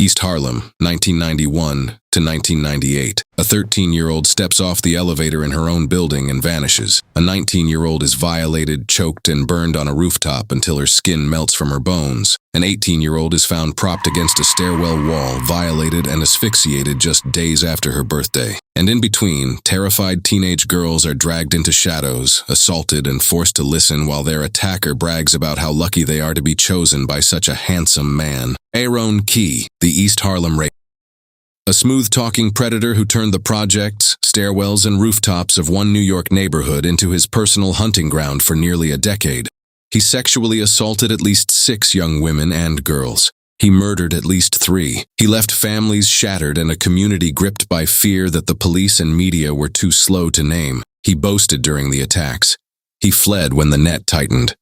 East Harlem, 1991 to 1998. A 13-year-old steps off the elevator in her own building and vanishes. A 19-year-old is violated, choked, and burned on a rooftop until her skin melts from her bones. An 18-year-old is found propped against a stairwell wall, violated and asphyxiated just days after her birthday. And in between, terrified teenage girls are dragged into shadows, assaulted, and forced to listen while their attacker brags about how lucky they are to be chosen by such a handsome man. Ahron Kee, the East Harlem rape. A smooth-talking predator who turned the projects, stairwells, and rooftops of one New York neighborhood into his personal hunting ground for nearly a decade. He sexually assaulted at least 6 young women and girls. He murdered at least 3. He left families shattered and a community gripped by fear that the police and media were too slow to name. He boasted during the attacks. He fled when the net tightened.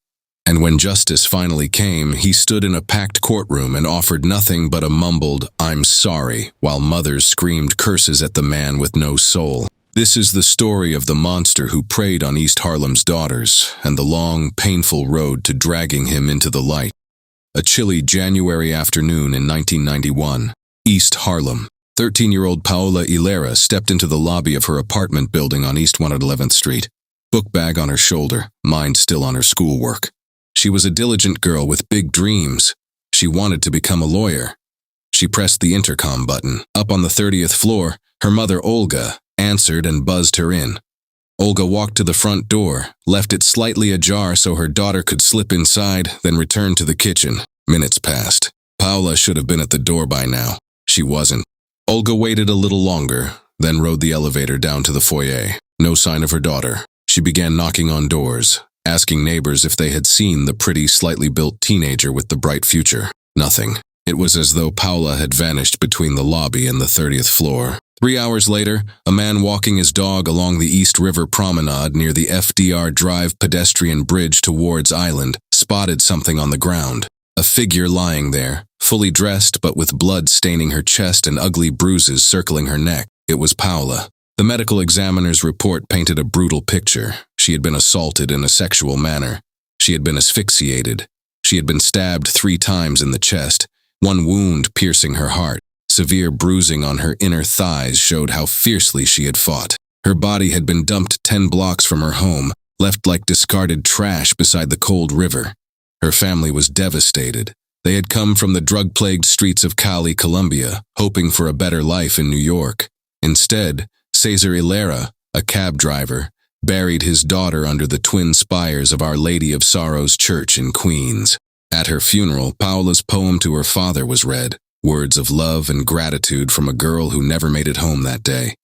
And when justice finally came, he stood in a packed courtroom and offered nothing but a mumbled, "I'm sorry," while mothers screamed curses at the man with no soul. This is the story of the monster who preyed on East Harlem's daughters and the long, painful road to dragging him into the light. A chilly January afternoon in 1991. East Harlem. 13-year-old Paola Hilera stepped into the lobby of her apartment building on East 111th Street, book bag on her shoulder, mind still on her schoolwork. She was a diligent girl with big dreams. She wanted to become a lawyer. She pressed the intercom button. Up on the 30th floor, her mother, Olga, answered and buzzed her in. Olga walked to the front door, left it slightly ajar so her daughter could slip inside, then returned to the kitchen. Minutes passed. Paola should have been at the door by now. She wasn't. Olga waited a little longer, then rode the elevator down to the foyer. No sign of her daughter. She began knocking on doors, asking neighbors if they had seen the pretty, slightly built teenager with the bright future. Nothing. It was as though Paola had vanished between the lobby and the 30th floor. 3 hours later, a man walking his dog along the East River Promenade near the FDR Drive pedestrian bridge towards Island spotted something on the ground. A figure lying there, fully dressed but with blood staining her chest and ugly bruises circling her neck. It was Paola. The medical examiner's report painted a brutal picture. She had been assaulted in a sexual manner. She had been asphyxiated. She had been stabbed 3 times in the chest, one wound piercing her heart. Severe bruising on her inner thighs showed how fiercely she had fought. Her body had been dumped 10 blocks from her home, left like discarded trash beside the cold river. Her family was devastated. They had come from the drug-plagued streets of Cali, Colombia, hoping for a better life in New York. Instead, Cesar Hilera, a cab driver, buried his daughter under the twin spires of Our Lady of Sorrows Church in Queens. At her funeral, Paola's poem to her father was read, words of love and gratitude from a girl who never made it home that day.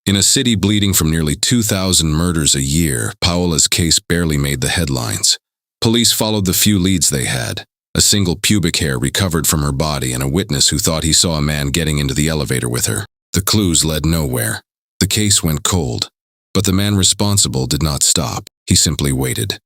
In a city bleeding from nearly 2,000 murders a year, Paola's case barely made the headlines. Police followed the few leads they had. A single pubic hair recovered from her body and a witness who thought he saw a man getting into the elevator with her. The clues led nowhere. The case went cold. But the man responsible did not stop. He simply waited.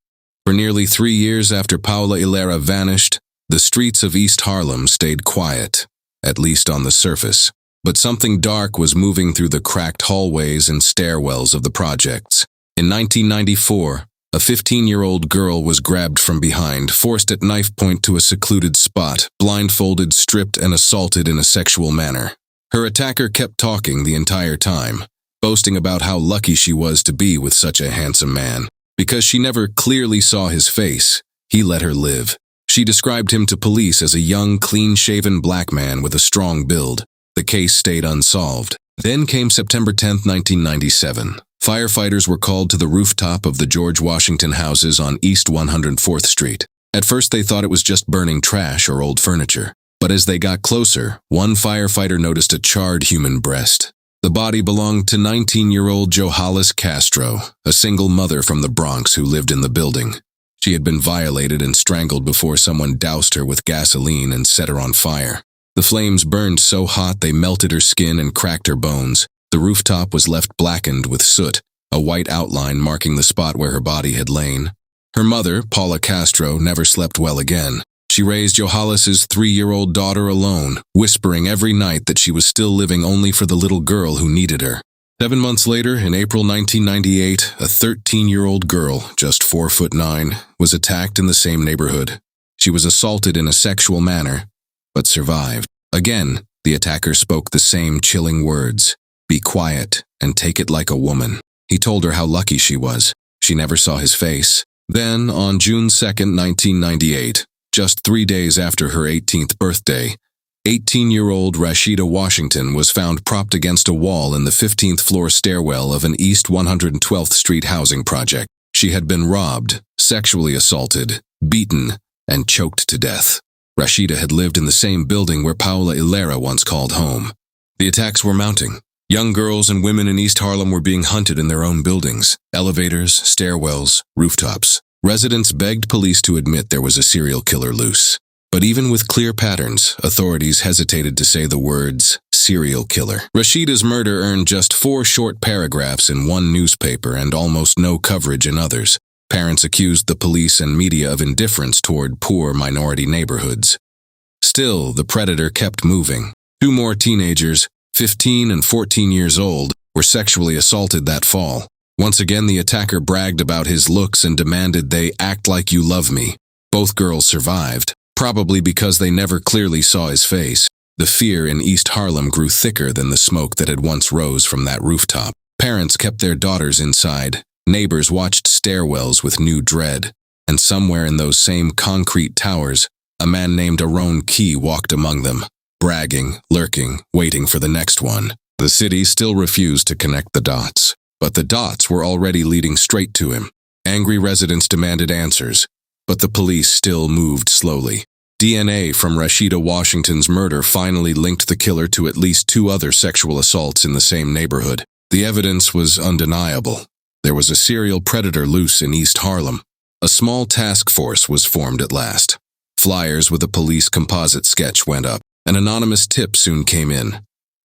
For nearly 3 years after Paola Hilera vanished, the streets of East Harlem stayed quiet, at least on the surface. But something dark was moving through the cracked hallways and stairwells of the projects. In 1994, a 15-year-old girl was grabbed from behind, forced at knife point to a secluded spot, blindfolded, stripped, and assaulted in a sexual manner. Her attacker kept talking the entire time, boasting about how lucky she was to be with such a handsome man. Because she never clearly saw his face, he let her live. She described him to police as a young, clean-shaven black man with a strong build. The case stayed unsolved. Then came September 10, 1997. Firefighters were called to the rooftop of the George Washington houses on East 104th Street. At first they thought it was just burning trash or old furniture. But as they got closer, one firefighter noticed a charred human breast. The body belonged to 19-year-old Johalis Castro, a single mother from the Bronx who lived in the building. She had been violated and strangled before someone doused her with gasoline and set her on fire. The flames burned so hot they melted her skin and cracked her bones. The rooftop was left blackened with soot, a white outline marking the spot where her body had lain. Her mother, Paula Castro, never slept well again. She raised Johalis's 3-year-old daughter alone, whispering every night that she was still living only for the little girl who needed her. 7 months later, in April 1998, a 13-year-old girl, just 4'9", was attacked in the same neighborhood. She was assaulted in a sexual manner, but survived. Again, The attacker spoke the same chilling words. "Be quiet and take it like a woman." He told her how lucky she was. She never saw his face. Then, on June 2nd, 1998, just 3 days after her 18th birthday, 18-year-old Rashida Washington was found propped against a wall in the 15th floor stairwell of an East 112th Street housing project. She had been robbed, sexually assaulted, beaten, and choked to death. Rashida had lived in the same building where Paola Hilera once called home. The attacks were mounting. Young girls and women in East Harlem were being hunted in their own buildings, elevators, stairwells, rooftops. Residents begged police to admit there was a serial killer loose. But even with clear patterns, authorities hesitated to say the words, serial killer. Rashida's murder earned just 4 short paragraphs in one newspaper and almost no coverage in others. Parents accused the police and media of indifference toward poor minority neighborhoods. Still, the predator kept moving. 2 more teenagers, 15 and 14 years old, were sexually assaulted that fall. Once again, the attacker bragged about his looks and demanded they act like you love me. Both girls survived, probably because they never clearly saw his face. The fear in East Harlem grew thicker than the smoke that had once rose from that rooftop. Parents kept their daughters inside. Neighbors watched stairwells with new dread. And somewhere in those same concrete towers, a man named Ahron Kee walked among them, bragging, lurking, waiting for the next one. The city still refused to connect the dots. But the dots were already leading straight to him. Angry residents demanded answers, but the police still moved slowly. DNA from Rashida Washington's murder finally linked the killer to at least 2 other sexual assaults in the same neighborhood. The evidence was undeniable. There was a serial predator loose in East Harlem. A small task force was formed at last. Flyers with a police composite sketch went up. An anonymous tip soon came in.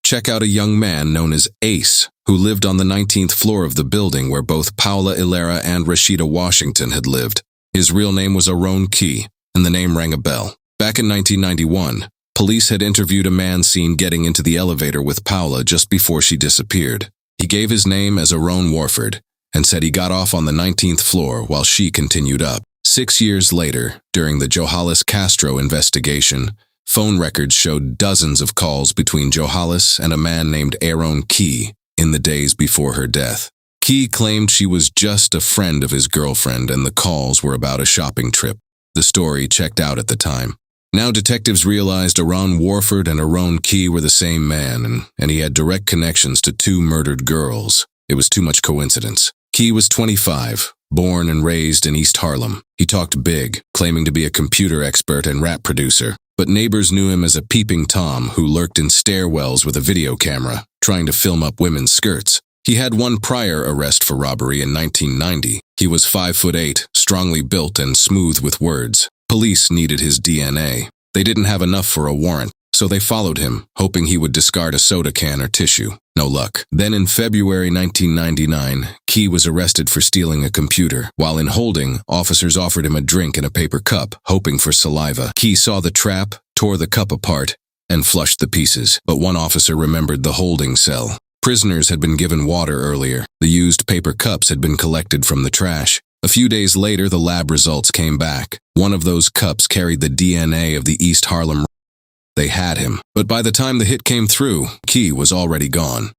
Check out a young man known as Ace, who lived on the 19th floor of the building where both Paola Hilera and Rashida Washington had lived. His real name was Ahron Kee, and the name rang a bell. Back in 1991, police had interviewed a man seen getting into the elevator with Paola just before she disappeared. He gave his name as Ahron Warford and said he got off on the 19th floor while she continued up. 6 years later, during the Johalis Castro investigation, phone records showed dozens of calls between Johalis and a man named Ahron Kee in the days before her death. Kee claimed she was just a friend of his girlfriend and the calls were about a shopping trip. The story checked out at the time. Now detectives realized Ahron Warford and Ahron Kee were the same man, and he had direct connections to 2 murdered girls. It was too much coincidence. Kee was 25, born and raised in East Harlem. He talked big, claiming to be a computer expert and rap producer, but neighbors knew him as a peeping Tom who lurked in stairwells with a video camera, trying to film up women's skirts. He had 1 prior arrest for robbery in 1990. He was 5'8", strongly built and smooth with words. Police needed his DNA. They didn't have enough for a warrant, so they followed him, hoping he would discard a soda can or tissue. No luck. Then in February 1999, Kee was arrested for stealing a computer. While in holding, officers offered him a drink in a paper cup, hoping for saliva. Kee saw the trap, tore the cup apart, and flushed the pieces. But one officer remembered the holding cell. Prisoners had been given water earlier. The used paper cups had been collected from the trash. A few days later, the lab results came back. One of those cups carried the DNA of the East Harlem. They had him. But by the time the hit came through, Kee was already gone.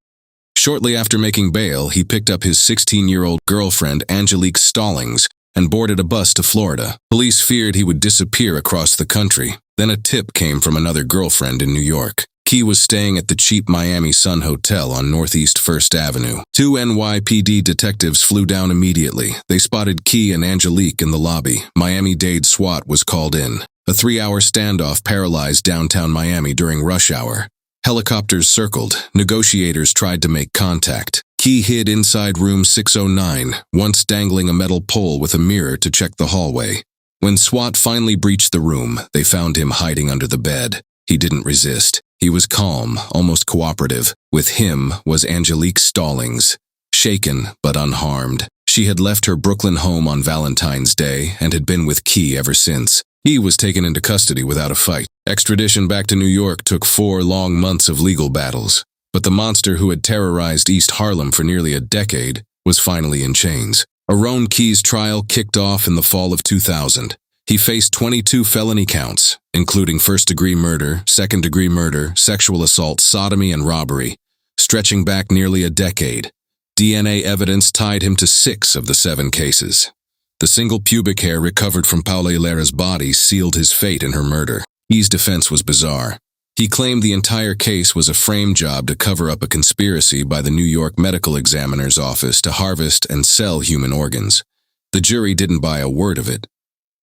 Shortly after making bail, he picked up his 16-year-old girlfriend, Angelique Stallings, and boarded a bus to Florida. Police feared he would disappear across the country. Then a tip came from another girlfriend in New York. Kee was staying at the cheap Miami Sun Hotel on Northeast 1st Avenue. 2 NYPD detectives flew down immediately. They spotted Kee and Angelique in the lobby. Miami-Dade SWAT was called in. A 3-hour standoff paralyzed downtown Miami during rush hour. Helicopters circled. Negotiators tried to make contact. Kee hid inside room 609, once dangling a metal pole with a mirror to check the hallway. When SWAT finally breached the room, they found him hiding under the bed. He didn't resist. He was calm, almost cooperative. With him was Angelique Stallings, shaken but unharmed. She had left her Brooklyn home on Valentine's Day and had been with Kee ever since. He was taken into custody without a fight. Extradition back to New York took 4 long months of legal battles. But the monster who had terrorized East Harlem for nearly a decade was finally in chains. Ahron Kee's trial kicked off in the fall of 2000. He faced 22 felony counts, including first-degree murder, second-degree murder, sexual assault, sodomy, and robbery, stretching back nearly a decade. DNA evidence tied him to 6 of the 7 cases. The single pubic hair recovered from Paula Hilera's body sealed his fate in her murder. Kee's defense was bizarre. He claimed the entire case was a frame job to cover up a conspiracy by the New York Medical Examiner's Office to harvest and sell human organs. The jury didn't buy a word of it.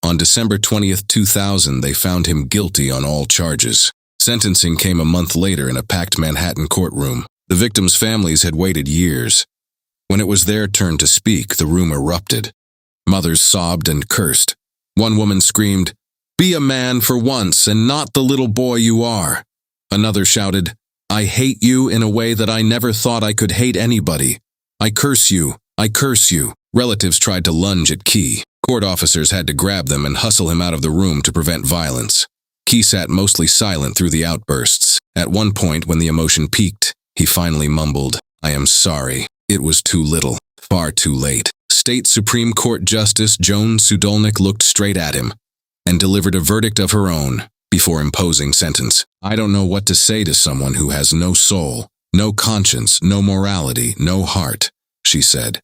On December 20, 2000, they found him guilty on all charges. Sentencing came a month later in a packed Manhattan courtroom. The victims' families had waited years. When it was their turn to speak, the room erupted. Mothers sobbed and cursed. One woman screamed, "Be a man for once and not the little boy you are." Another shouted, "I hate you in a way that I never thought I could hate anybody. I curse you, I curse you." Relatives tried to lunge at Kee. Court officers had to grab them and hustle him out of the room to prevent violence. Kee sat mostly silent through the outbursts. At one point, when the emotion peaked, he finally mumbled, "I am sorry. It was too little, far too late." State Supreme Court Justice Joan Sudolnik looked straight at him and delivered a verdict of her own before imposing sentence. "I don't know what to say to someone who has no soul, no conscience, no morality, no heart," she said.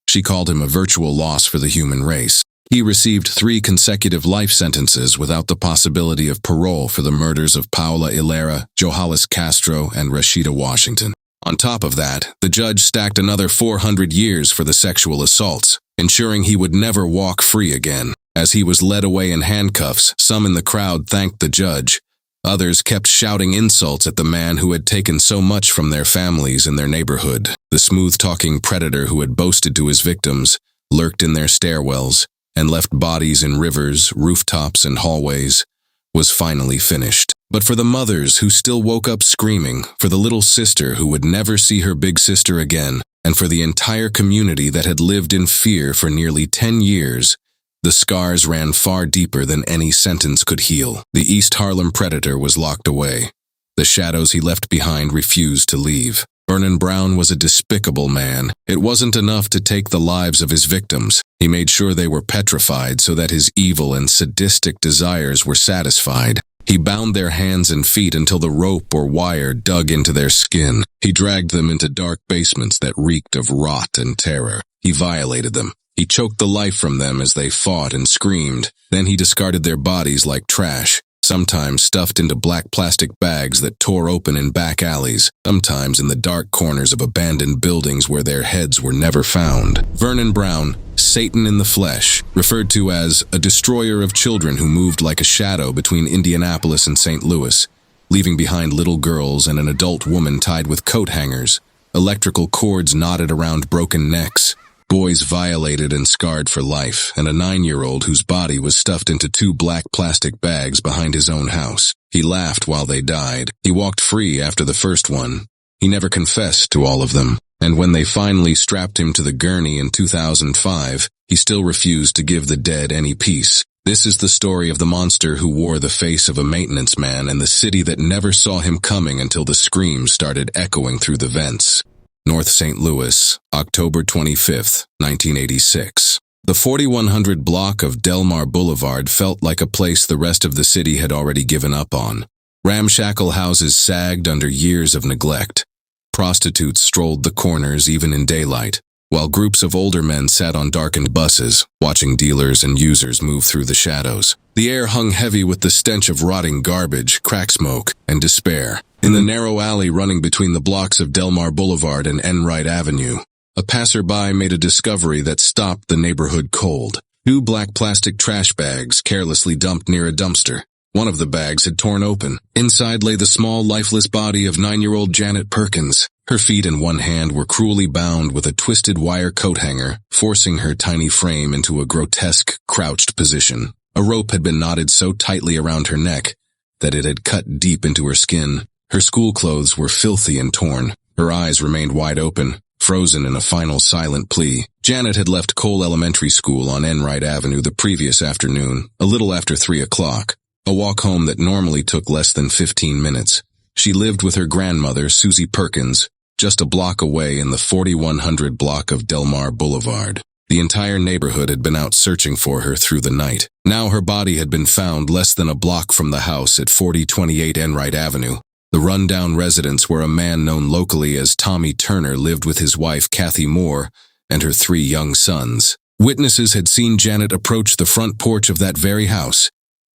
She called him a virtual loss for the human race. He received 3 consecutive life sentences without the possibility of parole for the murders of Paula Hilera, Johalis Castro, and Rashida Washington. On top of that, the judge stacked another 400 years for the sexual assaults, ensuring he would never walk free again. As he was led away in handcuffs, some in the crowd thanked the judge. Others kept shouting insults at the man who had taken so much from their families and their neighborhood. The smooth-talking predator who had boasted to his victims, lurked in their stairwells, and left bodies in rivers, rooftops, and hallways, was finally finished. But for the mothers who still woke up screaming, for the little sister who would never see her big sister again, and for the entire community that had lived in fear for nearly 10 years, the scars ran far deeper than any sentence could heal. The East Harlem predator was locked away. The shadows he left behind refused to leave. Vernon Brown was a despicable man. It wasn't enough to take the lives of his victims. He made sure they were petrified so that his evil and sadistic desires were satisfied. He bound their hands and feet until the rope or wire dug into their skin. He dragged them into dark basements that reeked of rot and terror. He violated them. He choked the life from them as they fought and screamed. Then he discarded their bodies like trash, sometimes stuffed into black plastic bags that tore open in back alleys, sometimes in the dark corners of abandoned buildings where their heads were never found. Vernon Brown, Satan in the flesh, referred to as a destroyer of children who moved like a shadow between Indianapolis and St. Louis, leaving behind little girls and an adult woman tied with coat hangers, electrical cords knotted around broken necks, boys violated and scarred for life, and a 9-year-old whose body was stuffed into 2 black plastic bags behind his own house. He laughed while they died. He walked free after the first one. He never confessed to all of them. And when they finally strapped him to the gurney in 2005, he still refused to give the dead any peace. This is the story of the monster who wore the face of a maintenance man and the city that never saw him coming until the screams started echoing through the vents. North St. Louis, October 25, 1986. The 4100 block of Delmar Boulevard felt like a place the rest of the city had already given up on. Ramshackle houses sagged under years of neglect. Prostitutes strolled the corners even in daylight, while groups of older men sat on darkened buses, watching dealers and users move through the shadows. The air hung heavy with the stench of rotting garbage, crack smoke, and despair. In the narrow alley running between the blocks of Delmar Boulevard and Enright Avenue, a passerby made a discovery that stopped the neighborhood cold. 2 black plastic trash bags carelessly dumped near a dumpster. One of the bags had torn open. Inside lay the small, lifeless body of 9-year-old Janet Perkins. Her feet and one hand were cruelly bound with a twisted wire coat hanger, forcing her tiny frame into a grotesque, crouched position. A rope had been knotted so tightly around her neck that it had cut deep into her skin. Her school clothes were filthy and torn. Her eyes remained wide open, frozen in a final silent plea. Janet had left Cole Elementary School on Enright Avenue the previous afternoon, a little after 3 o'clock. A walk home that normally took less than 15 minutes. She lived with her grandmother, Susie Perkins, just a block away in the 4100 block of Delmar Boulevard. The entire neighborhood had been out searching for her through the night. Now her body had been found less than a block from the house at 4028 Enright Avenue. The rundown residence where a man known locally as Tommy Turner lived with his wife Kathy Moore and her 3 young sons. Witnesses had seen Janet approach the front porch of that very house.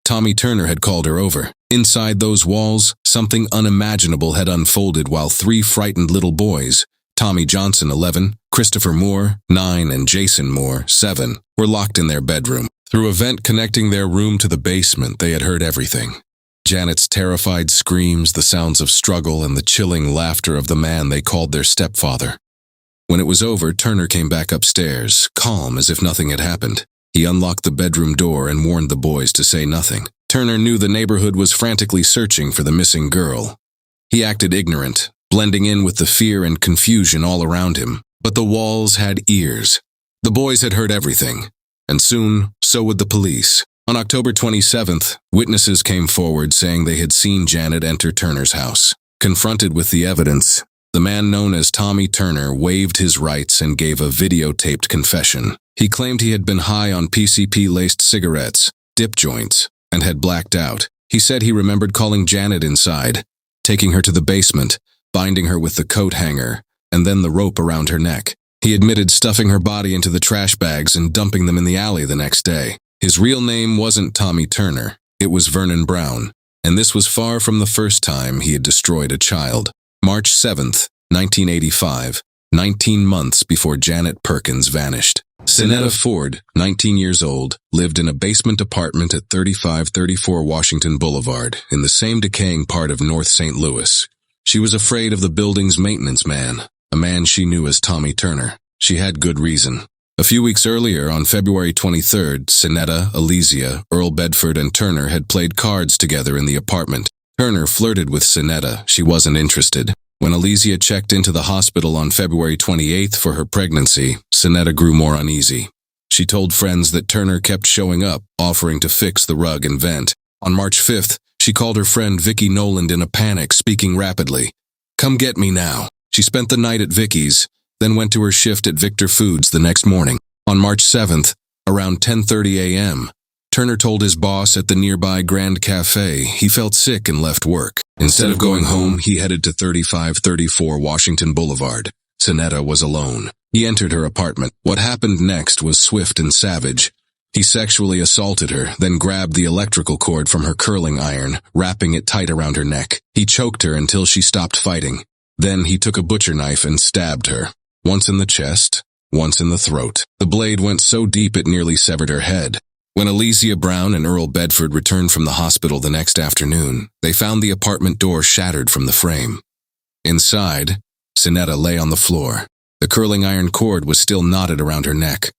Tommy Turner had called her over. Inside those walls, something unimaginable had unfolded while 3 frightened little boys, Tommy Johnson, 11, Christopher Moore, 9, and Jason Moore, 7, were locked in their bedroom. Through a vent connecting their room to the basement, they had heard everything. Janet's terrified screams, the sounds of struggle, and the chilling laughter of the man they called their stepfather. When it was over, Turner came back upstairs, calm as if nothing had happened. He unlocked the bedroom door and warned the boys to say nothing. Turner knew the neighborhood was frantically searching for the missing girl. He acted ignorant, blending in with the fear and confusion all around him. But the walls had ears. The boys had heard everything, and soon, so would the police. On October 27th, witnesses came forward saying they had seen Janet enter Turner's house. Confronted with the evidence, the man known as Tommy Turner waived his rights and gave a videotaped confession. He claimed he had been high on PCP-laced cigarettes, dip joints, and had blacked out. He said he remembered calling Janet inside, taking her to the basement, binding her with the coat hanger, and then the rope around her neck. He admitted stuffing her body into the trash bags and dumping them in the alley the next day. His real name wasn't Tommy Turner, it was Vernon Brown, and this was far from the first time he had destroyed a child. March 7th, 1985, 19 months before Janet Perkins vanished. Sinetta Ford, 19 years old, lived in a basement apartment at 3534 Washington Boulevard, in the same decaying part of North St. Louis. She was afraid of the building's maintenance man, a man she knew as Tommy Turner. She had good reason. A few weeks earlier, on February 23rd, Sinetta, Elysia, Earl Bedford, and Turner had played cards together in the apartment. Turner flirted with Sinetta. She wasn't interested. When Elysia checked into the hospital on February 28th for her pregnancy, Sinetta grew more uneasy. She told friends that Turner kept showing up, offering to fix the rug and vent. On March 5th, she called her friend Vicki Noland in a panic, speaking rapidly. "Come get me now." She spent the night at Vicky's, then went to her shift at Victor Foods the next morning. On March 7th, around 10:30 a.m., Turner told his boss at the nearby Grand Cafe he felt sick and left work. Instead of going home, he headed to 3534 Washington Boulevard. Sinetta was alone. He entered her apartment. What happened next was swift and savage. He sexually assaulted her, then grabbed the electrical cord from her curling iron, wrapping it tight around her neck. He choked her until she stopped fighting. Then he took a butcher knife and stabbed her, once in the chest, once in the throat. The blade went so deep it nearly severed her head. When Elysia Brown and Earl Bedford returned from the hospital the next afternoon, they found the apartment door shattered from the frame. Inside, Sinetta lay on the floor. The curling iron cord was still knotted around her neck.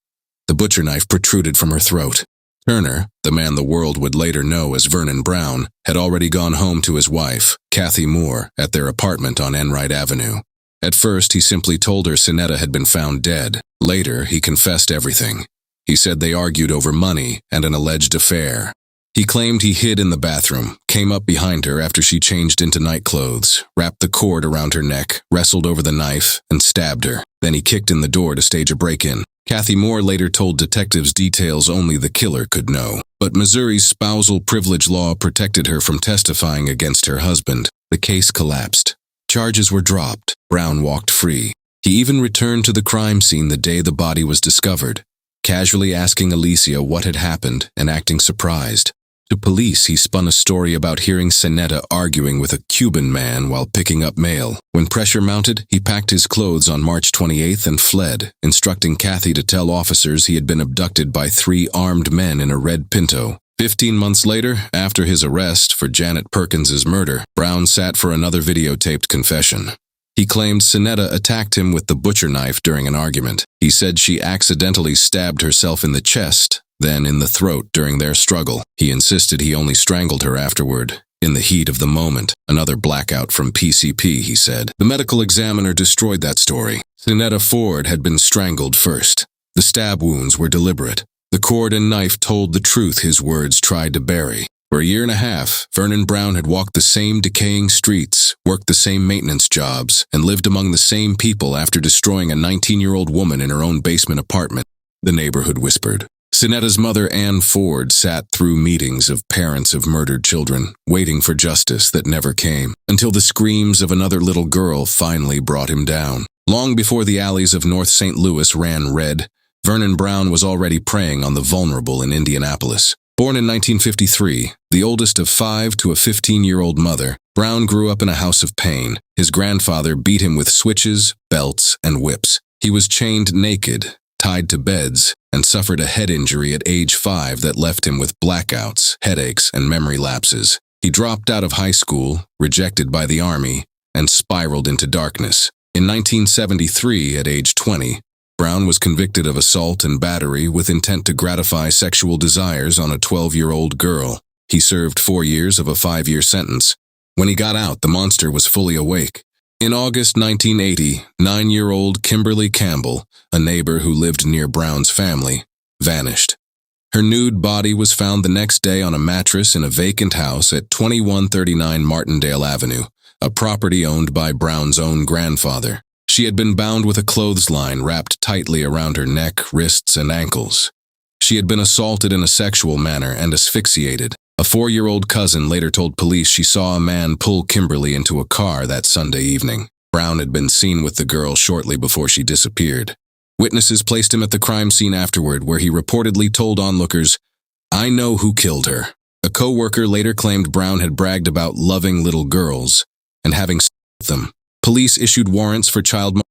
The butcher knife protruded from her throat. Turner, the man the world would later know as Vernon Brown, had already gone home to his wife, Kathy Moore, at their apartment on Enright Avenue. At first, he simply told her Sinetta had been found dead. Later, he confessed everything. He said they argued over money and an alleged affair. He claimed he hid in the bathroom, came up behind her after she changed into night clothes, wrapped the cord around her neck, wrestled over the knife, and stabbed her. Then he kicked in the door to stage a break-in. Kathy Moore later told detectives details only the killer could know. But Missouri's spousal privilege law protected her from testifying against her husband. The case collapsed. Charges were dropped. Brown walked free. He even returned to the crime scene the day the body was discovered, casually asking Elysia what had happened and acting surprised. To police, he spun a story about hearing Sinetta arguing with a Cuban man while picking up mail. When pressure mounted, he packed his clothes on March 28th and fled, instructing Kathy to tell officers he had been abducted by 3 armed men in a red Pinto. 15 months later, after his arrest for Janet Perkins's murder, Brown sat for another videotaped confession. He claimed Sinetta attacked him with the butcher knife during an argument. He said she accidentally stabbed herself in the chest, then in the throat during their struggle. He insisted he only strangled her afterward, in the heat of the moment. Another blackout from PCP, he said. The medical examiner destroyed that story. Sinetta Ford had been strangled first. The stab wounds were deliberate. The cord and knife told the truth his words tried to bury. For a year and a half, Vernon Brown had walked the same decaying streets, worked the same maintenance jobs, and lived among the same people after destroying a 19-year-old woman in her own basement apartment. the neighborhood whispered. Sinetta's mother, Ann Ford, sat through meetings of parents of murdered children, waiting for justice that never came, until the screams of another little girl finally brought him down. Long before the alleys of North St. Louis ran red, Vernon Brown was already preying on the vulnerable in Indianapolis. Born in 1953, the oldest of 5 to a 15-year-old mother, Brown grew up in a house of pain. His grandfather beat him with switches, belts, and whips. He was chained naked, tied to beds, and suffered a head injury at age 5 that left him with blackouts, headaches, and memory lapses. He dropped out of high school, rejected by the Army, and spiraled into darkness. In 1973, at age 20, Brown was convicted of assault and battery with intent to gratify sexual desires on a 12-year-old girl. He served 4 years of a 5-year sentence. When he got out, the monster was fully awake. In August 1980, 9-year-old Kimberly Campbell, a neighbor who lived near Brown's family, vanished. Her nude body was found the next day on a mattress in a vacant house at 2139 Martindale Avenue, a property owned by Brown's own grandfather. She had been bound with a clothesline wrapped tightly around her neck, wrists, and ankles. She had been assaulted in a sexual manner and asphyxiated. A 4-year-old cousin later told police she saw a man pull Kimberly into a car that Sunday evening. Brown had been seen with the girl shortly before she disappeared. Witnesses placed him at the crime scene afterward, where he reportedly told onlookers, "I know who killed her." A co-worker later claimed Brown had bragged about loving little girls and having sex with them. Police issued warrants for child molestation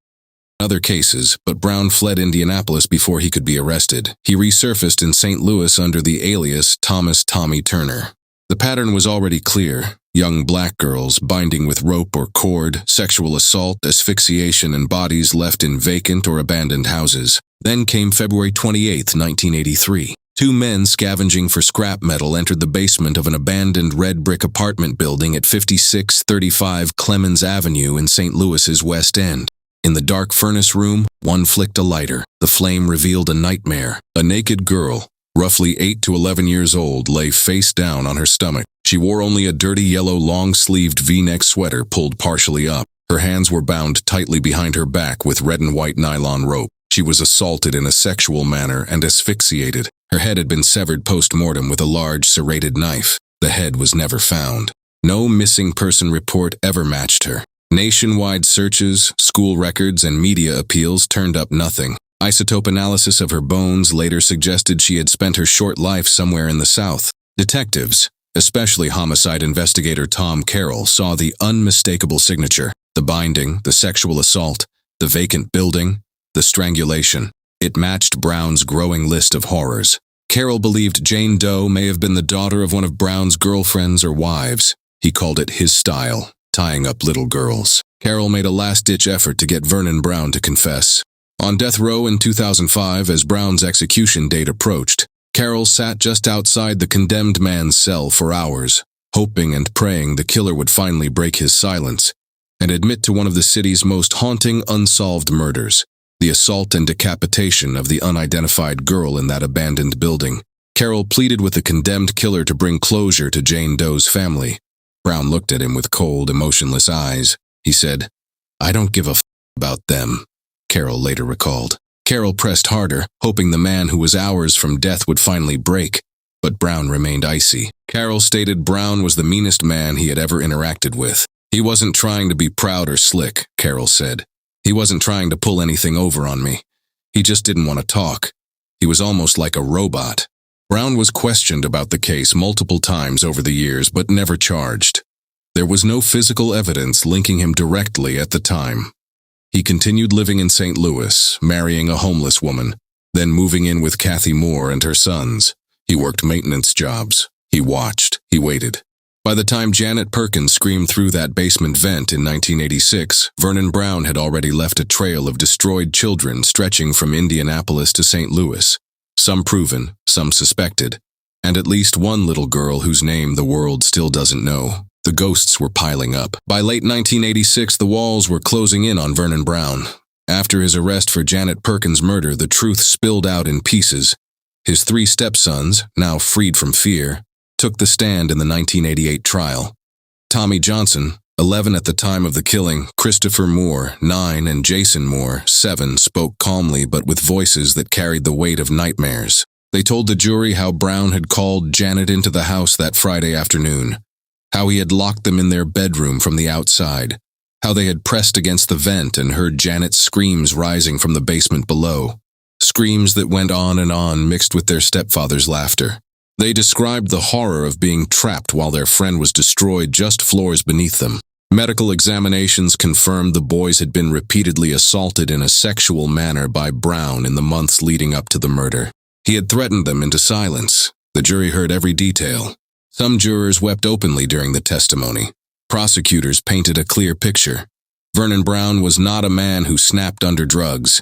in other cases, but Brown fled Indianapolis before he could be arrested. He resurfaced in St. Louis under the alias Thomas Tommy Turner. The pattern was already clear: young black girls binding with rope or cord, sexual assault, asphyxiation, and bodies left in vacant or abandoned houses. Then came February 28, 1983. 2 men scavenging for scrap metal entered the basement of an abandoned red brick apartment building at 5635 Clemens Avenue in St. Louis's West End. In the dark furnace room, one flicked a lighter. The flame revealed a nightmare. A naked girl, roughly 8 to 11 years old, lay face down on her stomach. She wore only a dirty yellow long-sleeved V-neck sweater pulled partially up. Her hands were bound tightly behind her back with red and white nylon rope. She was assaulted in a sexual manner and asphyxiated. Her head had been severed post-mortem with a large serrated knife. The head was never found. No missing person report ever matched her. Nationwide searches, school records, and media appeals turned up nothing. Isotope analysis of her bones later suggested she had spent her short life somewhere in the South. Detectives, especially homicide investigator Tom Carroll, saw the unmistakable signature: the binding, the sexual assault, the vacant building, the strangulation. It matched Brown's growing list of horrors. Carroll believed Jane Doe may have been the daughter of one of Brown's girlfriends or wives. He called it his style: tying up little girls. Carroll made a last-ditch effort to get Vernon Brown to confess. On death row in 2005, as Brown's execution date approached, Carroll sat just outside the condemned man's cell for hours, hoping and praying the killer would finally break his silence and admit to one of the city's most haunting unsolved murders: the assault and decapitation of the unidentified girl in that abandoned building. Carroll pleaded with the condemned killer to bring closure to Jane Doe's family. Brown looked at him with cold, emotionless eyes. He said, "I don't give a f*** about them," Carroll later recalled. Carroll pressed harder, hoping the man who was hours from death would finally break, but Brown remained icy. Carroll stated Brown was the meanest man he had ever interacted with. "He wasn't trying to be proud or slick," Carroll said. "He wasn't trying to pull anything over on me. He just didn't want to talk. He was almost like a robot." Brown was questioned about the case multiple times over the years, but never charged. There was no physical evidence linking him directly at the time. He continued living in St. Louis, marrying a homeless woman, then moving in with Kathy Moore and her sons. He worked maintenance jobs. He watched. He waited. By the time Janet Perkins screamed through that basement vent in 1986, Vernon Brown had already left a trail of destroyed children stretching from Indianapolis to St. Louis. Some proven, some suspected, and at least one little girl whose name the world still doesn't know. The ghosts were piling up. By late 1986, the walls were closing in on Vernon Brown. After his arrest for Janet Perkins' murder, the truth spilled out in pieces. His 3 stepsons, now freed from fear, took the stand in the 1988 trial. Tommy Johnson, 11 at the time of the killing, Christopher Moore, 9, and Jason Moore, 7, spoke calmly but with voices that carried the weight of nightmares. They told the jury how Brown had called Janet into the house that Friday afternoon, how he had locked them in their bedroom from the outside, how they had pressed against the vent and heard Janet's screams rising from the basement below, screams that went on mixed with their stepfather's laughter. They described the horror of being trapped while their friend was destroyed just floors beneath them. Medical examinations confirmed the boys had been repeatedly assaulted in a sexual manner by Brown in the months leading up to the murder. He had threatened them into silence. The jury heard every detail. Some jurors wept openly during the testimony. Prosecutors painted a clear picture. Vernon Brown was not a man who snapped under drugs.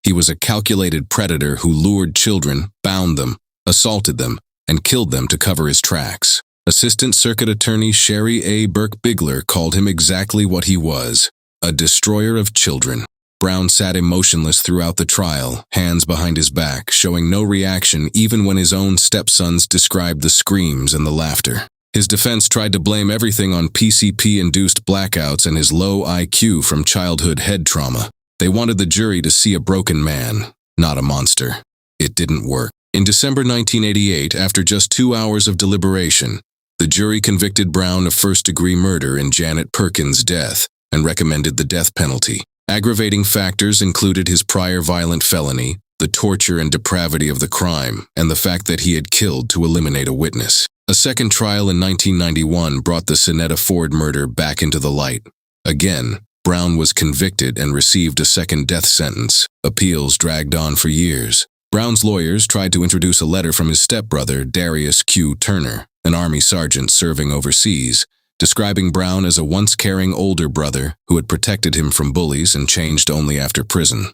He was a calculated predator who lured children, bound them, assaulted them, and killed them to cover his tracks. Assistant Circuit Attorney Sherry A. Burke-Bigler called him exactly what he was, a destroyer of children. Brown sat emotionless throughout the trial, hands behind his back, showing no reaction even when his own stepsons described the screams and the laughter. His defense tried to blame everything on PCP-induced blackouts and his low IQ from childhood head trauma. They wanted the jury to see a broken man, not a monster. It didn't work. In December 1988, after just 2 hours of deliberation, the jury convicted Brown of first-degree murder in Janet Perkins' death and recommended the death penalty. Aggravating factors included his prior violent felony, the torture and depravity of the crime, and the fact that he had killed to eliminate a witness. A second trial in 1991 brought the Sonetta Ford murder back into the light. Again, Brown was convicted and received a second death sentence. Appeals dragged on for years. Brown's lawyers tried to introduce a letter from his stepbrother, Darius Q. Turner, an Army sergeant serving overseas, describing Brown as a once-caring older brother who had protected him from bullies and changed only after prison.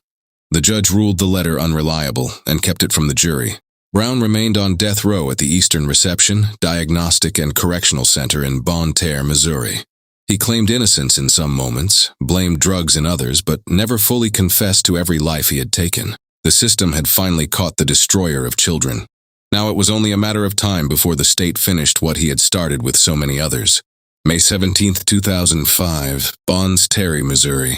The judge ruled the letter unreliable and kept it from the jury. Brown remained on death row at the Eastern Reception, Diagnostic and Correctional Center in Bonne Terre, Missouri. He claimed innocence in some moments, blamed drugs in others, but never fully confessed to every life he had taken. The system had finally caught the destroyer of children. Now it was only a matter of time before the state finished what he had started with so many others. May 17, 2005, Bonne Terre, Missouri.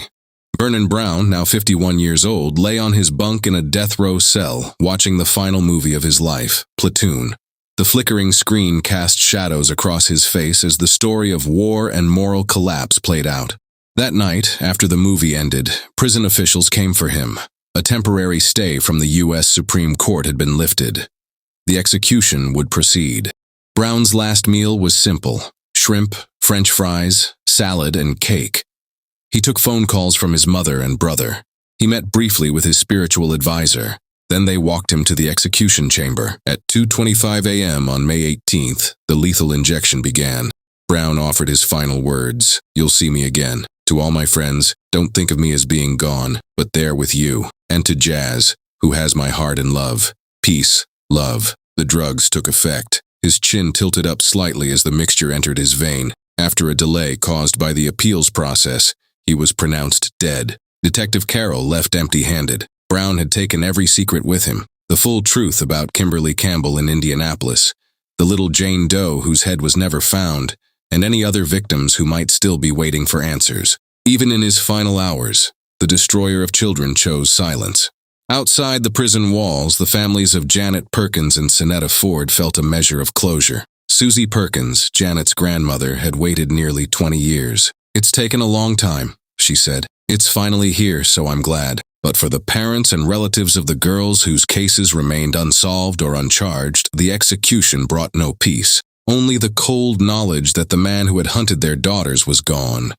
Vernon Brown, now 51 years old, lay on his bunk in a death row cell, watching the final movie of his life, Platoon. The flickering screen cast shadows across his face as the story of war and moral collapse played out. That night, after the movie ended, prison officials came for him. A temporary stay from the U.S. Supreme Court had been lifted. The execution would proceed. Brown's last meal was simple: shrimp, French fries, salad, and cake. He took phone calls from his mother and brother. He met briefly with his spiritual advisor. Then they walked him to the execution chamber. At 2:25 a.m. on May 18th, the lethal injection began. Brown offered his final words: "You'll see me again. To all my friends, don't think of me as being gone, but there with you. And to Jazz, who has my heart and love. Peace, love." The drugs took effect. His chin tilted up slightly as the mixture entered his vein. After a delay caused by the appeals process, he was pronounced dead. Detective Carroll left empty-handed. Brown had taken every secret with him. The full truth about Kimberly Campbell in Indianapolis, the little Jane Doe whose head was never found, and any other victims who might still be waiting for answers. Even in his final hours, the destroyer of children chose silence. Outside the prison walls, the families of Janet Perkins and Sonetta Ford felt a measure of closure. Susie Perkins, Janet's grandmother, had waited nearly 20 years. "It's taken a long time," she said. "It's finally here, so I'm glad. But for the parents and relatives of the girls whose cases remained unsolved or uncharged, the execution brought no peace. Only the cold knowledge that the man who had hunted their daughters was gone.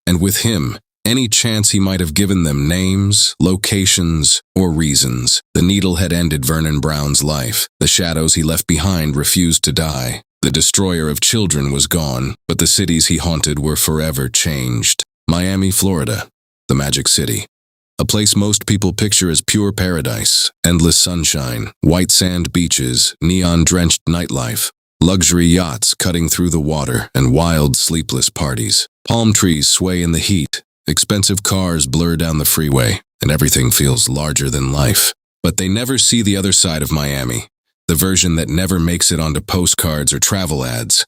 And with him, any chance he might have given them names, locations, or reasons. The needle had ended Vernon Brown's life. The shadows he left behind refused to die. The destroyer of children was gone, but the cities he haunted were forever changed. Miami, Florida, the Magic City. A place most people picture as pure paradise, endless sunshine, white sand beaches, neon-drenched nightlife, luxury yachts cutting through the water, and wild, sleepless parties. Palm trees sway in the heat, expensive cars blur down the freeway, and everything feels larger than life. But they never see the other side of Miami, the version that never makes it onto postcards or travel ads.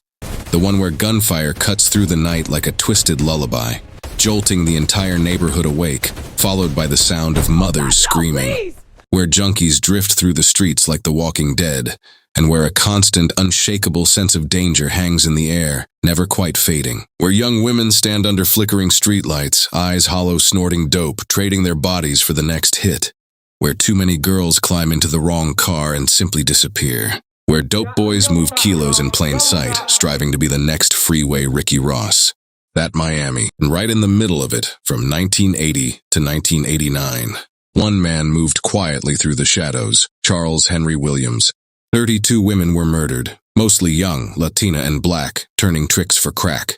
The one where gunfire cuts through the night like a twisted lullaby, jolting the entire neighborhood awake, followed by the sound of mothers screaming. Where junkies drift through the streets like the Walking Dead, and where a constant, unshakable sense of danger hangs in the air, never quite fading. Where young women stand under flickering streetlights, eyes hollow snorting dope, trading their bodies for the next hit. Where too many girls climb into the wrong car and simply disappear. Where dope boys move kilos in plain sight, striving to be the next freeway Ricky Ross. That Miami, and right in the middle of it, from 1980 to 1989. One man moved quietly through the shadows, Charles Henry Williams. 32 women were murdered, mostly young, Latina and black, turning tricks for crack.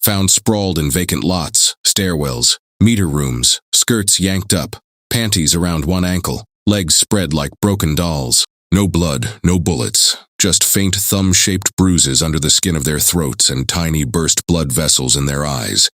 Found sprawled in vacant lots, stairwells, meter rooms, skirts yanked up, panties around one ankle, legs spread like broken dolls. No blood, no bullets, just faint thumb-shaped bruises under the skin of their throats and tiny burst blood vessels in their eyes.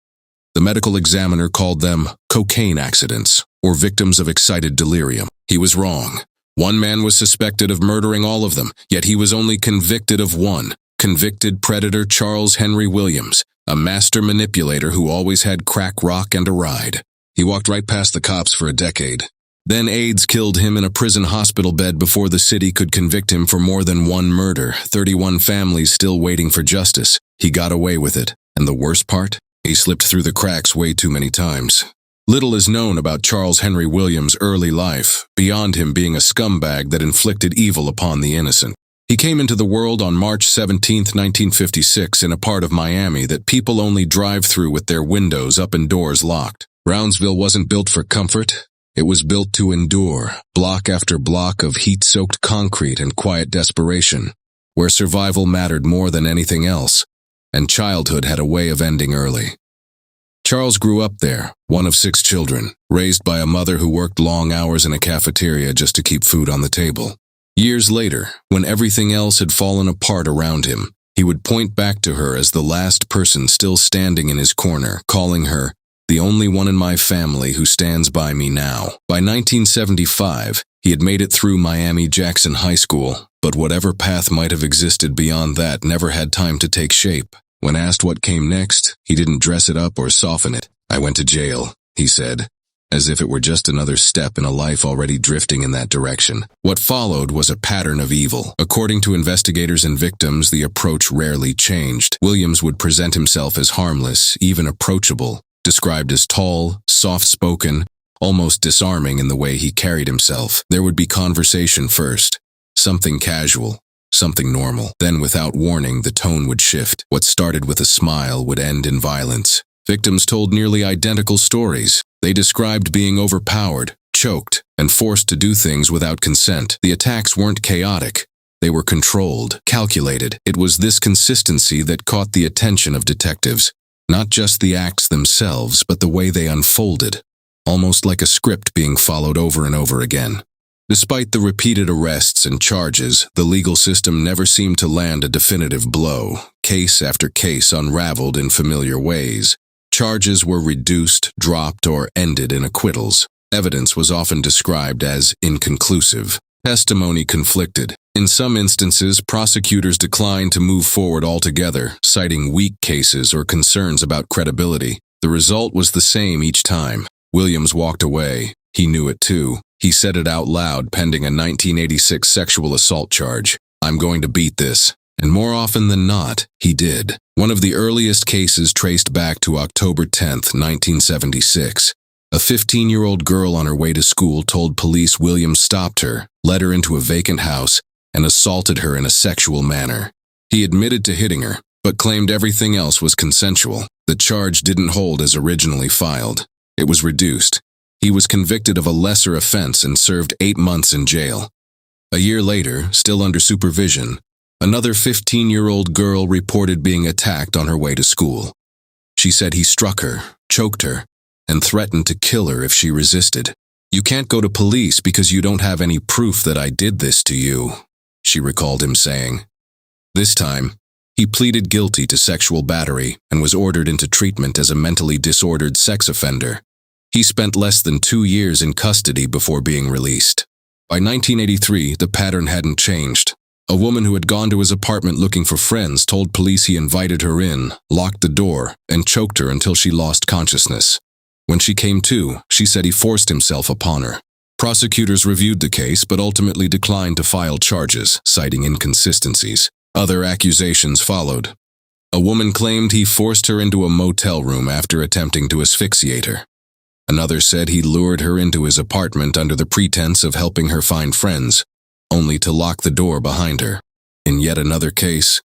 The medical examiner called them cocaine accidents, or victims of excited delirium. He was wrong. One man was suspected of murdering all of them, yet he was only convicted of one. Convicted predator Charles Henry Williams, a master manipulator who always had crack rock and a ride. He walked right past the cops for a decade. Then AIDS killed him in a prison hospital bed before the city could convict him for more than one murder, 31 families still waiting for justice. He got away with it. And the worst part? He slipped through the cracks way too many times. Little is known about Charles Henry Williams' early life, beyond him being a scumbag that inflicted evil upon the innocent. He came into the world on March 17, 1956, in a part of Miami that people only drive through with their windows up and doors locked. Brownsville wasn't built for comfort. It was built to endure, block after block of heat-soaked concrete and quiet desperation, where survival mattered more than anything else, and childhood had a way of ending early. Charles grew up there, one of 6 children, raised by a mother who worked long hours in a cafeteria just to keep food on the table. Years later, when everything else had fallen apart around him, he would point back to her as the last person still standing in his corner, calling her the only one in my family who stands by me now. By 1975, he had made it through Miami-Jackson High School, but whatever path might have existed beyond that never had time to take shape. When asked what came next, he didn't dress it up or soften it. "I went to jail," he said, as if it were just another step in a life already drifting in that direction. What followed was a pattern of evil. According to investigators and victims, the approach rarely changed. Williams would present himself as harmless, even approachable, described as tall, soft-spoken, almost disarming in the way he carried himself. There would be conversation first, something casual, something normal. Then, without warning, the tone would shift. What started with a smile would end in violence. Victims told nearly identical stories. They described being overpowered, choked, and forced to do things without consent. The attacks weren't chaotic. They were controlled, calculated. It was this consistency that caught the attention of detectives. Not just the acts themselves, but the way they unfolded, almost like a script being followed over and over again. Despite the repeated arrests and charges, the legal system never seemed to land a definitive blow. Case after case unraveled in familiar ways. Charges were reduced, dropped, or ended in acquittals. Evidence was often described as inconclusive. Testimony conflicted. In some instances, prosecutors declined to move forward altogether, citing weak cases or concerns about credibility. The result was the same each time. Williams walked away. He knew it too. He said it out loud pending a 1986 sexual assault charge. "I'm going to beat this." And more often than not, he did. One of the earliest cases traced back to October 10, 1976. A 15-year-old girl on her way to school told police Williams stopped her, led her into a vacant house, and assaulted her in a sexual manner. He admitted to hitting her, but claimed everything else was consensual. The charge didn't hold as originally filed. It was reduced. He was convicted of a lesser offense and served 8 months in jail. A year later, still under supervision, another 15-year-old girl reported being attacked on her way to school. She said he struck her, choked her, and threatened to kill her if she resisted. "You can't go to police because you don't have any proof that I did this to you," she recalled him saying. This time, he pleaded guilty to sexual battery and was ordered into treatment as a mentally disordered sex offender. He spent less than 2 years in custody before being released. By 1983, the pattern hadn't changed. A woman who had gone to his apartment looking for friends told police he invited her in, locked the door, and choked her until she lost consciousness. When she came to, she said he forced himself upon her. Prosecutors reviewed the case but ultimately declined to file charges, citing inconsistencies. Other accusations followed. A woman claimed he forced her into a motel room after attempting to asphyxiate her. Another said he lured her into his apartment under the pretense of helping her find friends, only to lock the door behind her. In yet another case,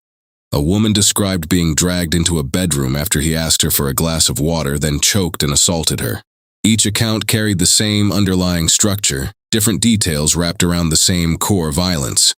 a woman described being dragged into a bedroom after he asked her for a glass of water, then choked and assaulted her. Each account carried the same underlying structure, different details wrapped around the same core violence.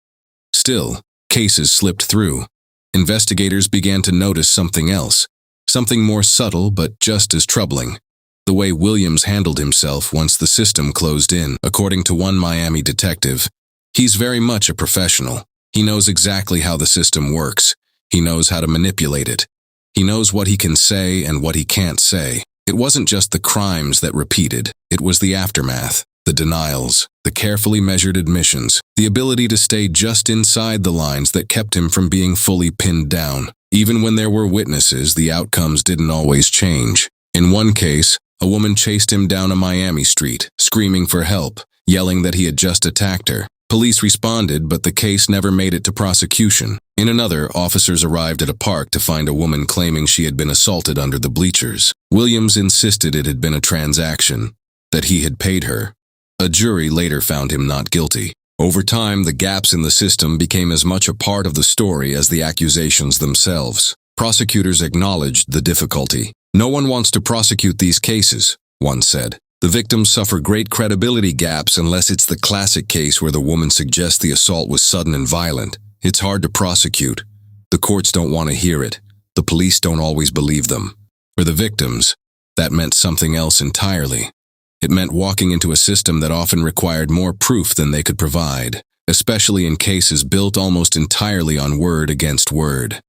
Still, cases slipped through. Investigators began to notice something else, something more subtle but just as troubling. The way Williams handled himself once the system closed in. According to one Miami detective, he's very much a professional. He knows exactly how the system works. He knows how to manipulate it. He knows what he can say and what he can't say. It wasn't just the crimes that repeated. It was the aftermath, the denials, the carefully measured admissions, the ability to stay just inside the lines that kept him from being fully pinned down. Even when there were witnesses, the outcomes didn't always change. In one case, a woman chased him down a Miami street, screaming for help, yelling that he had just attacked her. Police responded, but the case never made it to prosecution. In another, officers arrived at a park to find a woman claiming she had been assaulted under the bleachers. Williams insisted it had been a transaction, that he had paid her. A jury later found him not guilty. Over time, the gaps in the system became as much a part of the story as the accusations themselves. Prosecutors acknowledged the difficulty. "No one wants to prosecute these cases," one said. "The victims suffer great credibility gaps unless it's the classic case where the woman suggests the assault was sudden and violent. It's hard to prosecute. The courts don't want to hear it. The police don't always believe them." For the victims, that meant something else entirely. It meant walking into a system that often required more proof than they could provide, especially in cases built almost entirely on word against word.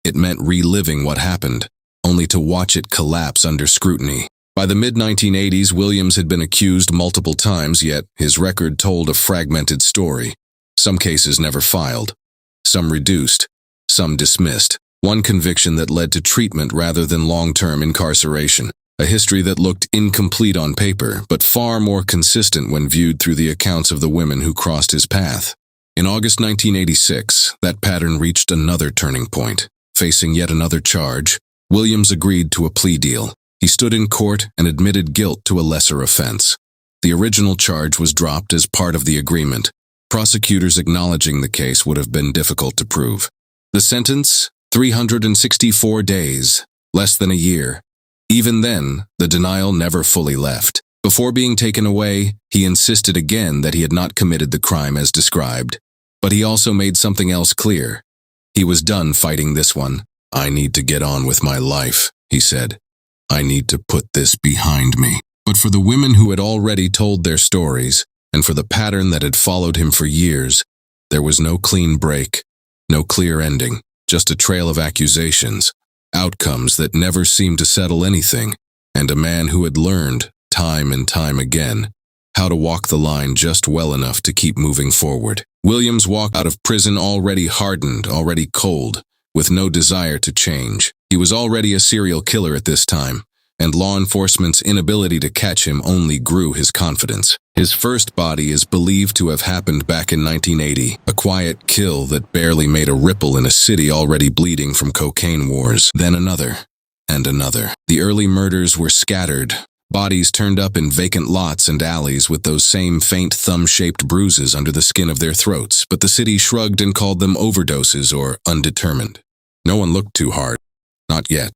It meant reliving what happened, only to watch it collapse under scrutiny. By the mid-1980s, Williams had been accused multiple times, yet his record told a fragmented story. Some cases never filed, some reduced, some dismissed. One conviction that led to treatment rather than long-term incarceration. A history that looked incomplete on paper, but far more consistent when viewed through the accounts of the women who crossed his path. In August 1986, that pattern reached another turning point. Facing yet another charge, Williams agreed to a plea deal. He stood in court and admitted guilt to a lesser offense. The original charge was dropped as part of the agreement. Prosecutors acknowledging the case would have been difficult to prove. The sentence? 364 days, less than a year. Even then, the denial never fully left. Before being taken away, he insisted again that he had not committed the crime as described. But he also made something else clear. He was done fighting this one. "I need to get on with my life," he said. "I need to put this behind me." But for the women who had already told their stories, and for the pattern that had followed him for years, there was no clean break, no clear ending, just a trail of accusations, outcomes that never seemed to settle anything, and a man who had learned, time and time again, how to walk the line just well enough to keep moving forward. Williams walked out of prison already hardened, already cold, with no desire to change. He was already a serial killer at this time, and law enforcement's inability to catch him only grew his confidence. His first body is believed to have happened back in 1980, a quiet kill that barely made a ripple in a city already bleeding from cocaine wars. Then another, and another. The early murders were scattered, bodies turned up in vacant lots and alleys with those same faint thumb-shaped bruises under the skin of their throats, but the city shrugged and called them overdoses or undetermined. No one looked too hard. Not yet.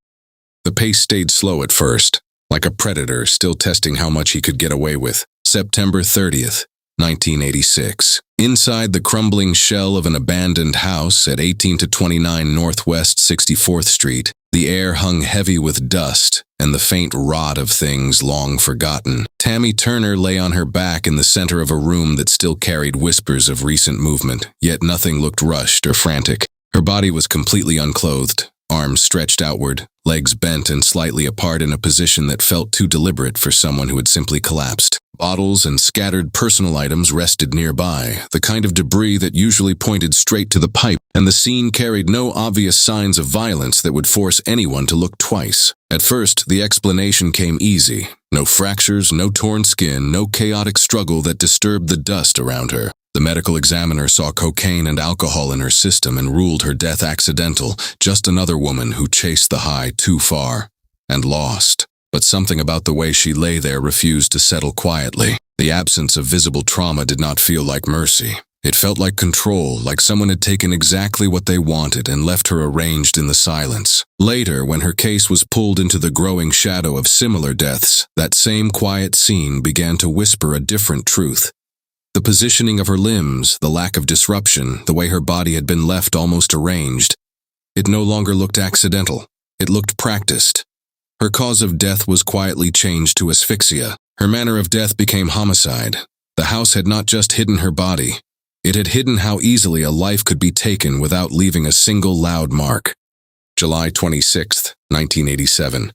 The pace stayed slow at first, like a predator still testing how much he could get away with. September 30th, 1986. Inside the crumbling shell of an abandoned house at 18 to 29 Northwest 64th Street, the air hung heavy with dust and the faint rot of things long forgotten. Tammy Turner lay on her back in the center of a room that still carried whispers of recent movement, yet nothing looked rushed or frantic. Her body was completely unclothed, arms stretched outward, legs bent and slightly apart in a position that felt too deliberate for someone who had simply collapsed. Bottles and scattered personal items rested nearby, the kind of debris that usually pointed straight to the pipe, and the scene carried no obvious signs of violence that would force anyone to look twice. At first, the explanation came easy. No fractures, no torn skin, no chaotic struggle that disturbed the dust around her. The medical examiner saw cocaine and alcohol in her system and ruled her death accidental, just another woman who chased the high too far and lost. But something about the way she lay there refused to settle quietly. The absence of visible trauma did not feel like mercy. It felt like control, like someone had taken exactly what they wanted and left her arranged in the silence. Later, when her case was pulled into the growing shadow of similar deaths, that same quiet scene began to whisper a different truth. The positioning of her limbs, the lack of disruption, the way her body had been left almost arranged, it no longer looked accidental. It looked practiced. Her cause of death was quietly changed to asphyxia. Her manner of death became homicide. The house had not just hidden her body. It had hidden how easily a life could be taken without leaving a single loud mark. July 26, 1987.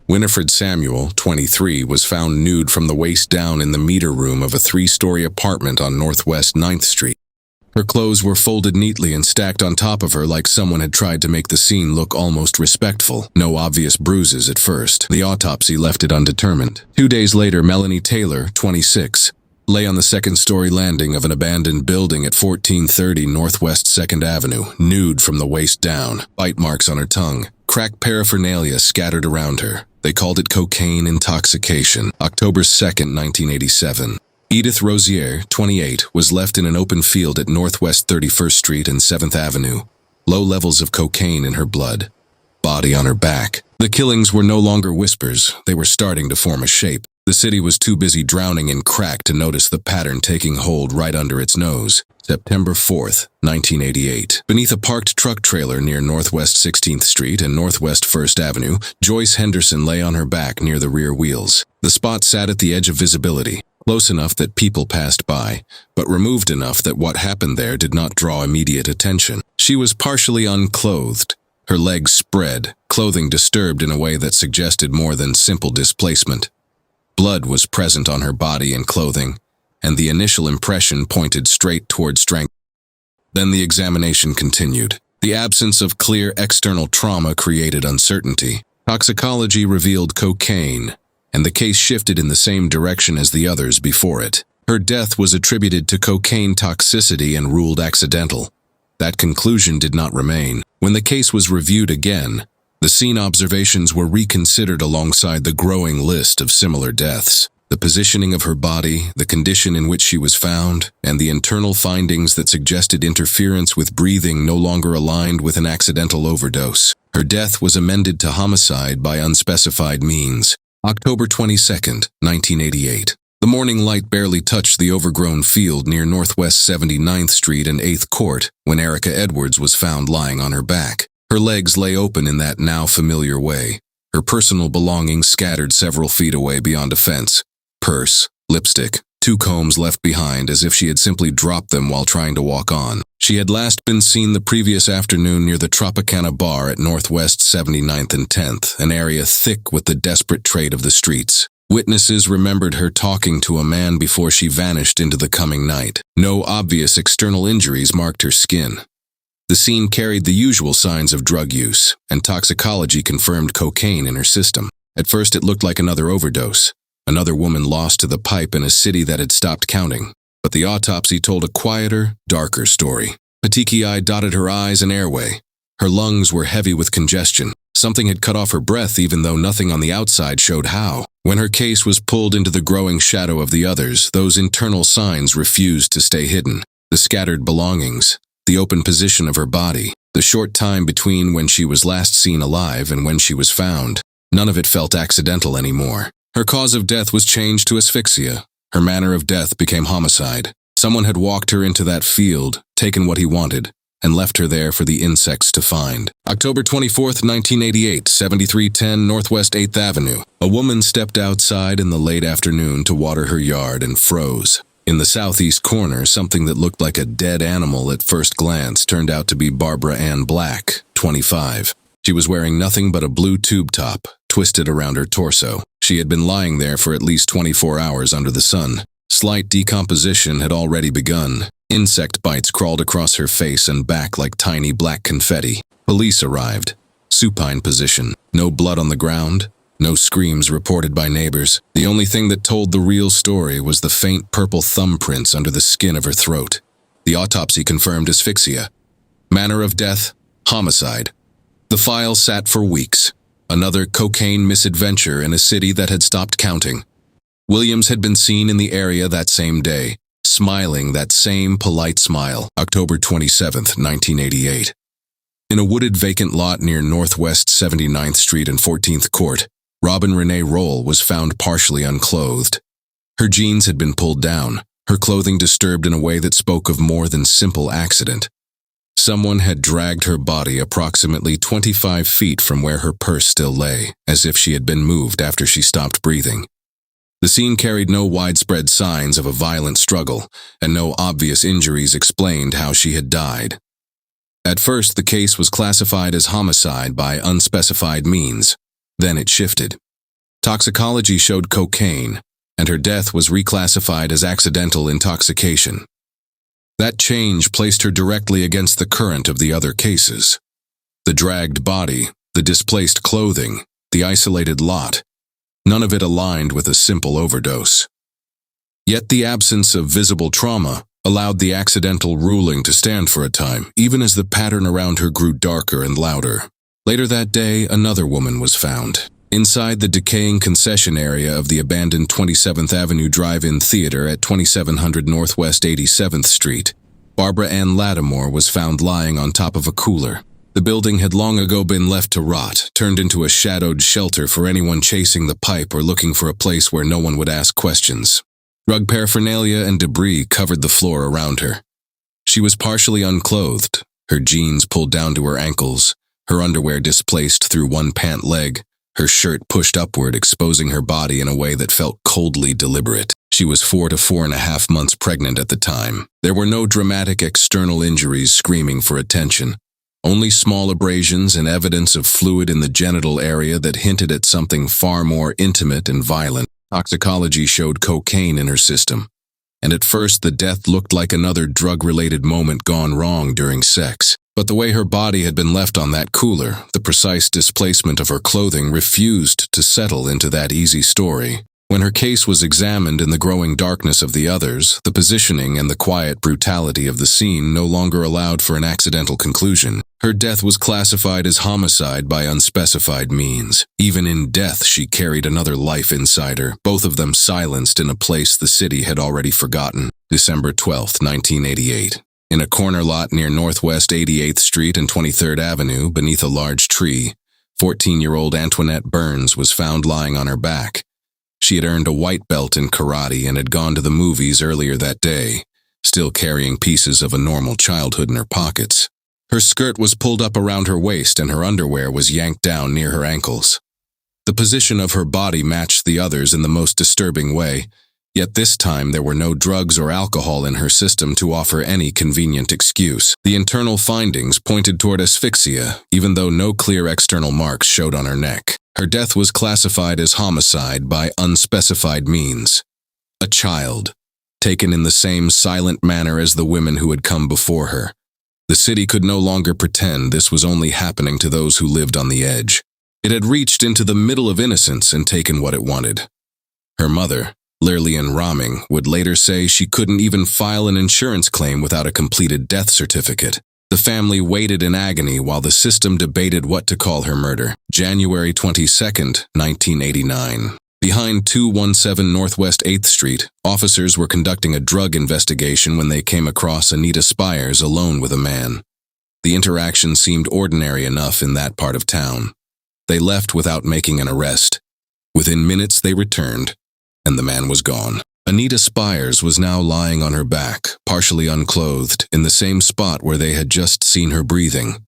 Winifred Samuel, 23, was found nude from the waist down in the meter room of a 3-story apartment on Northwest 9th Street. Her clothes were folded neatly and stacked on top of her like someone had tried to make the scene look almost respectful. No obvious bruises at first. The autopsy left it undetermined. 2 days later, Melanie Taylor, 26, lay on the second-story landing of an abandoned building at 1430 Northwest 2nd Avenue, nude from the waist down, bite marks on her tongue, crack paraphernalia scattered around her. They called it cocaine intoxication. October 2nd, 1987. Edith Rosier, 28, was left in an open field at Northwest 31st Street and 7th Avenue. Low levels of cocaine in her blood. Body on her back. The killings were no longer whispers. They were starting to form a shape. The city was too busy drowning in crack to notice the pattern taking hold right under its nose. September 4th, 1988. Beneath a parked truck trailer near Northwest 16th Street and Northwest 1st Avenue, Joyce Henderson lay on her back near the rear wheels. The spot sat at the edge of visibility, close enough that people passed by, but removed enough that what happened there did not draw immediate attention. She was partially unclothed, her legs spread, clothing disturbed in a way that suggested more than simple displacement. Blood was present on her body and clothing, and the initial impression pointed straight toward strength. Then the examination continued. The absence of clear external trauma created uncertainty. Toxicology revealed cocaine, and the case shifted in the same direction as the others before it. Her death was attributed to cocaine toxicity and ruled accidental. That conclusion did not remain. When the case was reviewed again, the scene observations were reconsidered alongside the growing list of similar deaths. The positioning of her body, the condition in which she was found, and the internal findings that suggested interference with breathing no longer aligned with an accidental overdose. Her death was amended to homicide by unspecified means. October 22, 1988. The morning light barely touched the overgrown field near Northwest 79th Street and 8th Court when Erica Edwards was found lying on her back. Her legs lay open in that now familiar way, her personal belongings scattered several feet away beyond a fence. Purse, lipstick, 2 combs left behind as if she had simply dropped them while trying to walk on. She had last been seen the previous afternoon near the Tropicana bar at Northwest 79th and 10th, an area thick with the desperate trade of the streets. Witnesses remembered her talking to a man before she vanished into the coming night. No obvious external injuries marked her skin. The scene carried the usual signs of drug use, and toxicology confirmed cocaine in her system. At first it looked like another overdose, another woman lost to the pipe in a city that had stopped counting. But the autopsy told a quieter, darker story. Petechiae dotted her eyes and airway. Her lungs were heavy with congestion. Something had cut off her breath even though nothing on the outside showed how. When her case was pulled into the growing shadow of the others, those internal signs refused to stay hidden. The scattered belongings, the open position of her body, the short time between when she was last seen alive and when she was found. None of it felt accidental anymore. Her cause of death was changed to asphyxia. Her manner of death became homicide. Someone had walked her into that field, taken what he wanted, and left her there for the insects to find. October 24th, 1988, 7310 Northwest 8th Avenue. A woman stepped outside in the late afternoon to water her yard and froze. In the southeast corner, something that looked like a dead animal at first glance turned out to be Barbara Ann Black, 25. She was wearing nothing but a blue tube top, twisted around her torso. She had been lying there for at least 24 hours under the sun. Slight decomposition had already begun. Insect bites crawled across her face and back like tiny black confetti. Police arrived. Supine position. No blood on the ground. No screams reported by neighbors. The only thing that told the real story was the faint purple thumbprints under the skin of her throat. The autopsy confirmed asphyxia. Manner of death, homicide. The file sat for weeks. Another cocaine misadventure in a city that had stopped counting. Williams had been seen in the area that same day, smiling that same polite smile. October 27, 1988. In a wooded vacant lot near Northwest 79th Street and 14th Court, Robin Renee Roll was found partially unclothed. Her jeans had been pulled down, her clothing disturbed in a way that spoke of more than simple accident. Someone had dragged her body approximately 25 feet from where her purse still lay, as if she had been moved after she stopped breathing. The scene carried no widespread signs of a violent struggle, and no obvious injuries explained how she had died. At first, the case was classified as homicide by unspecified means. Then it shifted. Toxicology showed cocaine, and her death was reclassified as accidental intoxication. That change placed her directly against the current of the other cases. The dragged body, the displaced clothing, the isolated lot, none of it aligned with a simple overdose. Yet the absence of visible trauma allowed the accidental ruling to stand for a time, even as the pattern around her grew darker and louder. Later that day, another woman was found. Inside the decaying concession area of the abandoned 27th Avenue Drive-In Theater at 2700 Northwest 87th Street, Barbara Ann Lattimore was found lying on top of a cooler. The building had long ago been left to rot, turned into a shadowed shelter for anyone chasing the pipe or looking for a place where no one would ask questions. Drug paraphernalia and debris covered the floor around her. She was partially unclothed, her jeans pulled down to her ankles, her underwear displaced through one pant leg, her shirt pushed upward, exposing her body in a way that felt coldly deliberate. She was 4 to 4.5 months pregnant at the time. There were no dramatic external injuries screaming for attention. Only small abrasions and evidence of fluid in the genital area that hinted at something far more intimate and violent. Toxicology showed cocaine in her system, and at first the death looked like another drug-related moment gone wrong during sex. But the way her body had been left on that cooler, the precise displacement of her clothing, refused to settle into that easy story. When her case was examined in the growing darkness of the others, the positioning and the quiet brutality of the scene no longer allowed for an accidental conclusion. Her death was classified as homicide by unspecified means. Even in death, she carried another life inside her, both of them silenced in a place the city had already forgotten. December 12, 1988. In a corner lot near Northwest 88th Street and 23rd Avenue, beneath a large tree, 14-year-old Antoinette Burns was found lying on her back. She had earned a white belt in karate and had gone to the movies earlier that day, still carrying pieces of a normal childhood in her pockets. Her skirt was pulled up around her waist and her underwear was yanked down near her ankles. The position of her body matched the others in the most disturbing way, yet this time there were no drugs or alcohol in her system to offer any convenient excuse. The internal findings pointed toward asphyxia, even though no clear external marks showed on her neck. Her death was classified as homicide by unspecified means. A child, taken in the same silent manner as the women who had come before her. The city could no longer pretend this was only happening to those who lived on the edge. It had reached into the middle of innocence and taken what it wanted. Her mother, Lillian Rahming, would later say she couldn't even file an insurance claim without a completed death certificate. The family waited in agony while the system debated what to call her murder. January 22, 1989. Behind 217 Northwest 8th Street, officers were conducting a drug investigation when they came across Anita Spires alone with a man. The interaction seemed ordinary enough in that part of town. They left without making an arrest. Within minutes they returned, and the man was gone. Anita Spires was now lying on her back, partially unclothed, in the same spot where they had just seen her breathing.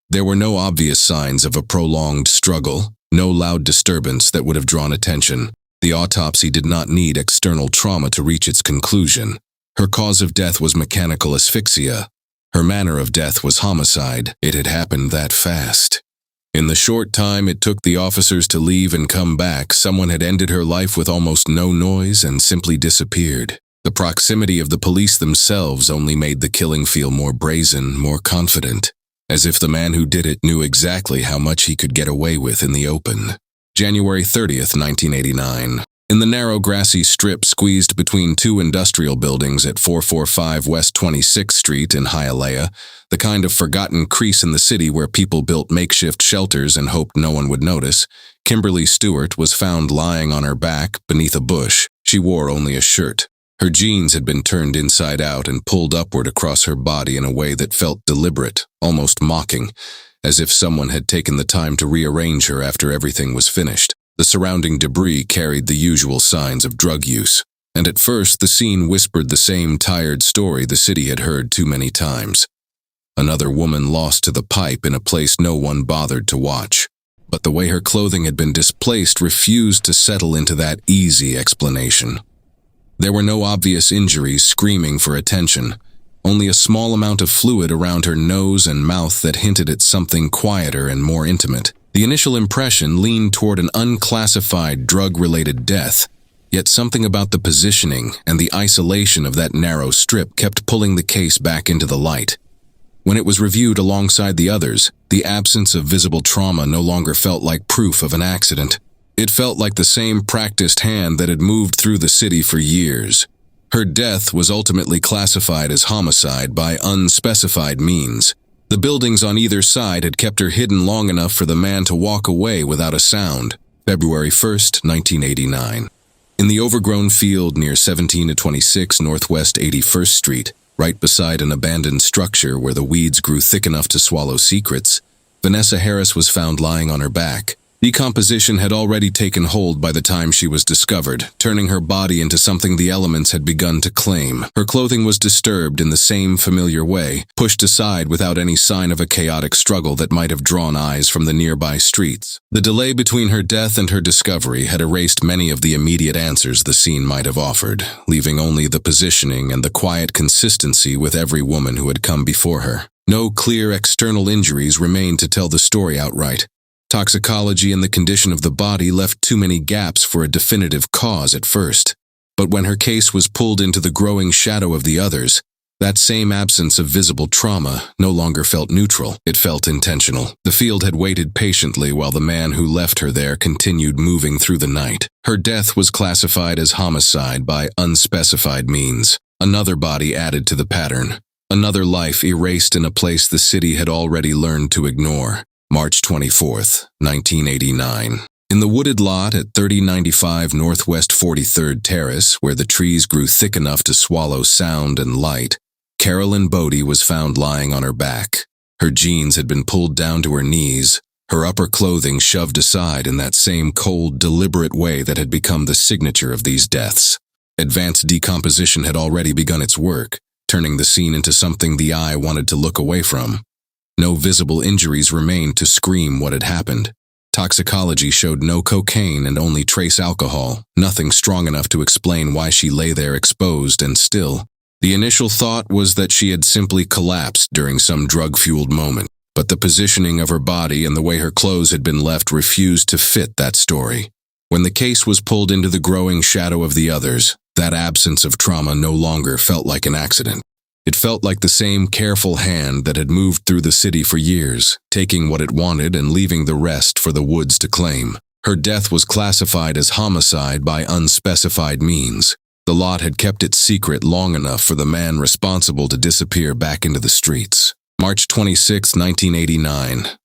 There were no obvious signs of a prolonged struggle, no loud disturbance that would have drawn attention. The autopsy did not need external trauma to reach its conclusion. Her cause of death was mechanical asphyxia. Her manner of death was homicide. It had happened that fast. In the short time it took the officers to leave and come back, someone had ended her life with almost no noise and simply disappeared. The proximity of the police themselves only made the killing feel more brazen, more confident, as if the man who did it knew exactly how much he could get away with in the open. January 30th, 1989. In the narrow grassy strip squeezed between two industrial buildings at 445 West 26th Street in Hialeah, the kind of forgotten crease in the city where people built makeshift shelters and hoped no one would notice, Kimberly Stewart was found lying on her back beneath a bush. She wore only a shirt. Her jeans had been turned inside out and pulled upward across her body in a way that felt deliberate, almost mocking, as if someone had taken the time to rearrange her after everything was finished. The surrounding debris carried the usual signs of drug use, and at first the scene whispered the same tired story the city had heard too many times. Another woman lost to the pipe in a place no one bothered to watch. But the way her clothing had been displaced refused to settle into that easy explanation. There were no obvious injuries screaming for attention, only a small amount of fluid around her nose and mouth that hinted at something quieter and more intimate. The initial impression leaned toward an unclassified drug-related death, yet something about the positioning and the isolation of that narrow strip kept pulling the case back into the light. When it was reviewed alongside the others, the absence of visible trauma no longer felt like proof of an accident. It felt like the same practiced hand that had moved through the city for years. Her death was ultimately classified as homicide by unspecified means. The buildings on either side had kept her hidden long enough for the man to walk away without a sound. February 1st, 1989. In the overgrown field near 17-26 Northwest 81st Street, right beside an abandoned structure where the weeds grew thick enough to swallow secrets, Vanessa Harris was found lying on her back. Decomposition had already taken hold by the time she was discovered, turning her body into something the elements had begun to claim. Her clothing was disturbed in the same familiar way, pushed aside without any sign of a chaotic struggle that might have drawn eyes from the nearby streets. The delay between her death and her discovery had erased many of the immediate answers the scene might have offered, leaving only the positioning and the quiet consistency with every woman who had come before her. No clear external injuries remained to tell the story outright. Toxicology and the condition of the body left too many gaps for a definitive cause at first. But when her case was pulled into the growing shadow of the others, that same absence of visible trauma no longer felt neutral. It felt intentional. The field had waited patiently while the man who left her there continued moving through the night. Her death was classified as homicide by unspecified means. Another body added to the pattern. Another life erased in a place the city had already learned to ignore. March 24th, 1989. In the wooded lot at 3095 Northwest 43rd Terrace, where the trees grew thick enough to swallow sound and light, Carolyn Bodie was found lying on her back. Her jeans had been pulled down to her knees, her upper clothing shoved aside in that same cold, deliberate way that had become the signature of these deaths. Advanced decomposition had already begun its work, turning the scene into something the eye wanted to look away from. No visible injuries remained to scream what had happened. Toxicology showed no cocaine and only trace alcohol, nothing strong enough to explain why she lay there exposed and still. The initial thought was that she had simply collapsed during some drug-fueled moment, but the positioning of her body and the way her clothes had been left refused to fit that story. When the case was pulled into the growing shadow of the others, that absence of trauma no longer felt like an accident. It felt like the same careful hand that had moved through the city for years, taking what it wanted and leaving the rest for the woods to claim. Her death was classified as homicide by unspecified means. The lot had kept its secret long enough for the man responsible to disappear back into the streets. March 26, 1989.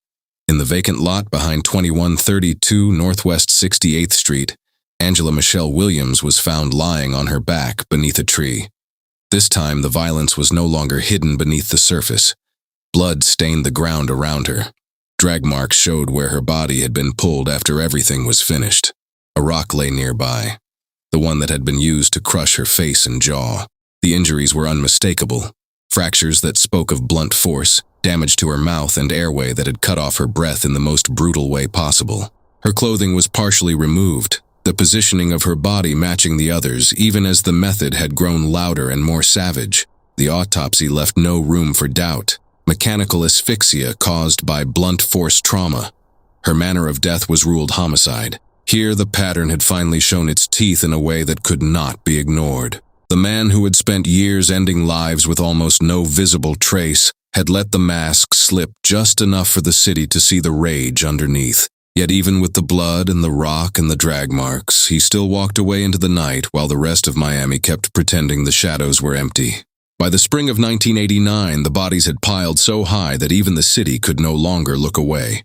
In the vacant lot behind 2132 Northwest 68th Street, Angela Michelle Williams was found lying on her back beneath a tree. This time, the violence was no longer hidden beneath the surface. Blood stained the ground around her. Drag marks showed where her body had been pulled after everything was finished. A rock lay nearby, the one that had been used to crush her face and jaw. The injuries were unmistakable. Fractures that spoke of blunt force, damage to her mouth and airway that had cut off her breath in the most brutal way possible. Her clothing was partially removed, the positioning of her body matching the others, even as the method had grown louder and more savage. The autopsy left no room for doubt. Mechanical asphyxia caused by blunt force trauma. Her manner of death was ruled homicide. Here, the pattern had finally shown its teeth in a way that could not be ignored. The man who had spent years ending lives with almost no visible trace had let the mask slip just enough for the city to see the rage underneath. Yet even with the blood and the rock and the drag marks, he still walked away into the night while the rest of Miami kept pretending the shadows were empty. By the spring of 1989, the bodies had piled so high that even the city could no longer look away.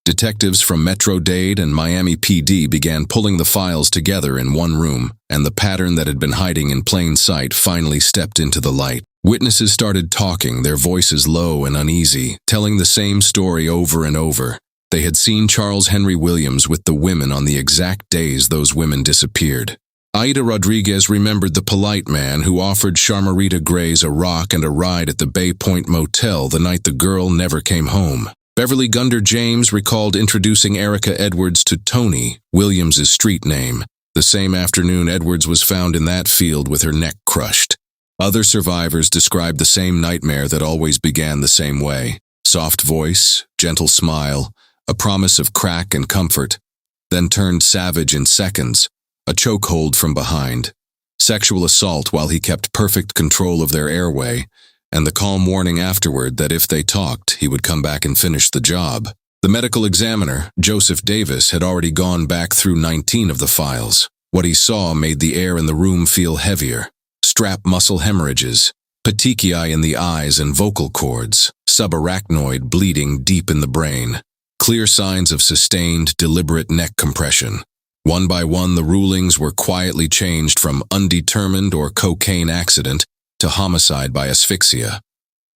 Detectives from Metro-Dade and Miami PD began pulling the files together in one room, and the pattern that had been hiding in plain sight finally stepped into the light. Witnesses started talking, their voices low and uneasy, telling the same story over and over. They had seen Charles Henry Williams with the women on the exact days those women disappeared. Aida Rodriguez remembered the polite man who offered Sharmarita Grays a rock and a ride at the Bay Point Motel the night the girl never came home. Beverly Gunder James recalled introducing Erica Edwards to Tony, Williams's street name. The same afternoon, Edwards was found in that field with her neck crushed. Other survivors described the same nightmare that always began the same way. Soft voice, gentle smile, a promise of crack and comfort, then turned savage in seconds, a chokehold from behind, sexual assault while he kept perfect control of their airway, and the calm warning afterward that if they talked, he would come back and finish the job. The medical examiner, Joseph Davis, had already gone back through 19 of the files. What he saw made the air in the room feel heavier. Strap muscle hemorrhages, petechiae in the eyes and vocal cords, subarachnoid bleeding deep in the brain. Clear signs of sustained, deliberate neck compression. One by one, the rulings were quietly changed from undetermined or cocaine accident to homicide by asphyxia.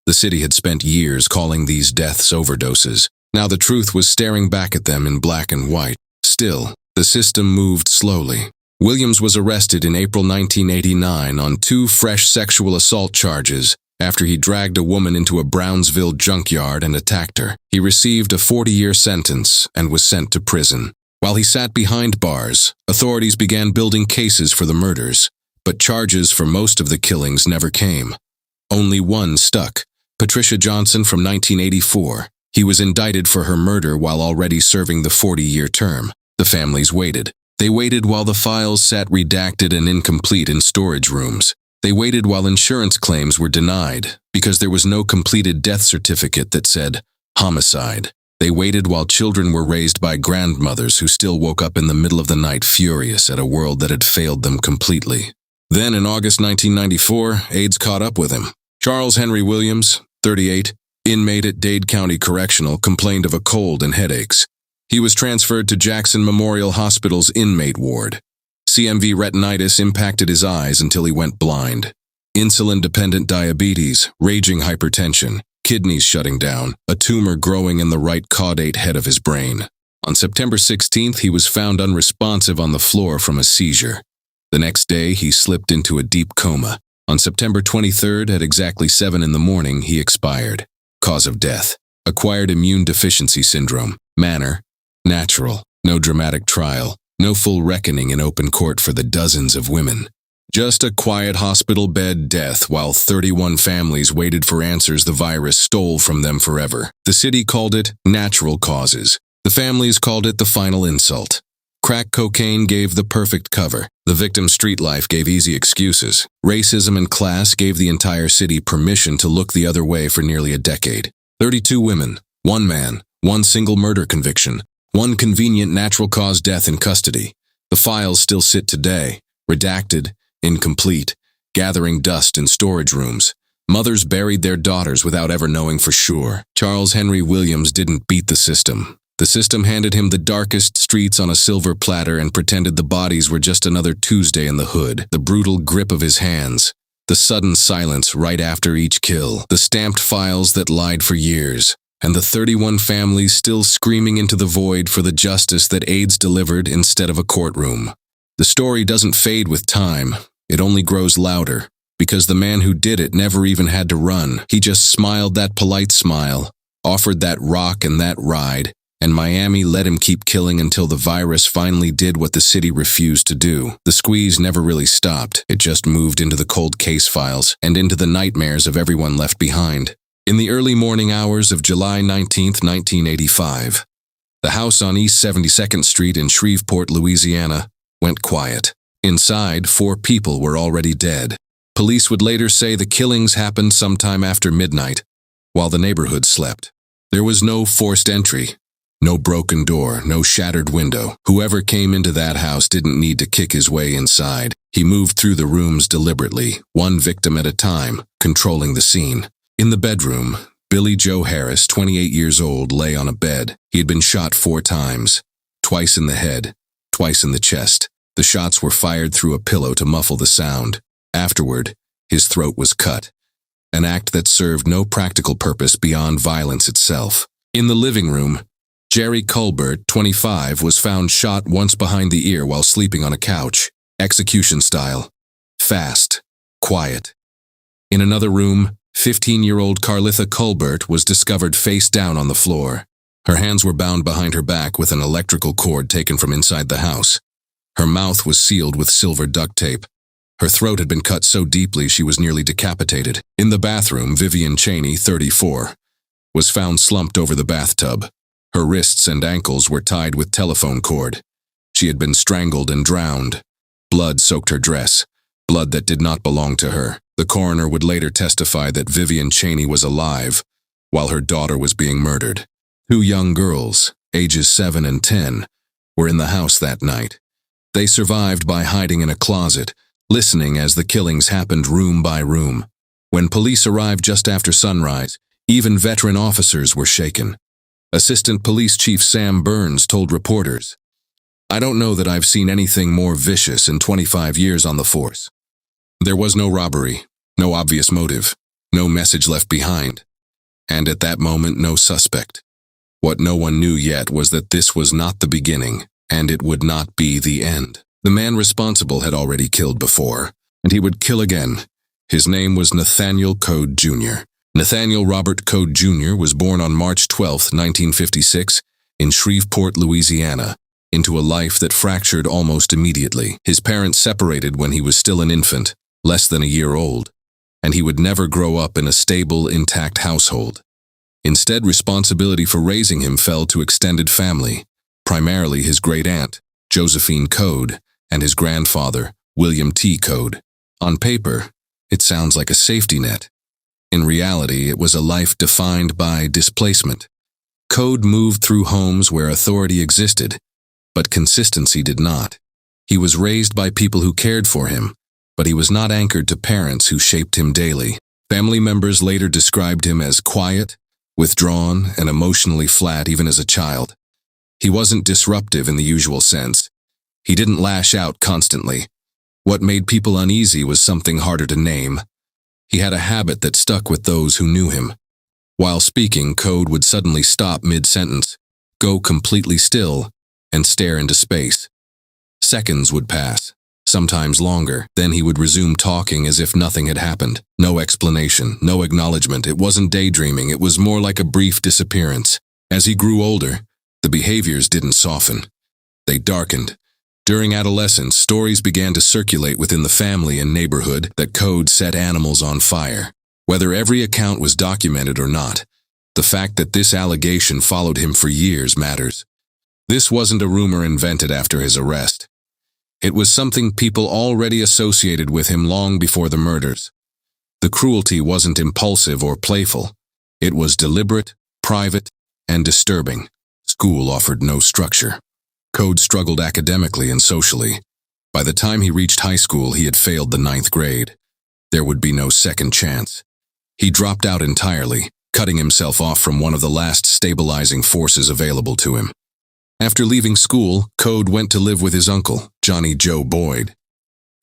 The city had spent years calling these deaths overdoses. Now the truth was staring back at them in black and white. Still, the system moved slowly. Williams was arrested in April 1989 on 2 fresh sexual assault charges after he dragged a woman into a Brownsville junkyard and attacked her. He received a 40-year sentence and was sent to prison. While he sat behind bars, authorities began building cases for the murders. But charges for most of the killings never came. Only one stuck, Patricia Johnson from 1984. He was indicted for her murder while already serving the 40-year term. The families waited. They waited while the files sat redacted and incomplete in storage rooms. They waited while insurance claims were denied because there was no completed death certificate that said homicide. They waited while children were raised by grandmothers who still woke up in the middle of the night furious at a world that had failed them completely. Then in August 1994, AIDS caught up with him. Charles Henry Williams, 38, inmate at Dade County Correctional, complained of a cold and headaches. He was transferred to Jackson Memorial Hospital's inmate ward. CMV retinitis impacted his eyes until he went blind. Insulin-dependent diabetes, raging hypertension, kidneys shutting down, a tumor growing in the right caudate head of his brain. On September 16th, he was found unresponsive on the floor from a seizure. The next day, he slipped into a deep coma. On September 23rd, at exactly 7 in the morning, he expired. Cause of death: acquired immune deficiency syndrome. Manner: natural. No dramatic trial. No full reckoning in open court for the dozens of women. Just a quiet hospital bed death while 31 families waited for answers the virus stole from them forever. The city called it natural causes. The families called it the final insult. Crack cocaine gave the perfect cover. The victim's street life gave easy excuses. Racism and class gave the entire city permission to look the other way for nearly a decade. 32 women, 1 man, 1 single murder conviction, 1 convenient natural cause death in custody. The files still sit today, redacted, incomplete, gathering dust in storage rooms. Mothers buried their daughters without ever knowing for sure. Charles Henry Williams didn't beat the system. The system handed him the darkest streets on a silver platter and pretended the bodies were just another Tuesday in the hood. The brutal grip of his hands, the sudden silence right after each kill, the stamped files that lied for years, and the 31 families still screaming into the void for the justice that AIDS delivered instead of a courtroom. The story doesn't fade with time. It only grows louder, because the man who did it never even had to run. He just smiled that polite smile, offered that rock and that ride, and Miami let him keep killing until the virus finally did what the city refused to do. The squeeze never really stopped. It just moved into the cold case files and into the nightmares of everyone left behind. In the early morning hours of July 19, 1985, The house on East 72nd Street in Shreveport, Louisiana, went quiet. Inside, 4 people were already dead. Police would later say the killings happened sometime after midnight, while the neighborhood slept. There was no forced entry, no broken door, no shattered window. Whoever came into that house didn't need to kick his way inside. He moved through the rooms deliberately, one victim at a time, controlling the scene. In the bedroom, Billy Joe Harris, 28 years old, lay on a bed. He had been shot 4 times, twice in the head, twice in the chest. The shots were fired through a pillow to muffle the sound. Afterward, his throat was cut, an act that served no practical purpose beyond violence itself. In the living room, Jerry Colbert, 25, was found shot once behind the ear while sleeping on a couch. Execution style: fast, quiet. In another room, 15-year-old Carlitha Colbert was discovered face down on the floor. Her hands were bound behind her back with an electrical cord taken from inside the house. Her mouth was sealed with silver duct tape. Her throat had been cut so deeply she was nearly decapitated. In the bathroom, Vivian Cheney, 34, was found slumped over the bathtub. Her wrists and ankles were tied with telephone cord. She had been strangled and drowned. Blood soaked her dress, blood that did not belong to her. The coroner would later testify that Vivian Cheney was alive while her daughter was being murdered. 2 young girls, ages 7 and 10, were in the house that night. They survived by hiding in a closet, listening as the killings happened room by room. When police arrived just after sunrise, even veteran officers were shaken. Assistant Police Chief Sam Burns told reporters, "I don't know that I've seen anything more vicious in 25 years on the force. There was no robbery, no obvious motive, no message left behind, and at that moment no suspect. What no one knew yet was that this was not the beginning, and it would not be the end. The man responsible had already killed before, and he would kill again. His name was Nathaniel Code Jr. Nathaniel Robert Code Jr. was born on March 12, 1956, in Shreveport, Louisiana, into a life that fractured almost immediately. His parents separated when he was still an infant, less than a year old, and he would never grow up in a stable, intact household. Instead, responsibility for raising him fell to extended family, primarily his great-aunt, Josephine Code, and his grandfather, William T. Code. On paper, it sounds like a safety net. In reality, it was a life defined by displacement. Code moved through homes where authority existed, but consistency did not. He was raised by people who cared for him, but he was not anchored to parents who shaped him daily. Family members later described him as quiet, withdrawn, and emotionally flat even as a child. He wasn't disruptive in the usual sense. He didn't lash out constantly. What made people uneasy was something harder to name. He had a habit that stuck with those who knew him. While speaking, Code would suddenly stop mid-sentence, go completely still, and stare into space. Seconds would pass, sometimes longer. Then he would resume talking as if nothing had happened. No explanation, no acknowledgement. It wasn't daydreaming, it was more like a brief disappearance. As he grew older, the behaviors didn't soften. They darkened. During adolescence, stories began to circulate within the family and neighborhood that Code set animals on fire. Whether every account was documented or not, the fact that this allegation followed him for years matters. This wasn't a rumor invented after his arrest. It was something people already associated with him long before the murders. The cruelty wasn't impulsive or playful. It was deliberate, private, and disturbing. School offered no structure. Code struggled academically and socially. By the time he reached high school, he had failed the 9th grade. There would be no second chance. He dropped out entirely, cutting himself off from one of the last stabilizing forces available to him. After leaving school, Code went to live with his uncle, Johnny Joe Boyd.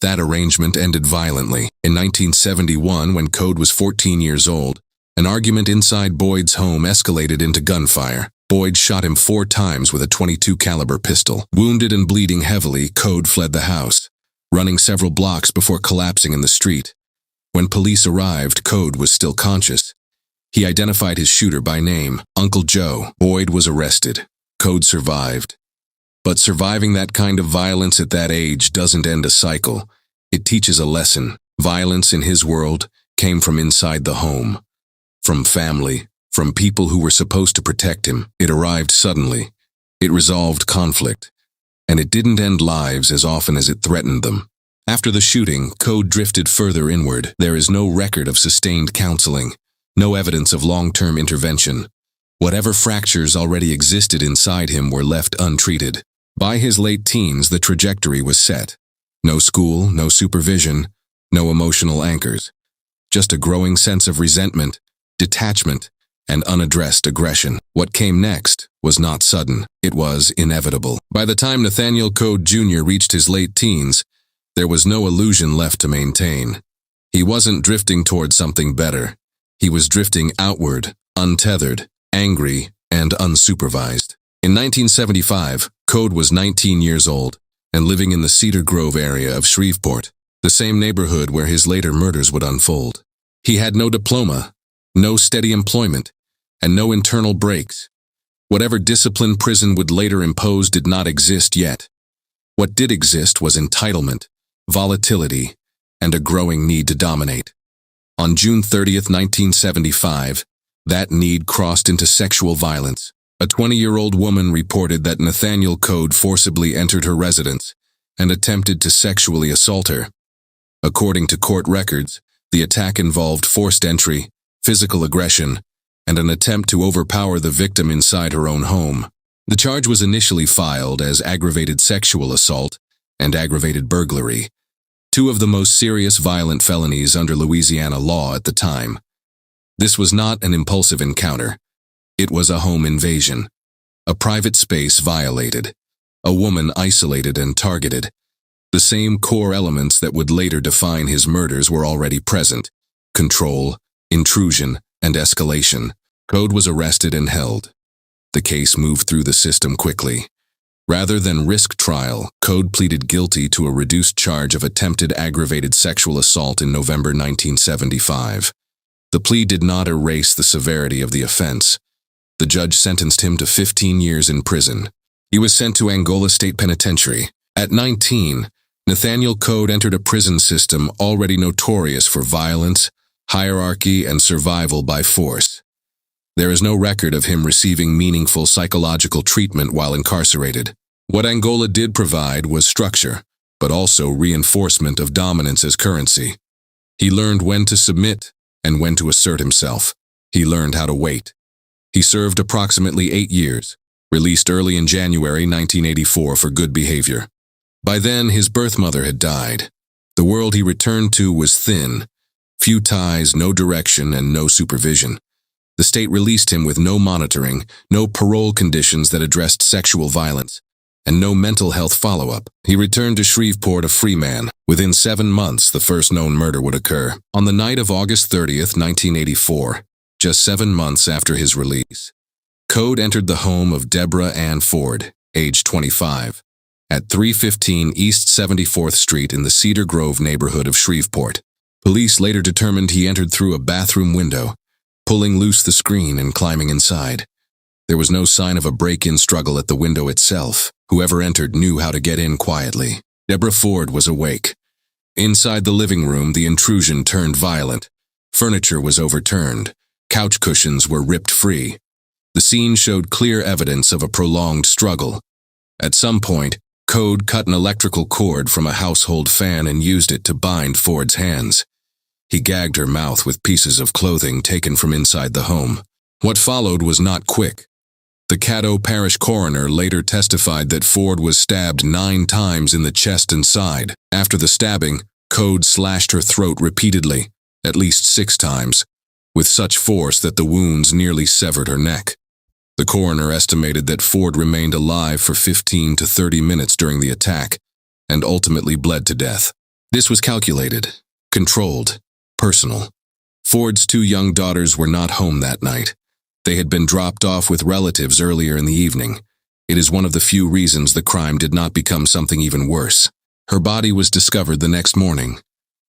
That arrangement ended violently. In 1971, when Code was 14 years old, an argument inside Boyd's home escalated into gunfire. Boyd shot him 4 times with a .22 caliber pistol. Wounded and bleeding heavily, Code fled the house, running several blocks before collapsing in the street. When police arrived, Code was still conscious. He identified his shooter by name, Uncle Joe. Boyd was arrested. Code survived. But surviving that kind of violence at that age doesn't end a cycle. It teaches a lesson. Violence in his world came from inside the home, from family, from people who were supposed to protect him. It arrived suddenly, It resolved conflict, and it didn't end lives as often as it threatened them. After the shooting, Code drifted further inward. There is no record of sustained counseling, no evidence of long-term intervention. Whatever fractures already existed inside him were left untreated. By his late teens, the trajectory was set. No school, no supervision, no emotional anchors. Just a growing sense of resentment, detachment, and unaddressed aggression. What came next was not sudden. It was inevitable. By the time Nathaniel Code Jr. reached his late teens, there was no illusion left to maintain. He wasn't drifting toward something better. He was drifting outward, untethered, angry, and unsupervised. In 1975, Code was 19 years old and living in the Cedar Grove area of Shreveport, the same neighborhood where his later murders would unfold. He had no diploma, no steady employment, and no internal brakes. Whatever discipline prison would later impose did not exist yet. What did exist was entitlement, volatility, and a growing need to dominate. On June 30th, 1975, that need crossed into sexual violence. A 20-year-old woman reported that Nathaniel Code forcibly entered her residence and attempted to sexually assault her. According to court records, the attack involved forced entry, physical aggression, and an attempt to overpower the victim inside her own home. The charge was initially filed as aggravated sexual assault and aggravated burglary, two of the most serious violent felonies under Louisiana law at the time. This was not an impulsive encounter. It was a home invasion, a private space violated, a woman isolated and targeted. The same core elements that would later define his murders were already present: control, intrusion, and escalation. Code was arrested and held. The case moved through the system quickly. Rather than risk trial, Code pleaded guilty to a reduced charge of attempted aggravated sexual assault in November 1975. The plea did not erase the severity of the offense. The judge sentenced him to 15 years in prison. He was sent to Angola State Penitentiary. At 19, Nathaniel Code entered a prison system already notorious for violence, hierarchy, and survival by force. There is no record of him receiving meaningful psychological treatment while incarcerated. What Angola did provide was structure, but also reinforcement of dominance as currency. He learned when to submit and when to assert himself. He learned how to wait. He served approximately 8 years, released early in January 1984 for good behavior. By then, his birth mother had died. The world he returned to was thin, few ties, no direction, and no supervision. The state released him with no monitoring, no parole conditions that addressed sexual violence, and no mental health follow-up. He returned to Shreveport a free man. Within 7 months, the first known murder would occur. On the night of August 30th, 1984, just 7 months after his release, Code entered the home of Deborah Ann Ford, age 25, at 315 East 74th Street in the Cedar Grove neighborhood of Shreveport. Police later determined he entered through a bathroom window, pulling loose the screen and climbing inside. There was no sign of a break-in struggle at the window itself. Whoever entered knew how to get in quietly. Deborah Ford was awake. Inside the living room, the intrusion turned violent. Furniture was overturned. Couch cushions were ripped free. The scene showed clear evidence of a prolonged struggle. At some point, Code cut an electrical cord from a household fan and used it to bind Ford's hands. He gagged her mouth with pieces of clothing taken from inside the home. What followed was not quick. The Caddo Parish coroner later testified that Ford was stabbed 9 times in the chest and side. After the stabbing, Code slashed her throat repeatedly, at least 6 times, with such force that the wounds nearly severed her neck. The coroner estimated that Ford remained alive for 15 to 30 minutes during the attack, and ultimately bled to death. This was calculated, controlled, personal. Ford's 2 young daughters were not home that night. They had been dropped off with relatives earlier in the evening. It is one of the few reasons the crime did not become something even worse. Her body was discovered the next morning.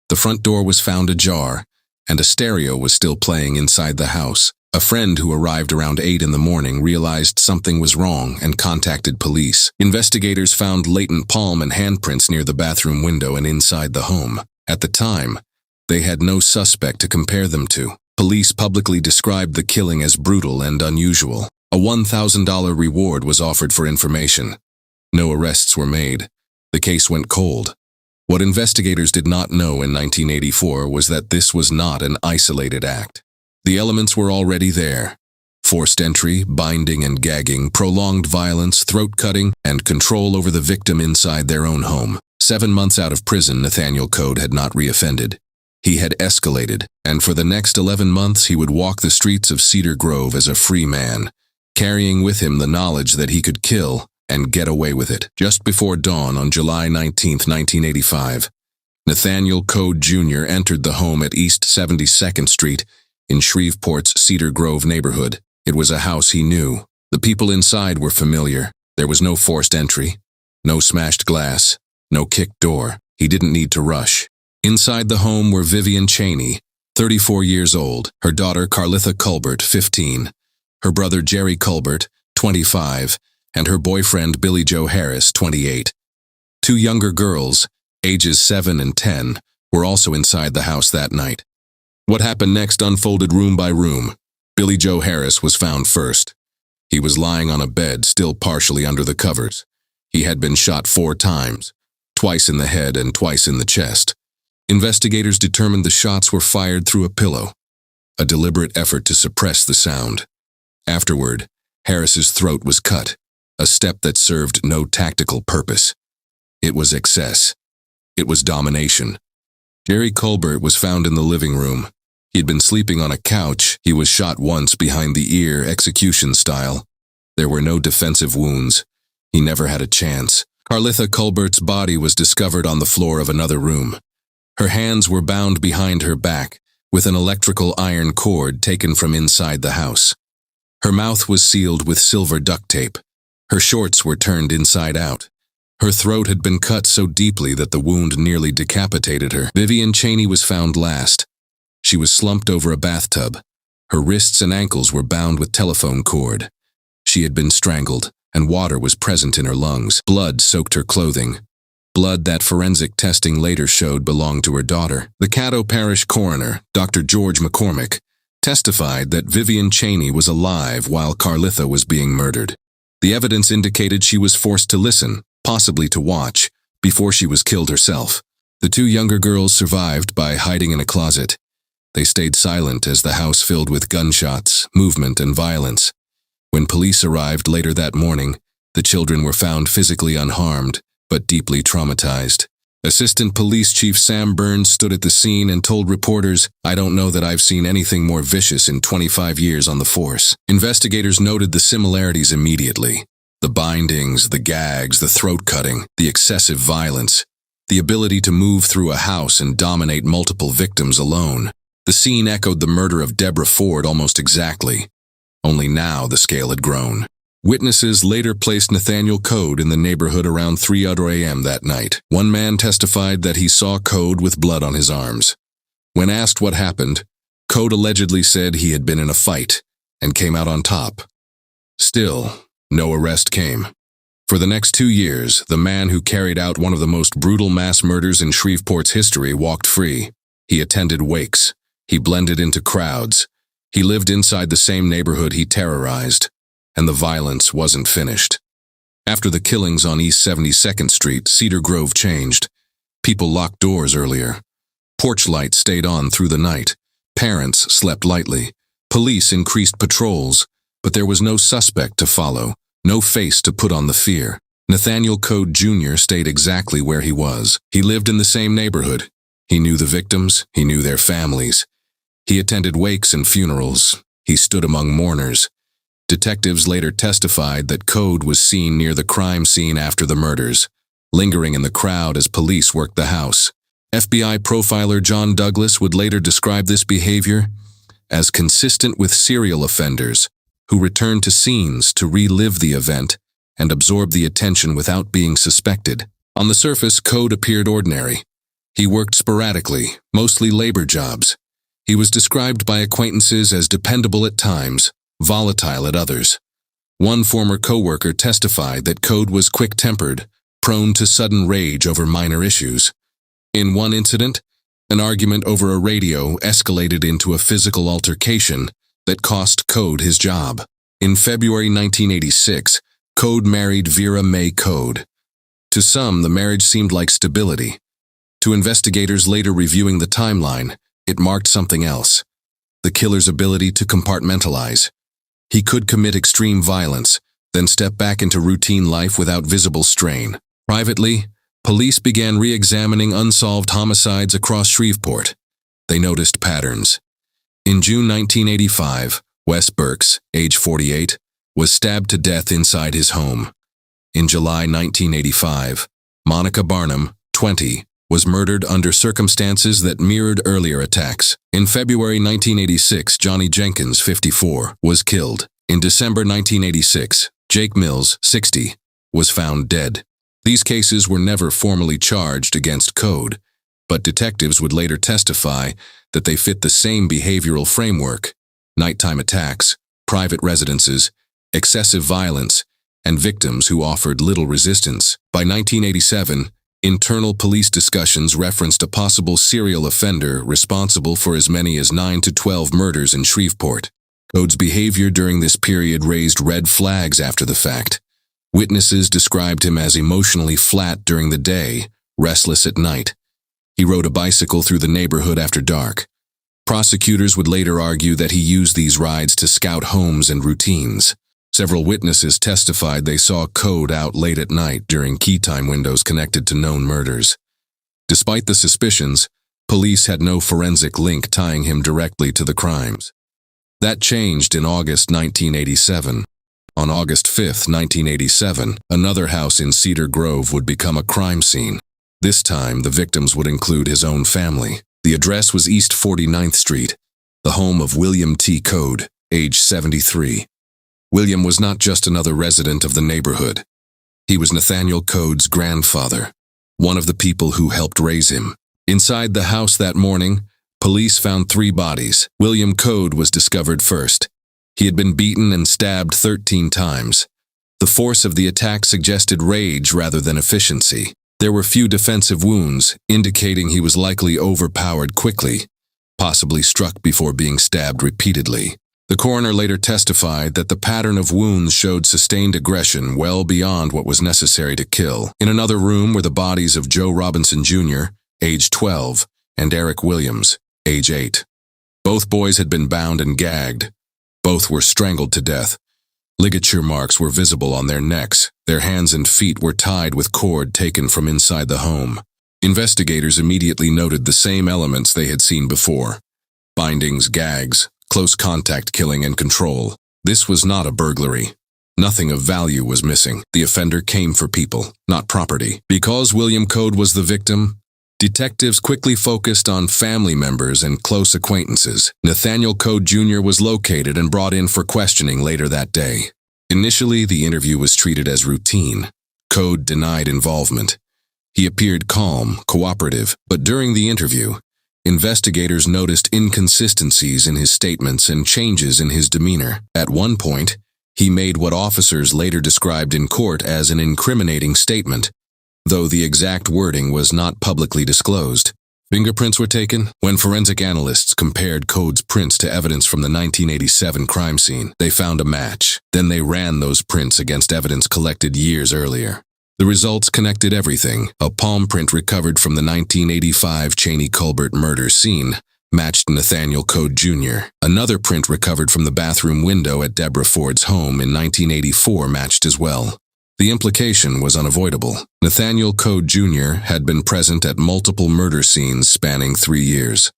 The front door was found ajar, and a stereo was still playing inside the house. A friend who arrived around 8 in the morning realized something was wrong and contacted police. Investigators found latent palm and handprints near the bathroom window and inside the home. At the time, they had no suspect to compare them to. Police publicly described the killing as brutal and unusual. A $1,000 reward was offered for information. No arrests were made. The case went cold. What investigators did not know in 1984 was that this was not an isolated act. The elements were already there. Forced entry, binding and gagging, prolonged violence, throat-cutting, and control over the victim inside their own home. 7 months out of prison, Nathaniel Code had not reoffended. He had escalated, and for the next 11 months he would walk the streets of Cedar Grove as a free man, carrying with him the knowledge that he could kill and get away with it. Just before dawn on July 19, 1985, Nathaniel Code Jr. entered the home at East 72nd Street in Shreveport's Cedar Grove neighborhood. It was a house he knew. The people inside were familiar. There was no forced entry, no smashed glass, no kicked door. He didn't need to rush. Inside the home were Vivian Cheney, 34 years old, her daughter Carlitha Culbert, 15, her brother Jerry Culbert, 25, and her boyfriend Billy Joe Harris, 28. 2 younger girls, ages 7 and 10, were also inside the house that night. What happened next unfolded room by room. Billy Joe Harris was found first. He was lying on a bed, still partially under the covers. He had been shot 4 times, twice in the head and twice in the chest. Investigators determined the shots were fired through a pillow, a deliberate effort to suppress the sound. Afterward, Harris's throat was cut, a step that served no tactical purpose. It was excess. It was domination. Jerry Culbert was found in the living room. He'd been sleeping on a couch. He was shot once behind the ear, execution style. There were no defensive wounds. He never had a chance. Carlitha Culbert's body was discovered on the floor of another room. Her hands were bound behind her back with an electrical iron cord taken from inside the house. Her mouth was sealed with silver duct tape. Her shorts were turned inside out. Her throat had been cut so deeply that the wound nearly decapitated her. Vivian Cheney was found last. She was slumped over a bathtub. Her wrists and ankles were bound with telephone cord. She had been strangled, and water was present in her lungs. Blood soaked her clothing. Blood that forensic testing later showed belonged to her daughter. The Caddo Parish coroner, Dr. George McCormick, testified that Vivian Cheney was alive while Carlitha was being murdered. The evidence indicated she was forced to listen, possibly to watch, before she was killed herself. The 2 younger girls survived by hiding in a closet. They stayed silent as the house filled with gunshots, movement, and violence. When police arrived later that morning, the children were found physically unharmed, but deeply traumatized. Assistant Police Chief Sam Burns stood at the scene and told reporters, "I don't know that I've seen anything more vicious in 25 years on the force." Investigators noted the similarities immediately. The bindings, the gags, the throat cutting, the excessive violence, the ability to move through a house and dominate multiple victims alone. The scene echoed the murder of Deborah Ford almost exactly. Only now the scale had grown. Witnesses later placed Nathaniel Code in the neighborhood around 3 a.m. that night. One man testified that he saw Code with blood on his arms. When asked what happened, Code allegedly said he had been in a fight and came out on top. Still, no arrest came. For the next 2 years, the man who carried out one of the most brutal mass murders in Shreveport's history walked free. He attended wakes. He blended into crowds. He lived inside the same neighborhood he terrorized. And the violence wasn't finished. After the killings on East 72nd Street, Cedar Grove changed. People locked doors earlier. Porch lights stayed on through the night. Parents slept lightly. Police increased patrols, but there was no suspect to follow, no face to put on the fear. Nathaniel Code Jr. stayed exactly where he was. He lived in the same neighborhood. He knew the victims. He knew their families. He attended wakes and funerals. He stood among mourners. Detectives later testified that Code was seen near the crime scene after the murders, lingering in the crowd as police worked the house. FBI profiler John Douglas would later describe this behavior as consistent with serial offenders who returned to scenes to relive the event and absorb the attention without being suspected. On the surface, Code appeared ordinary. He worked sporadically, mostly labor jobs. He was described by acquaintances as dependable at times, volatile at others. One former co-worker testified that Code was quick-tempered, prone to sudden rage over minor issues. In one incident, an argument over a radio escalated into a physical altercation that cost Code his job. In February 1986, Code married Vera Mae Code. To some, the marriage seemed like stability. To investigators later reviewing the timeline, it marked something else: the killer's ability to compartmentalize. He could commit extreme violence, then step back into routine life without visible strain. Privately, police began re-examining unsolved homicides across Shreveport. They noticed patterns. In June 1985, Wes Burks, age 48, was stabbed to death inside his home. In July 1985, Monica Barnum, 20, was murdered under circumstances that mirrored earlier attacks. In February 1986, Johnny Jenkins, 54, was killed. In December 1986, Jake Mills, 60, was found dead. These cases were never formally charged against Code, but detectives would later testify that they fit the same behavioral framework: nighttime attacks, private residences, excessive violence, and victims who offered little resistance. By 1987, internal police discussions referenced a possible serial offender responsible for as many as 9 to 12 murders in Shreveport. Code's behavior during this period raised red flags after the fact. Witnesses described him as emotionally flat during the day, restless at night. He rode a bicycle through the neighborhood after dark. Prosecutors would later argue that he used these rides to scout homes and routines. Several witnesses testified they saw Code out late at night during key time windows connected to known murders. Despite the suspicions, police had no forensic link tying him directly to the crimes. That changed in August 1987. On August 5, 1987, another house in Cedar Grove would become a crime scene. This time, the victims would include his own family. The address was East 49th Street, the home of William T. Code, age 73. William was not just another resident of the neighborhood. He was Nathaniel Code's grandfather, one of the people who helped raise him. Inside the house that morning, police found 3 bodies. William Code was discovered first. He had been beaten and stabbed 13 times. The force of the attack suggested rage rather than efficiency. There were few defensive wounds, indicating he was likely overpowered quickly, possibly struck before being stabbed repeatedly. The coroner later testified that the pattern of wounds showed sustained aggression well beyond what was necessary to kill. In another room were the bodies of Joe Robinson Jr., age 12, and Eric Williams, age 8. Both boys had been bound and gagged. Both were strangled to death. Ligature marks were visible on their necks. Their hands and feet were tied with cord taken from inside the home. Investigators immediately noted the same elements they had seen before: bindings, gags, close contact killing, and control. This was not a burglary. Nothing of value was missing. The offender came for people, not property. Because William Code was the victim, detectives quickly focused on family members and close acquaintances. Nathaniel Code Jr. was located and brought in for questioning later that day. Initially, the interview was treated as routine. Code denied involvement. He appeared calm, cooperative, but during the interview, investigators noticed inconsistencies in his statements and changes in his demeanor. At one point, he made what officers later described in court as an incriminating statement, though the exact wording was not publicly disclosed. Fingerprints were taken. When forensic analysts compared Code's prints to evidence from the 1987 crime scene, they found a match. Then they ran those prints against evidence collected years earlier. The results connected everything. A palm print recovered from the 1985 Cheney Culbert murder scene matched Nathaniel Code Jr. Another print recovered from the bathroom window at Deborah Ford's home in 1984 matched as well. The implication was unavoidable. Nathaniel Code Jr. had been present at multiple murder scenes spanning 3 years.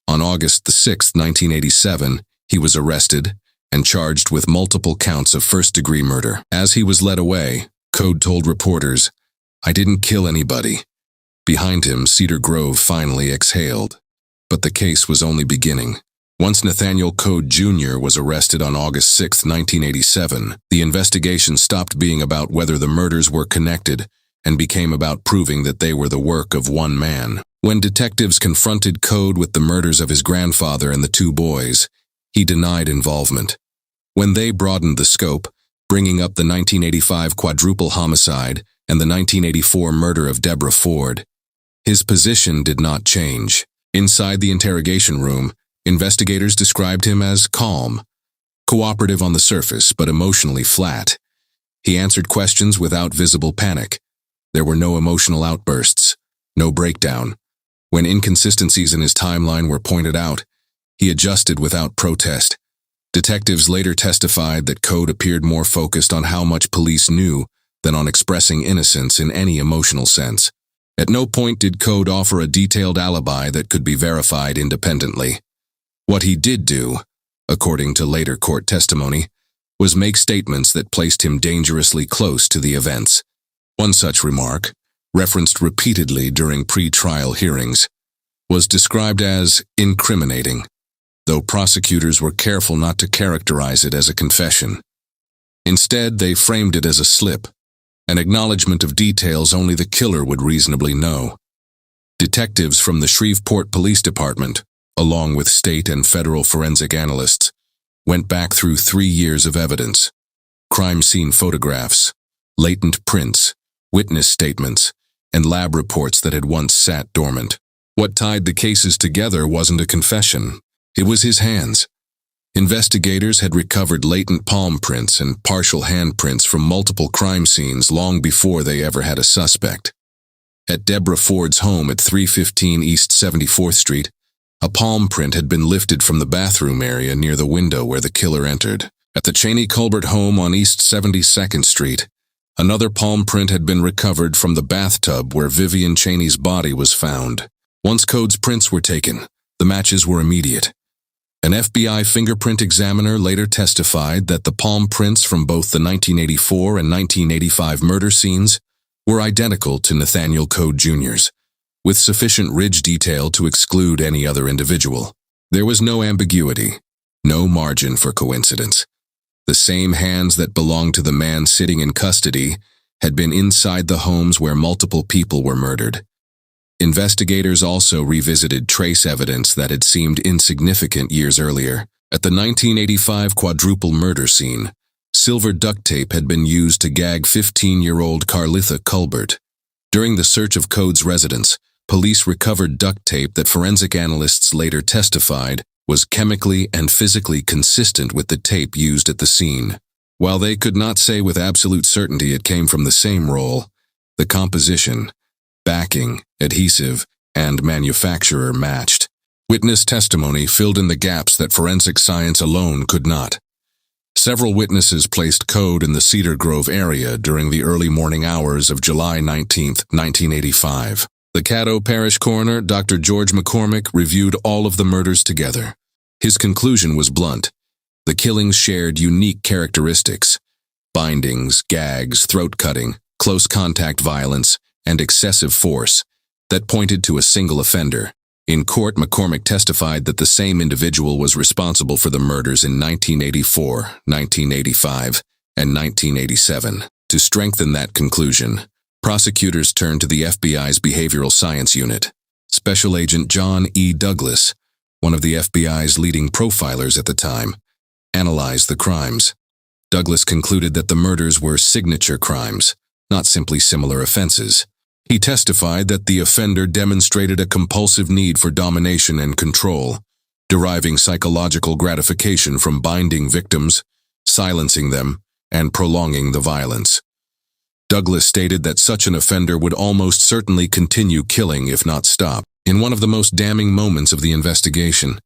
On August 6, 1987, he was arrested and charged with multiple counts of first-degree murder. As he was led away, Code told reporters, "I didn't kill anybody." Behind him, Cedar Grove finally exhaled. But the case was only beginning. Once Nathaniel Code Jr. was arrested on August 6, 1987, the investigation stopped being about whether the murders were connected and became about proving that they were the work of one man. When detectives confronted Code with the murders of his grandfather and the 2 boys, he denied involvement. When they broadened the scope, bringing up the 1985 quadruple homicide and the 1984 murder of Deborah Ford, his position did not change. Inside the interrogation room, investigators described him as calm. cooperative on the surface but emotionally flat. He answered questions without visible panic. There were no emotional outbursts, no breakdown. When inconsistencies in his timeline were pointed out, he adjusted without protest. Detectives later testified that Code appeared more focused on how much police knew than on expressing innocence in any emotional sense. At no point did Code offer a detailed alibi that could be verified independently. What he did do, according to later court testimony, was make statements that placed him dangerously close to the events. One such remark, referenced repeatedly during pre-trial hearings, was described as incriminating, though prosecutors were careful not to characterize it as a confession. Instead, they framed it as a slip, an acknowledgement of details only the killer would reasonably know. Detectives from the Shreveport Police Department, along with state and federal forensic analysts, went back through 3 years of evidence: crime scene photographs, latent prints, witness statements, and lab reports that had once sat dormant. What tied the cases together wasn't a confession. It was his hands. Investigators had recovered latent palm prints and partial handprints from multiple crime scenes long before they ever had a suspect. At Deborah Ford's home at 315 East 74th Street, a palm print had been lifted from the bathroom area near the window where the killer entered. At the Cheney-Colbert home on East 72nd Street, another palm print had been recovered from the bathtub where Vivian Cheney's body was found. Once Code's prints were taken, the matches were immediate. An FBI fingerprint examiner later testified that the palm prints from both the 1984 and 1985 murder scenes were identical to Nathaniel Code Jr.'s, with sufficient ridge detail to exclude any other individual. There was no ambiguity, no margin for coincidence. The same hands that belonged to the man sitting in custody had been inside the homes where multiple people were murdered. Investigators also revisited trace evidence that had seemed insignificant years earlier. At the 1985 quadruple murder scene, silver duct tape had been used to gag 15-year-old Carlitha Culbert. During the search of Code's residence, police recovered duct tape that forensic analysts later testified was chemically and physically consistent with the tape used at the scene. While they could not say with absolute certainty it came from the same roll, the composition, backing, adhesive, and manufacturer matched. Witness testimony filled in the gaps that forensic science alone could not. Several witnesses placed Code in the Cedar Grove area during the early morning hours of July 19, 1985. The Caddo Parish coroner, Dr. George McCormick, reviewed all of the murders together. His conclusion was blunt. The killings shared unique characteristics: bindings, gags, throat cutting, close contact violence, and excessive force that pointed to a single offender. In court, McCormick testified that the same individual was responsible for the murders in 1984, 1985, and 1987. To strengthen that conclusion, prosecutors turned to the FBI's Behavioral Science Unit. Special Agent John E. Douglas, one of the FBI's leading profilers at the time, analyzed the crimes. Douglas concluded that the murders were signature crimes, not simply similar offenses. He testified that the offender demonstrated a compulsive need for domination and control, deriving psychological gratification from binding victims, silencing them, and prolonging the violence. Douglas stated that such an offender would almost certainly continue killing if not stop. In one of the most damning moments of the investigation,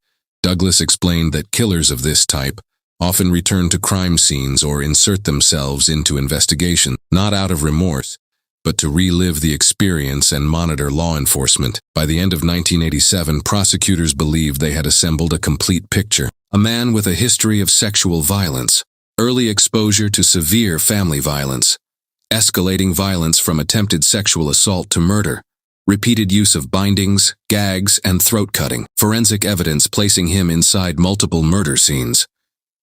Douglas explained that killers of this type often return to crime scenes or insert themselves into investigation, not out of remorse, but to relive the experience and monitor law enforcement. By the end of 1987, prosecutors believed they had assembled a complete picture. A man with a history of sexual violence, early exposure to severe family violence, escalating violence from attempted sexual assault to murder, repeated use of bindings, gags, and throat cutting, forensic evidence placing him inside multiple murder scenes,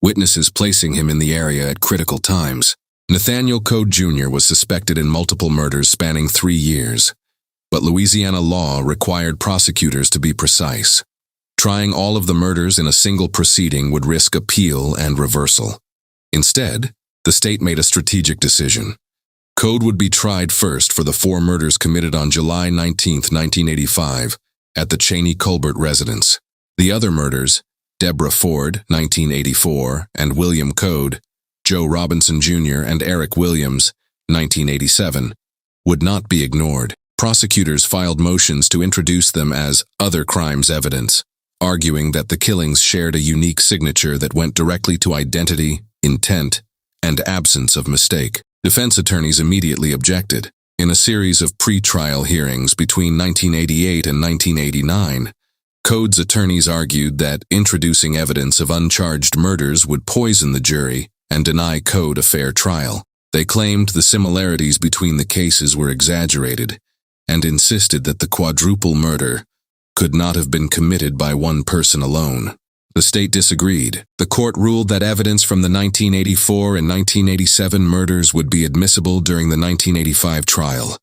witnesses placing him in the area at critical times. Nathaniel Code Jr. was suspected in multiple murders spanning 3 years, but Louisiana law required prosecutors to be precise. Trying all of the murders in a single proceeding would risk appeal and reversal. Instead, the state made a strategic decision. Code would be tried first for the 4 murders committed on July 19, 1985, at the Cheney-Colbert residence. The other murders, Deborah Ford, 1984, and William Code, Joe Robinson Jr. and Eric Williams, 1987, would not be ignored. Prosecutors filed motions to introduce them as other crimes evidence, arguing that the killings shared a unique signature that went directly to identity, intent, and absence of mistake. Defense attorneys immediately objected. In a series of pre-trial hearings between 1988 and 1989, Code's attorneys argued that introducing evidence of uncharged murders would poison the jury and deny Code a fair trial. They claimed the similarities between the cases were exaggerated and insisted that the quadruple murder could not have been committed by one person alone. The state disagreed. The court ruled that evidence from the 1984 and 1987 murders would be admissible during the 1985 trial,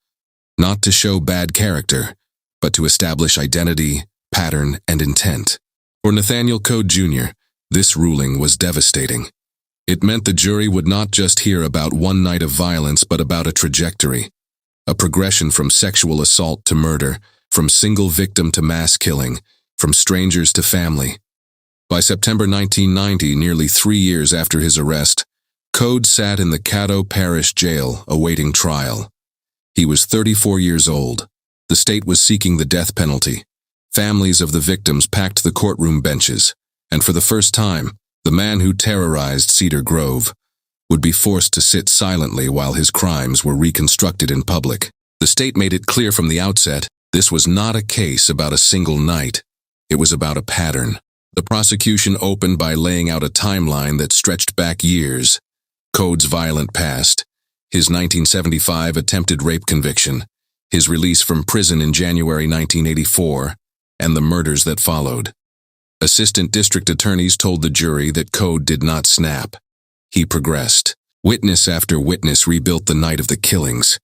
not to show bad character, but to establish identity, pattern, and intent. For Nathaniel Code Jr., this ruling was devastating. It meant the jury would not just hear about one night of violence, but about a trajectory, a progression from sexual assault to murder, from single victim to mass killing, from strangers to family. By September 1990, nearly 3 years after his arrest, Code sat in the Caddo Parish Jail awaiting trial. He was 34 years old. The state was seeking the death penalty. Families of the victims packed the courtroom benches, and for the first time, the man who terrorized Cedar Grove would be forced to sit silently while his crimes were reconstructed in public. The state made it clear from the outset, this was not a case about a single night. It was about a pattern. The prosecution opened by laying out a timeline that stretched back years. Code's violent past, his 1975 attempted rape conviction, his release from prison in January 1984, and the murders that followed. Assistant district attorneys told the jury that Code did not snap. He progressed. Witness after witness rebuilt the night of the killings.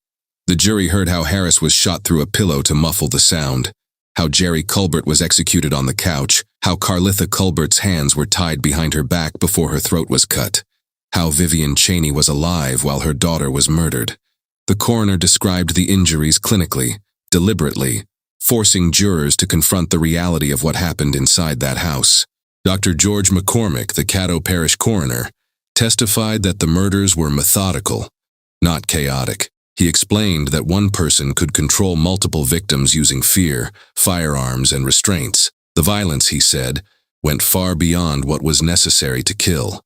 The jury heard how Harris was shot through a pillow to muffle the sound, how Jerry Culbert was executed on the couch, how Carlitha Culbert's hands were tied behind her back before her throat was cut, how Vivian Cheney was alive while her daughter was murdered. The coroner described the injuries clinically, deliberately, forcing jurors to confront the reality of what happened inside that house. Dr. George McCormick, the Caddo Parish coroner, testified that the murders were methodical, not chaotic. He explained that one person could control multiple victims using fear, firearms, and restraints. The violence, he said, went far beyond what was necessary to kill.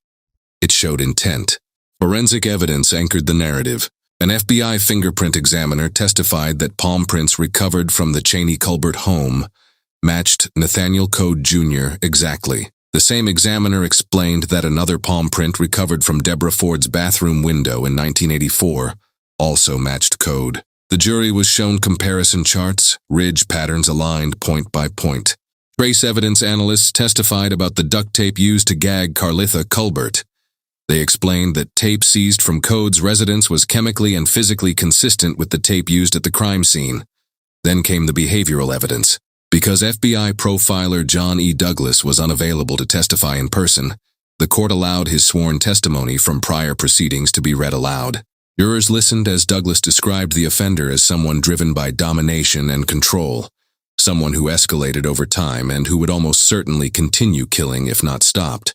It showed intent. Forensic evidence anchored the narrative. An FBI fingerprint examiner testified that palm prints recovered from the Cheney-Culbert home matched Nathaniel Code Jr. exactly. The same examiner explained that another palm print recovered from Deborah Ford's bathroom window in 1984 also matched Code. The jury was shown comparison charts, ridge patterns aligned point by point. Trace evidence analysts testified about the duct tape used to gag Carlitha Culbert. They explained that tape seized from Code's residence was chemically and physically consistent with the tape used at the crime scene. Then came the behavioral evidence. Because FBI profiler John E. Douglas was unavailable to testify in person, the court allowed his sworn testimony from prior proceedings to be read aloud. Jurors listened as Douglas described the offender as someone driven by domination and control, someone who escalated over time and who would almost certainly continue killing if not stopped.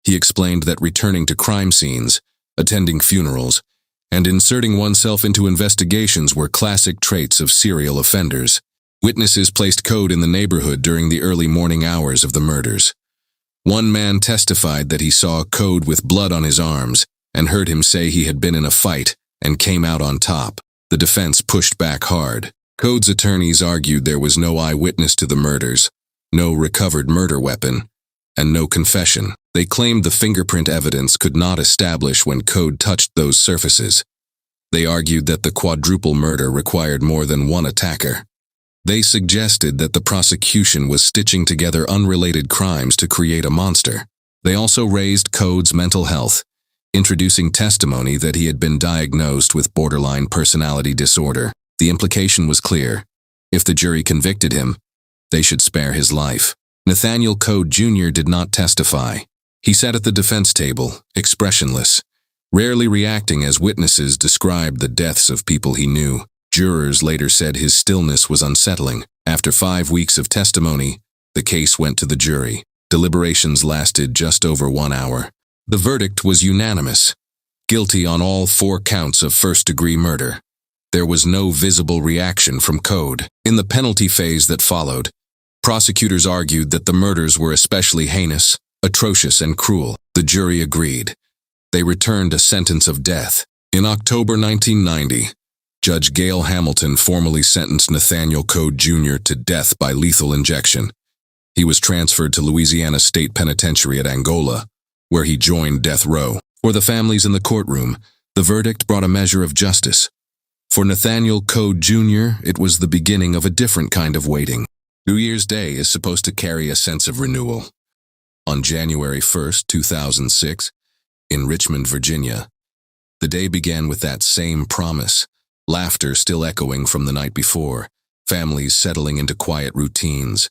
He explained that returning to crime scenes, attending funerals, and inserting oneself into investigations were classic traits of serial offenders. Witnesses placed Code in the neighborhood during the early morning hours of the murders. One man testified that he saw Code with blood on his arms and heard him say he had been in a fight and came out on top. The defense pushed back hard. Code's attorneys argued there was no eyewitness to the murders, no recovered murder weapon, and no confession. They claimed the fingerprint evidence could not establish when Code touched those surfaces. They argued that the quadruple murder required more than one attacker. They suggested that the prosecution was stitching together unrelated crimes to create a monster. They also raised Code's mental health, introducing testimony that he had been diagnosed with borderline personality disorder. The implication was clear. If the jury convicted him, they should spare his life. Nathaniel Code Jr. did not testify. He sat at the defense table, expressionless, rarely reacting as witnesses described the deaths of people he knew. Jurors later said his stillness was unsettling. After 5 weeks of testimony, the case went to the jury. Deliberations lasted just over 1 hour. The verdict was unanimous: guilty on all 4 counts of first-degree murder. There was no visible reaction from Code. In the penalty phase that followed, prosecutors argued that the murders were especially heinous, atrocious, and cruel. The jury agreed. They returned a sentence of death. In October 1990, Judge Gail Hamilton formally sentenced Nathaniel Code Jr. to death by lethal injection. He was transferred to Louisiana State Penitentiary at Angola, where he joined death row. For the families in the courtroom, the verdict brought a measure of justice. For Nathaniel Code Jr., it was the beginning of a different kind of waiting. New Year's Day is supposed to carry a sense of renewal. On January 1st, 2006, in Richmond, Virginia, the day began with that same promise, laughter still echoing from the night before, families settling into quiet routines.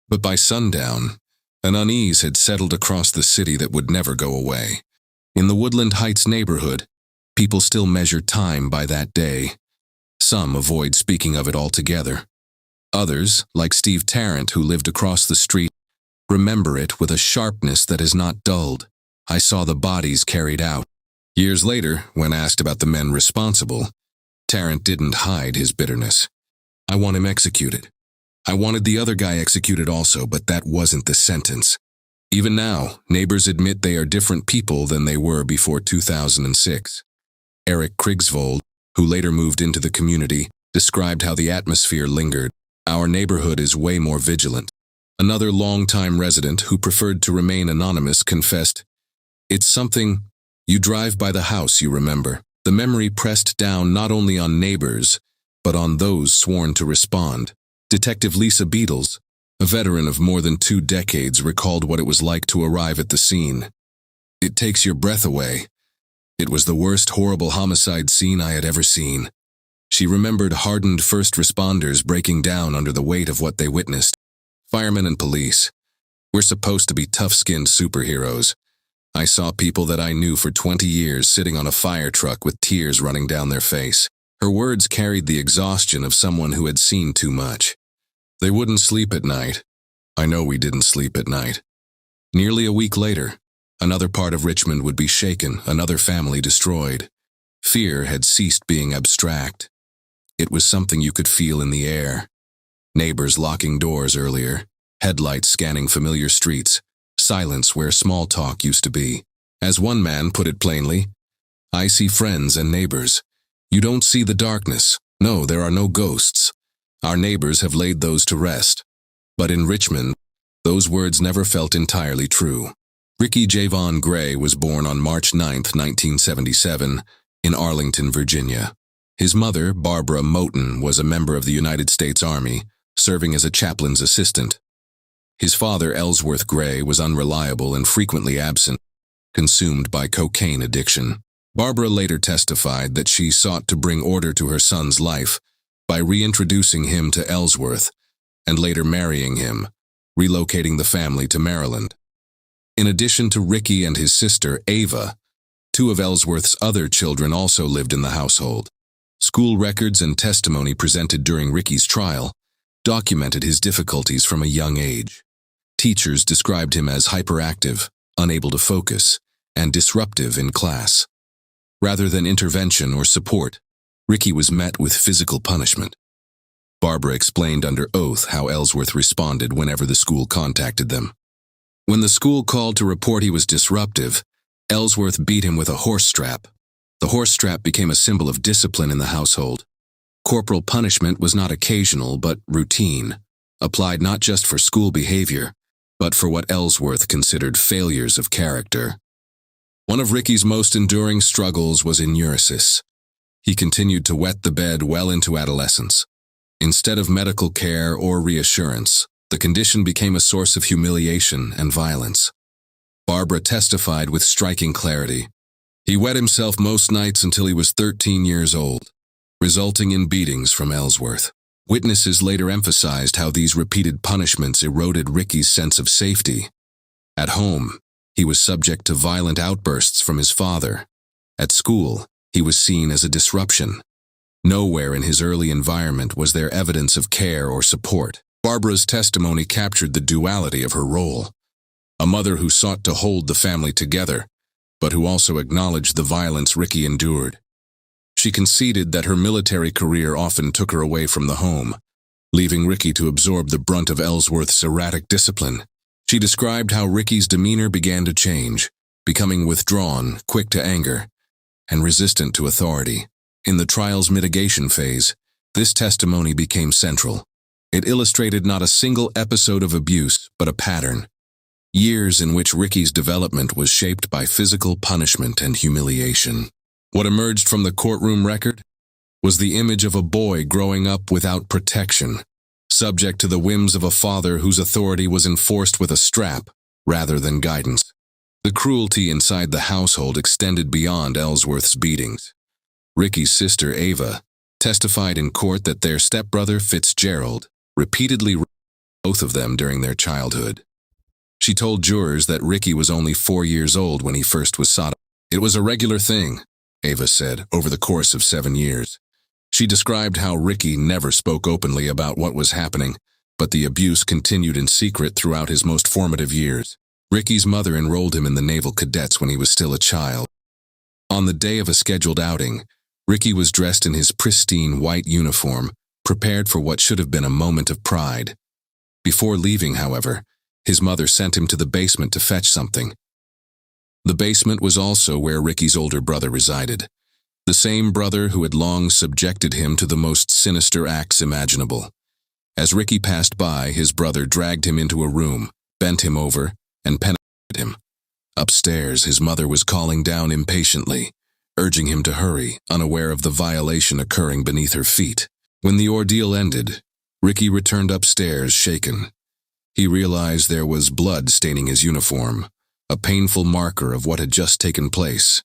But by sundown, an unease had settled across the city that would never go away. In the Woodland Heights neighborhood, people still measure time by that day. Some avoid speaking of it altogether. Others, like Steve Tarrant, who lived across the street, remember it with a sharpness that is not dulled. I saw the bodies carried out. Years later, when asked about the men responsible, Tarrant didn't hide his bitterness. I want him executed. I wanted the other guy executed also, but that wasn't the sentence. Even now, neighbors admit they are different people than they were before 2006. Eric Krigsvold, who later moved into the community, described how the atmosphere lingered. Our neighborhood is way more vigilant. Another longtime resident who preferred to remain anonymous confessed, "It's something, you drive by the house, you remember." The memory pressed down not only on neighbors, but on those sworn to respond. Detective Lisa Beatles, a veteran of more than 2 decades, recalled what it was like to arrive at the scene. "It takes your breath away. It was the worst horrible homicide scene I had ever seen." She remembered hardened first responders breaking down under the weight of what they witnessed. Firemen and police. We're supposed to be tough-skinned superheroes. I saw people that I knew for 20 years sitting on a fire truck with tears running down their face. Her words carried the exhaustion of someone who had seen too much. They wouldn't sleep at night. I know we didn't sleep at night. Nearly a week later, another part of Richmond would be shaken, another family destroyed. Fear had ceased being abstract. It was something you could feel in the air. Neighbors locking doors earlier, headlights scanning familiar streets, silence where small talk used to be. As one man put it plainly, "I see friends and neighbors. You don't see the darkness. No, there are no ghosts. Our neighbors have laid those to rest." But in Richmond, those words never felt entirely true. Ricky Javon Gray was born on March 9, 1977, in Arlington, Virginia. His mother, Barbara Moten, was a member of the United States Army, serving as a chaplain's assistant. His father, Ellsworth Gray, was unreliable and frequently absent, consumed by cocaine addiction. Barbara later testified that she sought to bring order to her son's life by reintroducing him to Ellsworth and later marrying him, relocating the family to Maryland. In addition to Ricky and his sister, Ava, 2 of Ellsworth's other children also lived in the household. School records and testimony presented during Ricky's trial documented his difficulties from a young age. Teachers described him as hyperactive, unable to focus, and disruptive in class. Rather than intervention or support, Ricky was met with physical punishment. Barbara explained under oath how Ellsworth responded whenever the school contacted them. When the school called to report he was disruptive, Ellsworth beat him with a horse strap. The horse strap became a symbol of discipline in the household. Corporal punishment was not occasional but routine, applied not just for school behavior, but for what Ellsworth considered failures of character. One of Ricky's most enduring struggles was enuresis. He continued to wet the bed well into adolescence. Instead of medical care or reassurance, the condition became a source of humiliation and violence. Barbara testified with striking clarity. He wet himself most nights until he was 13 years old, resulting in beatings from Ellsworth. Witnesses later emphasized how these repeated punishments eroded Ricky's sense of safety. At home, he was subject to violent outbursts from his father. At school, he was seen as a disruption. Nowhere in his early environment was there evidence of care or support. Barbara's testimony captured the duality of her role. a mother who sought to hold the family together, but who also acknowledged the violence Ricky endured. She conceded that her military career often took her away from the home, leaving Ricky to absorb the brunt of Ellsworth's erratic discipline. She described how Ricky's demeanor began to change, becoming withdrawn, quick to anger, and resistant to authority. In the trial's mitigation phase, this testimony became central. It illustrated not a single episode of abuse, but a pattern. Years in which Ricky's development was shaped by physical punishment and humiliation. What emerged from the courtroom record was the image of a boy growing up without protection, subject to the whims of a father whose authority was enforced with a strap rather than guidance. The cruelty inside the household extended beyond Ellsworth's beatings. Ricky's sister, Ava, testified in court that their stepbrother, Fitzgerald, repeatedly raped both of them during their childhood. She told jurors that Ricky was only 4 years old when he first was sodomized. It was a regular thing, Ava said, over the course of 7 years. She described how Ricky never spoke openly about what was happening, but the abuse continued in secret throughout his most formative years. Ricky's mother enrolled him in the Naval Cadets when he was still a child. On the day of a scheduled outing, Ricky was dressed in his pristine white uniform, prepared for what should have been a moment of pride. Before leaving, however, his mother sent him to the basement to fetch something. The basement was also where Ricky's older brother resided, the same brother who had long subjected him to the most sinister acts imaginable. As Ricky passed by, his brother dragged him into a room, bent him over, and penetrated him. Upstairs, his mother was calling down impatiently, urging him to hurry, unaware of the violation occurring beneath her feet. When the ordeal ended, Ricky returned upstairs shaken. He realized there was blood staining his uniform, a painful marker of what had just taken place.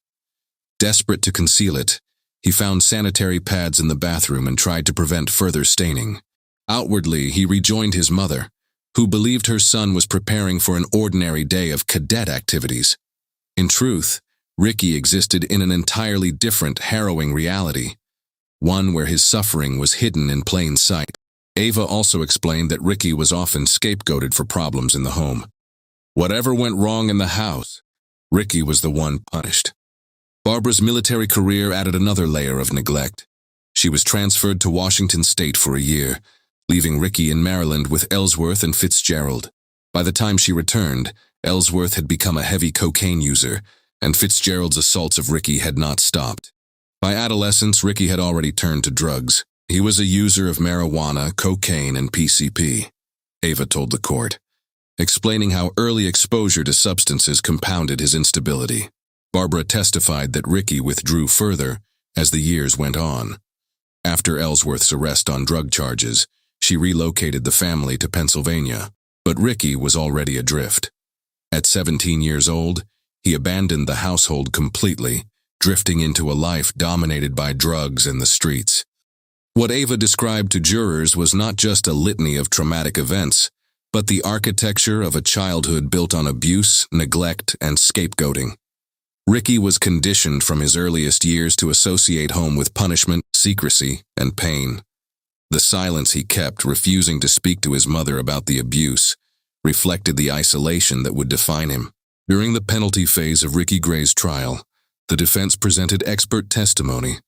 Desperate to conceal it, he found sanitary pads in the bathroom and tried to prevent further staining. Outwardly, he rejoined his mother, who believed her son was preparing for an ordinary day of cadet activities. In truth, Ricky existed in an entirely different, harrowing reality, one where his suffering was hidden in plain sight. Ava also explained that Ricky was often scapegoated for problems in the home. Whatever went wrong in the house, Ricky was the one punished. Barbara's military career added another layer of neglect. She was transferred to Washington State for a year, leaving Ricky in Maryland with Ellsworth and Fitzgerald. By the time she returned, Ellsworth had become a heavy cocaine user, and Fitzgerald's assaults of Ricky had not stopped. By adolescence, Ricky had already turned to drugs. He was a user of marijuana, cocaine, and PCP, Ava told the court, explaining how early exposure to substances compounded his instability. Barbara testified that Ricky withdrew further as the years went on. After Ellsworth's arrest on drug charges, she relocated the family to Pennsylvania, but Ricky was already adrift. At 17 years old, he abandoned the household completely, drifting into a life dominated by drugs and the streets. What Ava described to jurors was not just a litany of traumatic events, but the architecture of a childhood built on abuse, neglect, and scapegoating. Ricky was conditioned from his earliest years to associate home with punishment, secrecy, and pain. The silence he kept, refusing to speak to his mother about the abuse, reflected the isolation that would define him. During the penalty phase of Ricky Gray's trial, the defense presented expert testimony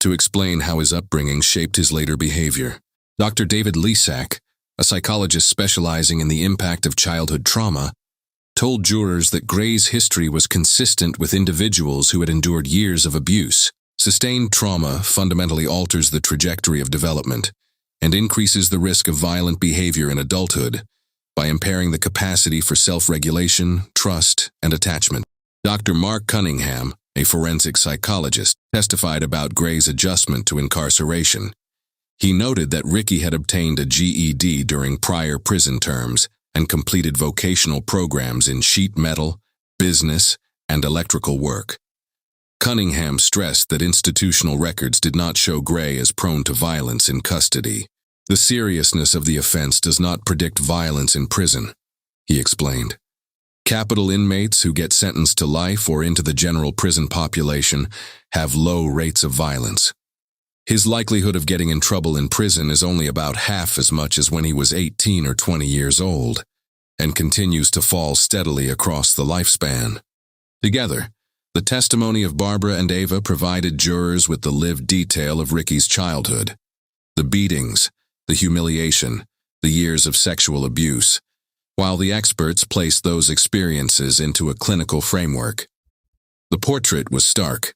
to explain how his upbringing shaped his later behavior. Dr. David Lesak, a psychologist specializing in the impact of childhood trauma, told jurors that Gray's history was consistent with individuals who had endured years of abuse. Sustained trauma fundamentally alters the trajectory of development and increases the risk of violent behavior in adulthood by impairing the capacity for self-regulation, trust, and attachment. Dr. Mark Cunningham, a forensic psychologist, testified about Gray's adjustment to incarceration. He noted that Ricky had obtained a GED during prior prison terms and completed vocational programs in sheet metal, business, and electrical work. Cunningham stressed that institutional records did not show Gray as prone to violence in custody. The seriousness of the offense does not predict violence in prison, he explained. Capital inmates who get sentenced to life or into the general prison population have low rates of violence. His likelihood of getting in trouble in prison is only about half as much as when he was 18 or 20 years old. and continues to fall steadily across the lifespan. Together, the testimony of Barbara and Ava provided jurors with the lived detail of Ricky's childhood. The beatings, the humiliation, the years of sexual abuse, while the experts placed those experiences into a clinical framework. The portrait was stark.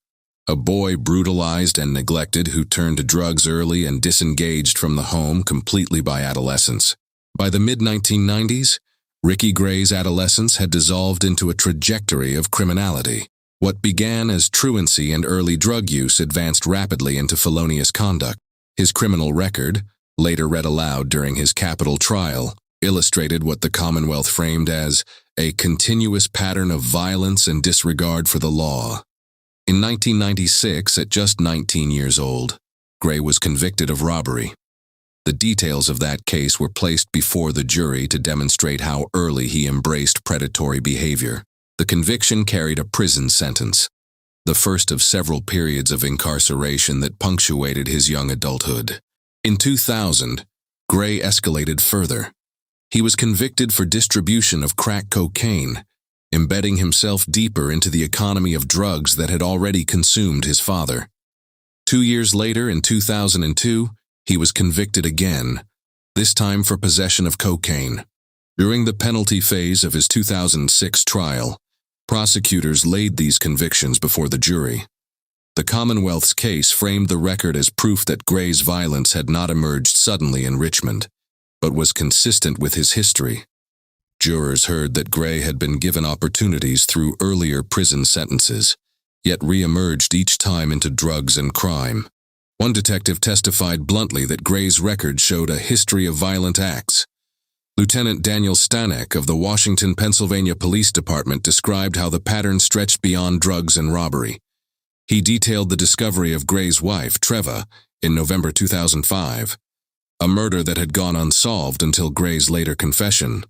A boy brutalized and neglected who turned to drugs early and disengaged from the home completely by adolescence. By the mid-1990s, Ricky Gray's adolescence had dissolved into a trajectory of criminality. What began as truancy and early drug use advanced rapidly into felonious conduct. His criminal record, later read aloud during his capital trial, illustrated what the Commonwealth framed as a continuous pattern of violence and disregard for the law. In 1996, at just 19 years old, Gray was convicted of robbery. The details of that case were placed before the jury to demonstrate how early he embraced predatory behavior. The conviction carried a prison sentence, the first of several periods of incarceration that punctuated his young adulthood. In 2000, Gray escalated further. He was convicted for distribution of crack cocaine, embedding himself deeper into the economy of drugs that had already consumed his father. 2 years later, in 2002, he was convicted again, this time for possession of cocaine. During the penalty phase of his 2006 trial, prosecutors laid these convictions before the jury. The Commonwealth's case framed the record as proof that Gray's violence had not emerged suddenly in Richmond, but was consistent with his history. Jurors heard that Gray had been given opportunities through earlier prison sentences, yet re-emerged each time into drugs and crime. One detective testified bluntly that Gray's record showed a history of violent acts. Lieutenant Daniel Stanek of the Washington, Pennsylvania Police Department described how the pattern stretched beyond drugs and robbery. He detailed the discovery of Gray's wife, Treva, in November 2005, a murder that had gone unsolved until Gray's later confession.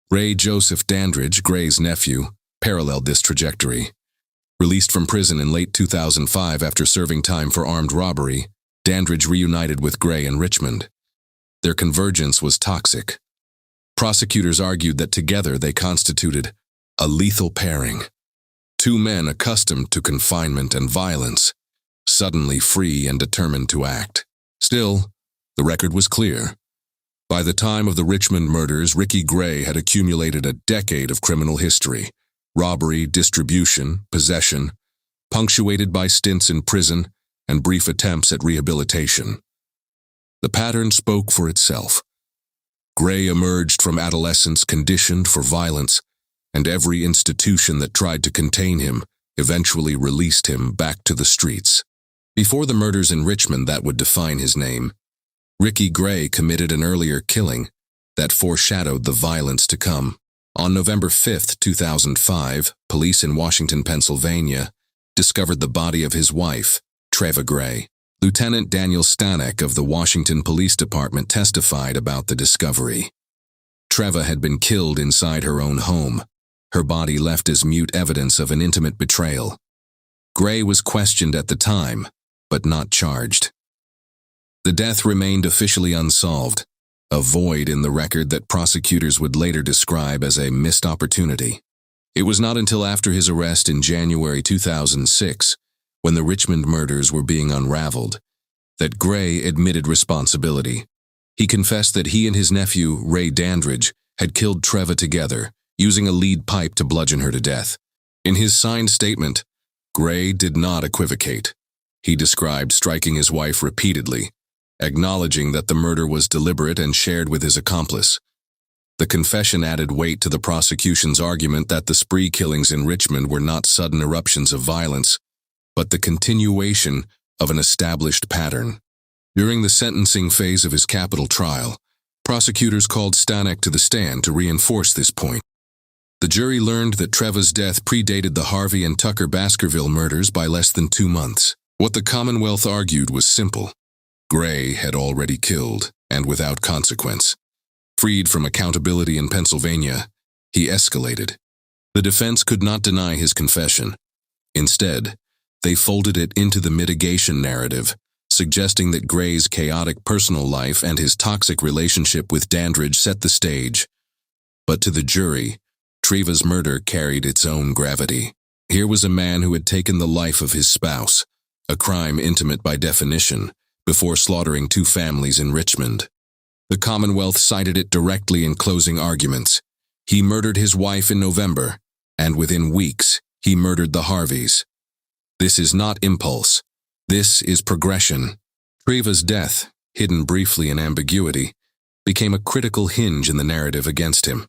Ray Joseph Dandridge, Gray's nephew, paralleled this trajectory. Released from prison in late 2005 after serving time for armed robbery, Dandridge reunited with Gray in Richmond. Their convergence was toxic. Prosecutors argued that together they constituted a lethal pairing. Two men accustomed to confinement and violence, suddenly free and determined to act. Still, the record was clear. By the time of the Richmond murders, Ricky Gray had accumulated a decade of criminal history: robbery, distribution, possession, punctuated by stints in prison and brief attempts at rehabilitation. The pattern spoke for itself. Gray emerged from adolescence conditioned for violence, and every institution that tried to contain him eventually released him back to the streets. Before the murders in Richmond that would define his name, Ricky Gray committed an earlier killing that foreshadowed the violence to come. On November 5, 2005, police in Washington, Pennsylvania, discovered the body of his wife, Treva Gray. Lieutenant Daniel Stanek of the Washington Police Department testified about the discovery. Treva had been killed inside her own home, her body left as mute evidence of an intimate betrayal. Gray was questioned at the time, but not charged. The death remained officially unsolved, a void in the record that prosecutors would later describe as a missed opportunity. It was not until after his arrest in January 2006, when the Richmond murders were being unraveled, that Gray admitted responsibility. He confessed that he and his nephew, Ray Dandridge, had killed Treva together, using a lead pipe to bludgeon her to death. In his signed statement, Gray did not equivocate. He described striking his wife repeatedly, acknowledging that the murder was deliberate and shared with his accomplice. The confession added weight to the prosecution's argument that the spree killings in Richmond were not sudden eruptions of violence, but the continuation of an established pattern. During the sentencing phase of his capital trial, prosecutors called Stanek to the stand to reinforce this point. The jury learned that Treva's death predated the Harvey and Tucker Baskerville murders by less than 2 months. What the Commonwealth argued was simple. Gray had already killed, and without consequence. Freed from accountability in Pennsylvania, he escalated. The defense could not deny his confession. Instead, they folded it into the mitigation narrative, suggesting that Gray's chaotic personal life and his toxic relationship with Dandridge set the stage. But to the jury, Treva's murder carried its own gravity. Here was a man who had taken the life of his spouse, a crime intimate by definition, before slaughtering 2 families in Richmond. The Commonwealth cited it directly in closing arguments. He murdered his wife in November, and within weeks, he murdered the Harveys. This is not impulse. This is progression. Treva's death, hidden briefly in ambiguity, became a critical hinge in the narrative against him.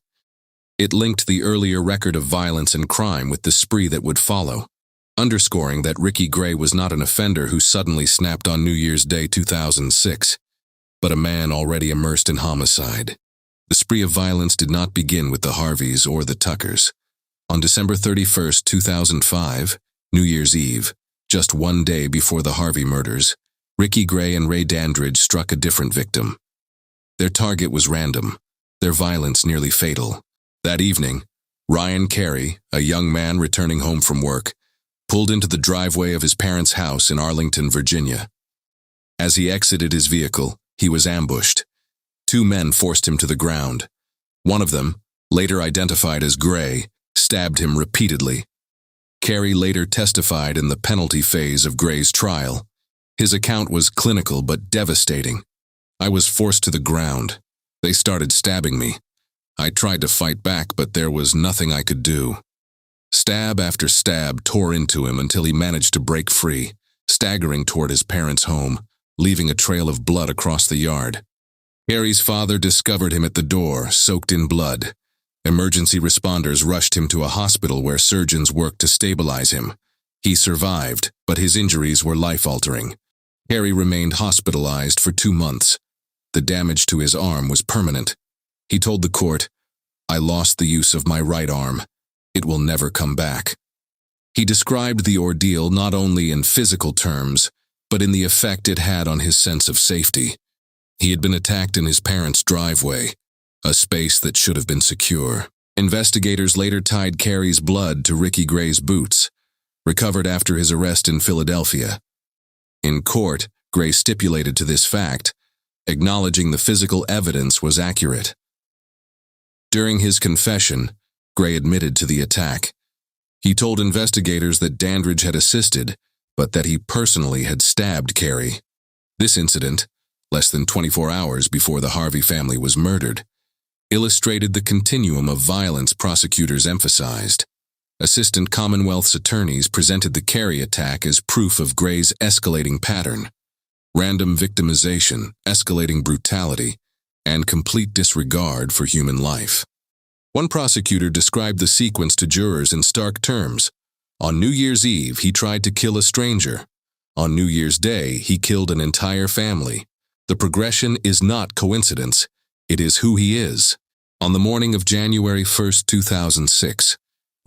It linked the earlier record of violence and crime with the spree that would follow, underscoring that Ricky Gray was not an offender who suddenly snapped on New Year's Day 2006, but a man already immersed in homicide. The spree of violence did not begin with the Harveys or the Tuckers. On December 31, 2005, New Year's Eve, just 1 day before the Harvey murders, Ricky Gray and Ray Dandridge struck a different victim. Their target was random, their violence nearly fatal. That evening, Ryan Carey, a young man returning home from work, pulled into the driveway of his parents' house in Arlington, Virginia. As he exited his vehicle, he was ambushed. 2 men forced him to the ground. One of them, later identified as Gray, stabbed him repeatedly. Carey later testified in the penalty phase of Gray's trial. His account was clinical but devastating. "I was forced to the ground. They started stabbing me. I tried to fight back, but there was nothing I could do." Stab after stab tore into him until he managed to break free, staggering toward his parents' home, leaving a trail of blood across the yard. Carey's father discovered him at the door, soaked in blood. Emergency responders rushed him to a hospital where surgeons worked to stabilize him. He survived, but his injuries were life-altering. Carey remained hospitalized for 2 months. The damage to his arm was permanent. He told the court, "I lost the use of my right arm. It will never come back." He described the ordeal not only in physical terms, but in the effect it had on his sense of safety. He had been attacked in his parents' driveway, a space that should have been secure. Investigators later tied Carey's blood to Ricky Gray's boots, recovered after his arrest in Philadelphia. In court, Gray stipulated to this fact, acknowledging the physical evidence was accurate. During his confession, Gray admitted to the attack. He told investigators that Dandridge had assisted, but that he personally had stabbed Carey. This incident, less than 24 hours before the Harvey family was murdered, illustrated the continuum of violence prosecutors emphasized. Assistant Commonwealth's attorneys presented the Carey attack as proof of Gray's escalating pattern: random victimization, escalating brutality, and complete disregard for human life. One prosecutor described the sequence to jurors in stark terms. On New Year's Eve, he tried to kill a stranger. On New Year's Day, he killed an entire family. The progression is not coincidence. It is who he is. On the morning of January 1, 2006,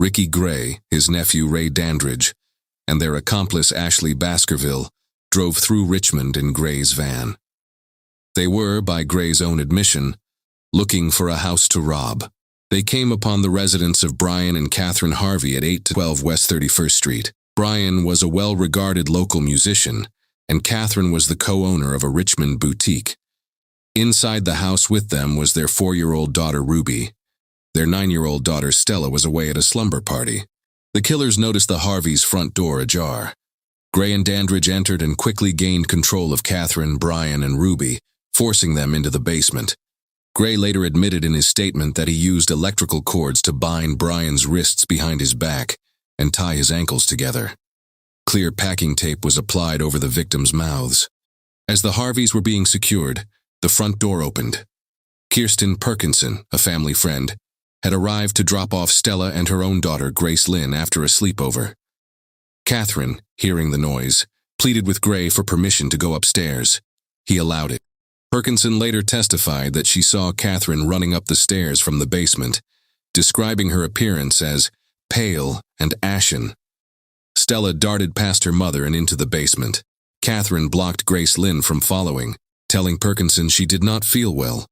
Ricky Gray, his nephew Ray Dandridge, and their accomplice Ashley Baskerville drove through Richmond in Gray's van. They were, by Gray's own admission, looking for a house to rob. They came upon the residence of Brian and Catherine Harvey at 8-12 West 31st Street. Brian was a well-regarded local musician, and Catherine was the co-owner of a Richmond boutique. Inside the house with them was their 4-year-old daughter Ruby. Their 9-year-old daughter Stella was away at a slumber party. The killers noticed the Harveys' front door ajar. Gray and Dandridge entered and quickly gained control of Catherine, Brian, and Ruby, forcing them into the basement. Gray later admitted in his statement that he used electrical cords to bind Brian's wrists behind his back and tie his ankles together. Clear packing tape was applied over the victims' mouths. As the Harveys were being secured, the front door opened. Kirsten Perkinson, a family friend, had arrived to drop off Stella and her own daughter Grace Lynn after a sleepover. Catherine, hearing the noise, pleaded with Gray for permission to go upstairs. He allowed it. Perkinson later testified that she saw Catherine running up the stairs from the basement, describing her appearance as pale and ashen. Stella darted past her mother and into the basement. Catherine blocked Grace Lynn from following, telling Perkinson she did not feel well.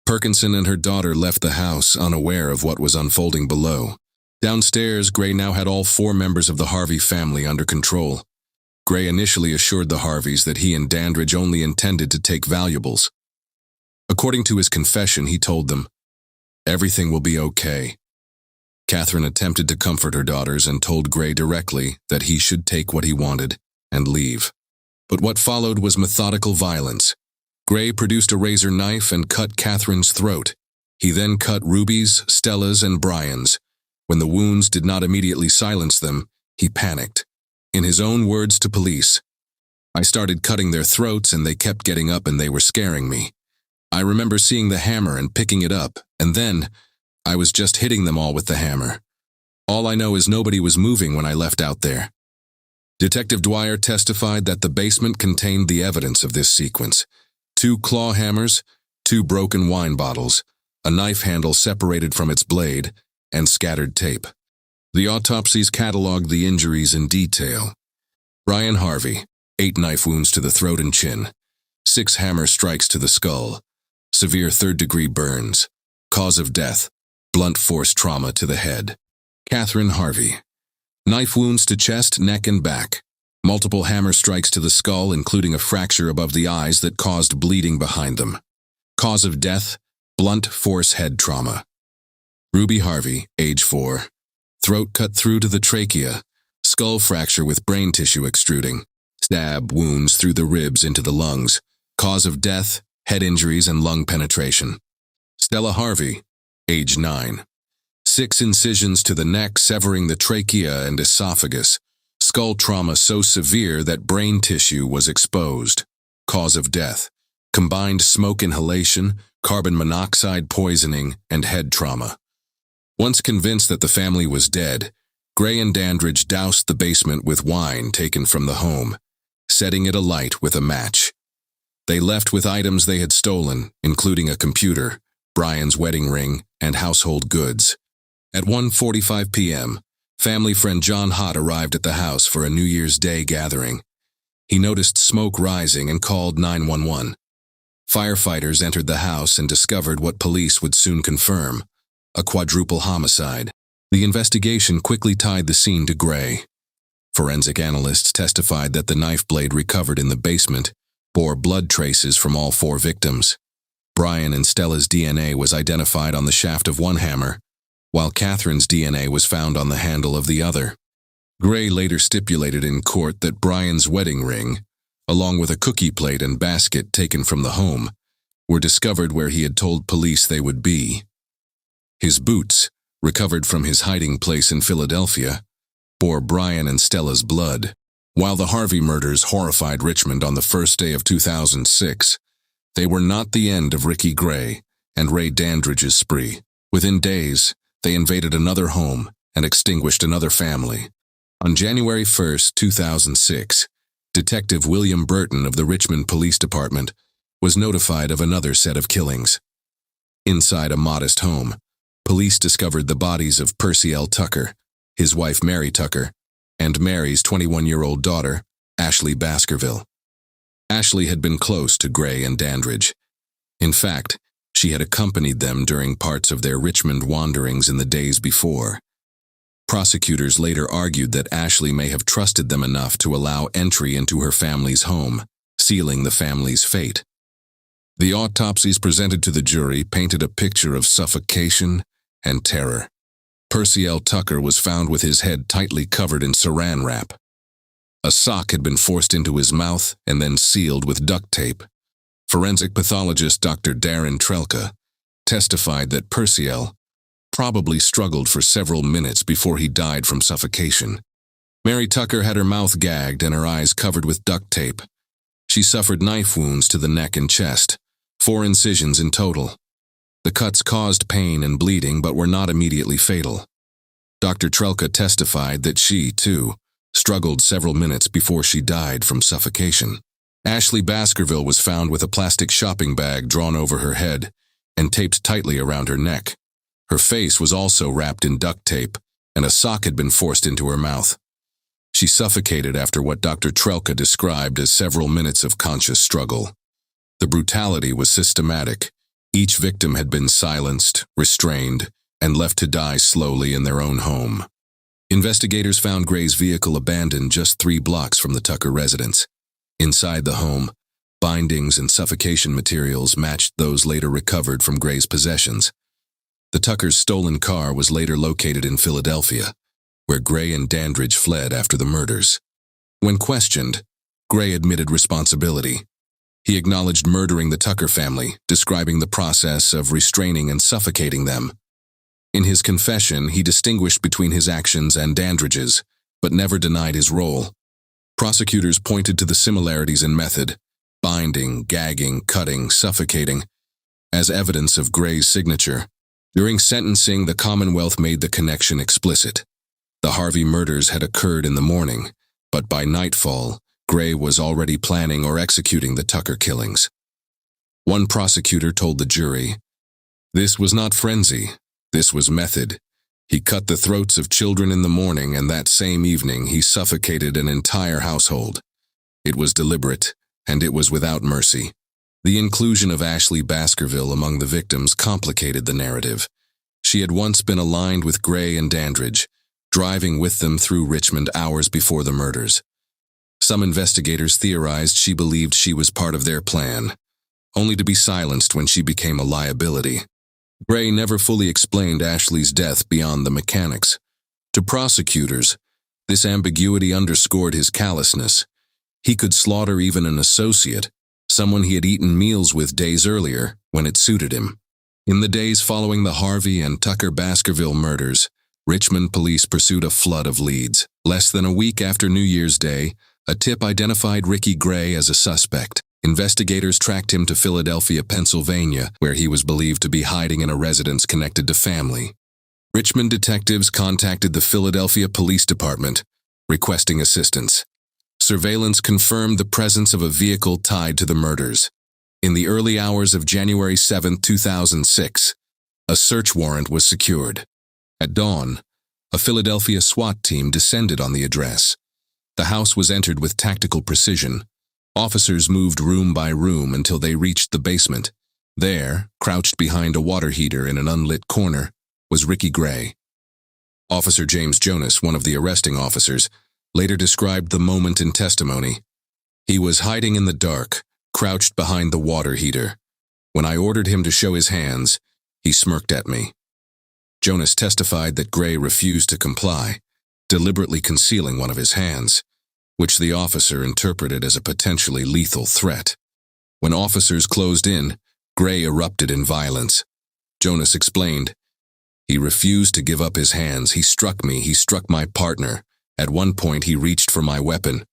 Perkinson and her daughter left the house, unaware of what was unfolding below. Downstairs, Gray now had all 4 members of the Harvey family under control. Gray initially assured the Harveys that he and Dandridge only intended to take valuables. According to his confession, he told them, Everything will be okay." Catherine attempted to comfort her daughters and told Gray directly that he should take what he wanted and leave. But what followed was methodical violence. Gray produced a razor knife and cut Catherine's throat. He then cut Ruby's, Stella's, and Brian's. When the wounds did not immediately silence them, he panicked. In his own words to police, "I started cutting their throats and they kept getting up and they were scaring me. I remember seeing the hammer and picking it up, and then I was just hitting them all with the hammer. All I know is nobody was moving when I left out there." Detective Dwyer testified that the basement contained the evidence of this sequence: 2 claw hammers, 2 broken wine bottles, a knife handle separated from its blade, and scattered tape. The autopsies cataloged the injuries in detail. Brian Harvey, 8 knife wounds to the throat and chin, 6 hammer strikes to the skull, severe 3rd-degree burns. Cause of death: blunt force trauma to the head. Catherine Harvey, knife wounds to chest, neck, and back, multiple hammer strikes to the skull, including a fracture above the eyes that caused bleeding behind them. Cause of death: blunt force head trauma. Ruby Harvey, age 4, throat cut through to the trachea, skull fracture with brain tissue extruding, stab wounds through the ribs into the lungs. Cause of death: head injuries and lung penetration. Stella Harvey, age 9, 6 incisions to the neck severing the trachea and esophagus, skull trauma so severe that brain tissue was exposed. Cause of death: combined smoke inhalation, carbon monoxide poisoning, and head trauma. Once convinced that the family was dead, Gray and Dandridge doused the basement with wine taken from the home, setting it alight with a match. They left with items they had stolen, including a computer, Brian's wedding ring, and household goods. At 1:45 p.m., family friend John Hott arrived at the house for a New Year's Day gathering. He noticed smoke rising and called 911. Firefighters entered the house and discovered what police would soon confirm: a quadruple homicide. The investigation quickly tied the scene to Gray. Forensic analysts testified that the knife blade recovered in the basement bore blood traces from all 4 victims. Brian and Stella's DNA was identified on the shaft of one hammer, while Catherine's DNA was found on the handle of the other. Gray later stipulated in court that Brian's wedding ring, along with a cookie plate and basket taken from the home, were discovered where he had told police they would be. His boots, recovered from his hiding place in Philadelphia, bore Brian and Stella's blood. While the Harvey murders horrified Richmond on the first day of 2006, they were not the end of Ricky Gray and Ray Dandridge's spree. Within days, they invaded another home and extinguished another family. On January 1, 2006, Detective William Burton of the Richmond Police Department was notified of another set of killings. Inside a modest home, police discovered the bodies of Percy L. Tucker, his wife Mary Tucker, and Mary's 21-year-old daughter, Ashley Baskerville. Ashley had been close to Gray and Dandridge. In fact, she had accompanied them during parts of their Richmond wanderings in the days before. Prosecutors later argued that Ashley may have trusted them enough to allow entry into her family's home, sealing the family's fate. The autopsies presented to the jury painted a picture of suffocation and terror. Percy L. Tucker was found with his head tightly covered in saran wrap. A sock had been forced into his mouth and then sealed with duct tape. Forensic pathologist Dr. Darren Trelka testified that Percy L. probably struggled for several minutes before he died from suffocation. Mary Tucker had her mouth gagged and her eyes covered with duct tape. She suffered knife wounds to the neck and chest, 4 incisions in total. The cuts caused pain and bleeding but were not immediately fatal. Dr. Trelka testified that she, too, struggled several minutes before she died from suffocation. Ashley Baskerville was found with a plastic shopping bag drawn over her head and taped tightly around her neck. Her face was also wrapped in duct tape, and a sock had been forced into her mouth. She suffocated after what Dr. Trelka described as several minutes of conscious struggle. The brutality was systematic. Each victim had been silenced, restrained, and left to die slowly in their own home. Investigators found Gray's vehicle abandoned just 3 blocks from the Tucker residence. Inside the home, bindings and suffocation materials matched those later recovered from Gray's possessions. The Tuckers' stolen car was later located in Philadelphia, where Gray and Dandridge fled after the murders. When questioned, Gray admitted responsibility. He acknowledged murdering the Tucker family, describing the process of restraining and suffocating them. In his confession, he distinguished between his actions and Dandridge's, but never denied his role. Prosecutors pointed to the similarities in method, binding, gagging, cutting, suffocating, as evidence of Gray's signature. During sentencing, the Commonwealth made the connection explicit. The Harvey murders had occurred in the morning, but by nightfall, Gray was already planning or executing the Tucker killings. One prosecutor told the jury, "This was not frenzy, this was method. He cut the throats of children in the morning, and that same evening he suffocated an entire household. It was deliberate, and it was without mercy." The inclusion of Ashley Baskerville among the victims complicated the narrative. She had once been aligned with Gray and Dandridge, driving with them through Richmond hours before the murders. Some investigators theorized she believed she was part of their plan, only to be silenced when she became a liability. Gray never fully explained Ashley's death beyond the mechanics. To prosecutors, this ambiguity underscored his callousness. He could slaughter even an associate, someone he had eaten meals with days earlier when it suited him. In the days following the Harvey and Tucker Baskerville murders, Richmond police pursued a flood of leads. Less than a week after New Year's Day, a tip identified Ricky Gray as a suspect. Investigators tracked him to Philadelphia, Pennsylvania, where he was believed to be hiding in a residence connected to family. Richmond detectives contacted the Philadelphia Police Department, requesting assistance. Surveillance confirmed the presence of a vehicle tied to the murders. In the early hours of January 7, 2006, a search warrant was secured. At dawn, a Philadelphia SWAT team descended on the address. The house was entered with tactical precision. Officers moved room by room until they reached the basement. There, crouched behind a water heater in an unlit corner, was Ricky Gray. Officer James Jonas, one of the arresting officers, later described the moment in testimony. "He was hiding in the dark, crouched behind the water heater. When I ordered him to show his hands, he smirked at me." Jonas testified that Gray refused to comply, deliberately concealing one of his hands, which the officer interpreted as a potentially lethal threat. When officers closed in, Gray erupted in violence. Jonas explained, "He refused to give up his hands. He struck me. He struck my partner. At one point, he reached for my weapon."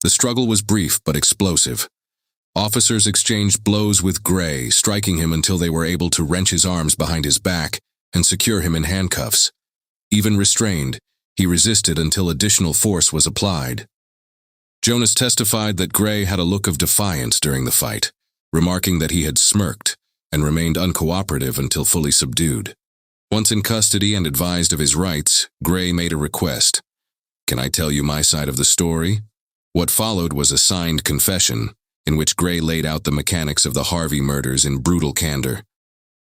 The struggle was brief but explosive. Officers exchanged blows with Gray, striking him until they were able to wrench his arms behind his back and secure him in handcuffs. Even restrained, he resisted until additional force was applied. Jonas testified that Gray had a look of defiance during the fight, remarking that he had smirked and remained uncooperative until fully subdued. Once in custody and advised of his rights, Gray made a request. "Can I tell you my side of the story?" What followed was a signed confession, in which Gray laid out the mechanics of the Harvey murders in brutal candor.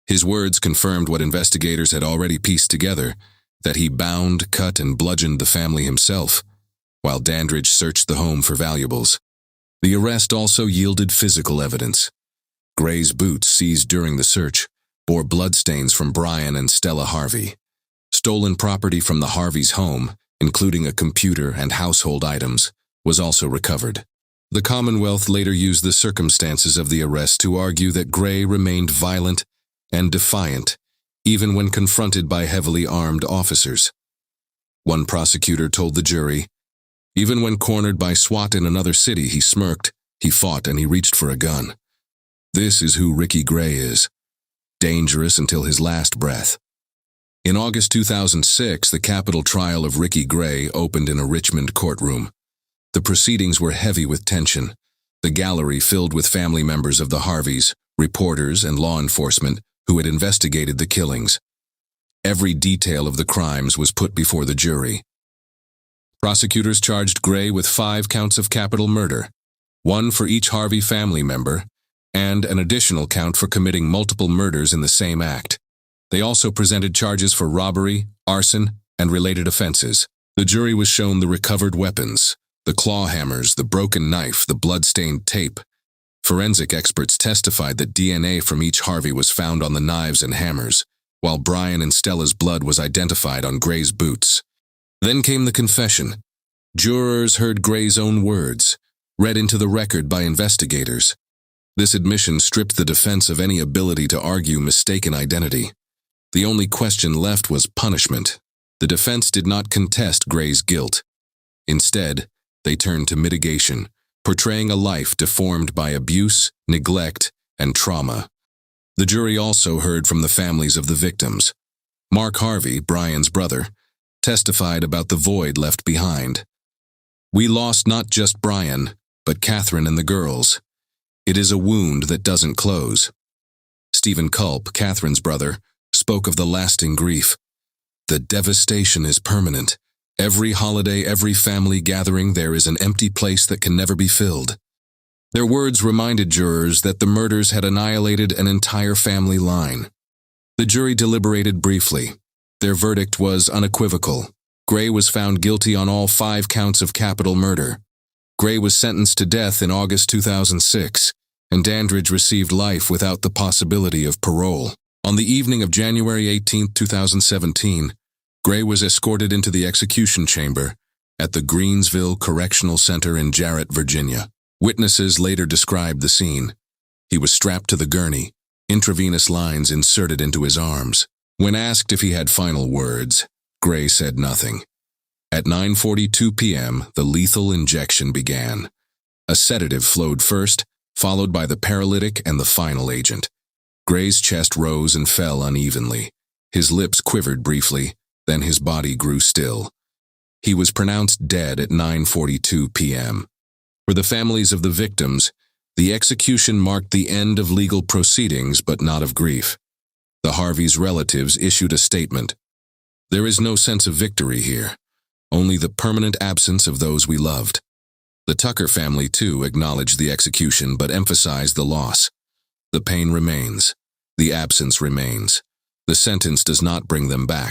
His words confirmed what investigators had already pieced together, that he bound, cut, and bludgeoned the family himself, while Dandridge searched the home for valuables. The arrest also yielded physical evidence. Gray's boots, seized during the search, bore bloodstains from Brian and Stella Harvey. Stolen property from the Harveys' home, including a computer and household items, was also recovered. The Commonwealth later used the circumstances of the arrest to argue that Gray remained violent and defiant, even when confronted by heavily armed officers. One prosecutor told the jury, "Even when cornered by SWAT in another city, he smirked, he fought, and he reached for a gun. This is who Ricky Gray is. Dangerous until his last breath." In August 2006, the capital trial of Ricky Gray opened in a Richmond courtroom. The proceedings were heavy with tension, the gallery filled with family members of the Harveys, reporters, and law enforcement who had investigated the killings. Every detail of the crimes was put before the jury. Prosecutors charged Gray with 5 counts of capital murder, 1 for each Harvey family member, and an additional count for committing multiple murders in the same act. They also presented charges for robbery, arson, and related offenses. The jury was shown the recovered weapons, the claw hammers, the broken knife, the blood-stained tape. Forensic experts testified that DNA from each Harvey was found on the knives and hammers, while Brian and Stella's blood was identified on Gray's boots. Then came the confession. Jurors heard Gray's own words, read into the record by investigators. This admission stripped the defense of any ability to argue mistaken identity. The only question left was punishment. The defense did not contest Gray's guilt. Instead, they turned to mitigation, portraying a life deformed by abuse, neglect, and trauma. The jury also heard from the families of the victims. Mark Harvey, Brian's brother, testified about the void left behind. "We lost not just Brian, but Catherine and the girls. It is a wound that doesn't close." Stephen Culp, Catherine's brother, spoke of the lasting grief. "The devastation is permanent. Every holiday, every family gathering, there is an empty place that can never be filled." Their words reminded jurors that the murders had annihilated an entire family line. The jury deliberated briefly. Their verdict was unequivocal. Gray was found guilty on all 5 counts of capital murder. Gray was sentenced to death in August 2006, and Dandridge received life without the possibility of parole. On the evening of January 18, 2017, Gray was escorted into the execution chamber at the Greensville Correctional Center in Jarrett, Virginia. Witnesses later described the scene. He was strapped to the gurney, intravenous lines inserted into his arms. When asked if he had final words, Gray said nothing. At 9:42 p.m., the lethal injection began. A sedative flowed first, followed by the paralytic and the final agent. Gray's chest rose and fell unevenly. His lips quivered briefly, then his body grew still. He was pronounced dead at 9:42 p.m. For the families of the victims, the execution marked the end of legal proceedings but not of grief. The Harveys' relatives issued a statement. "There is no sense of victory here, only the permanent absence of those we loved." The Tucker family, too, acknowledged the execution but emphasized the loss. "The pain remains. The absence remains. The sentence does not bring them back."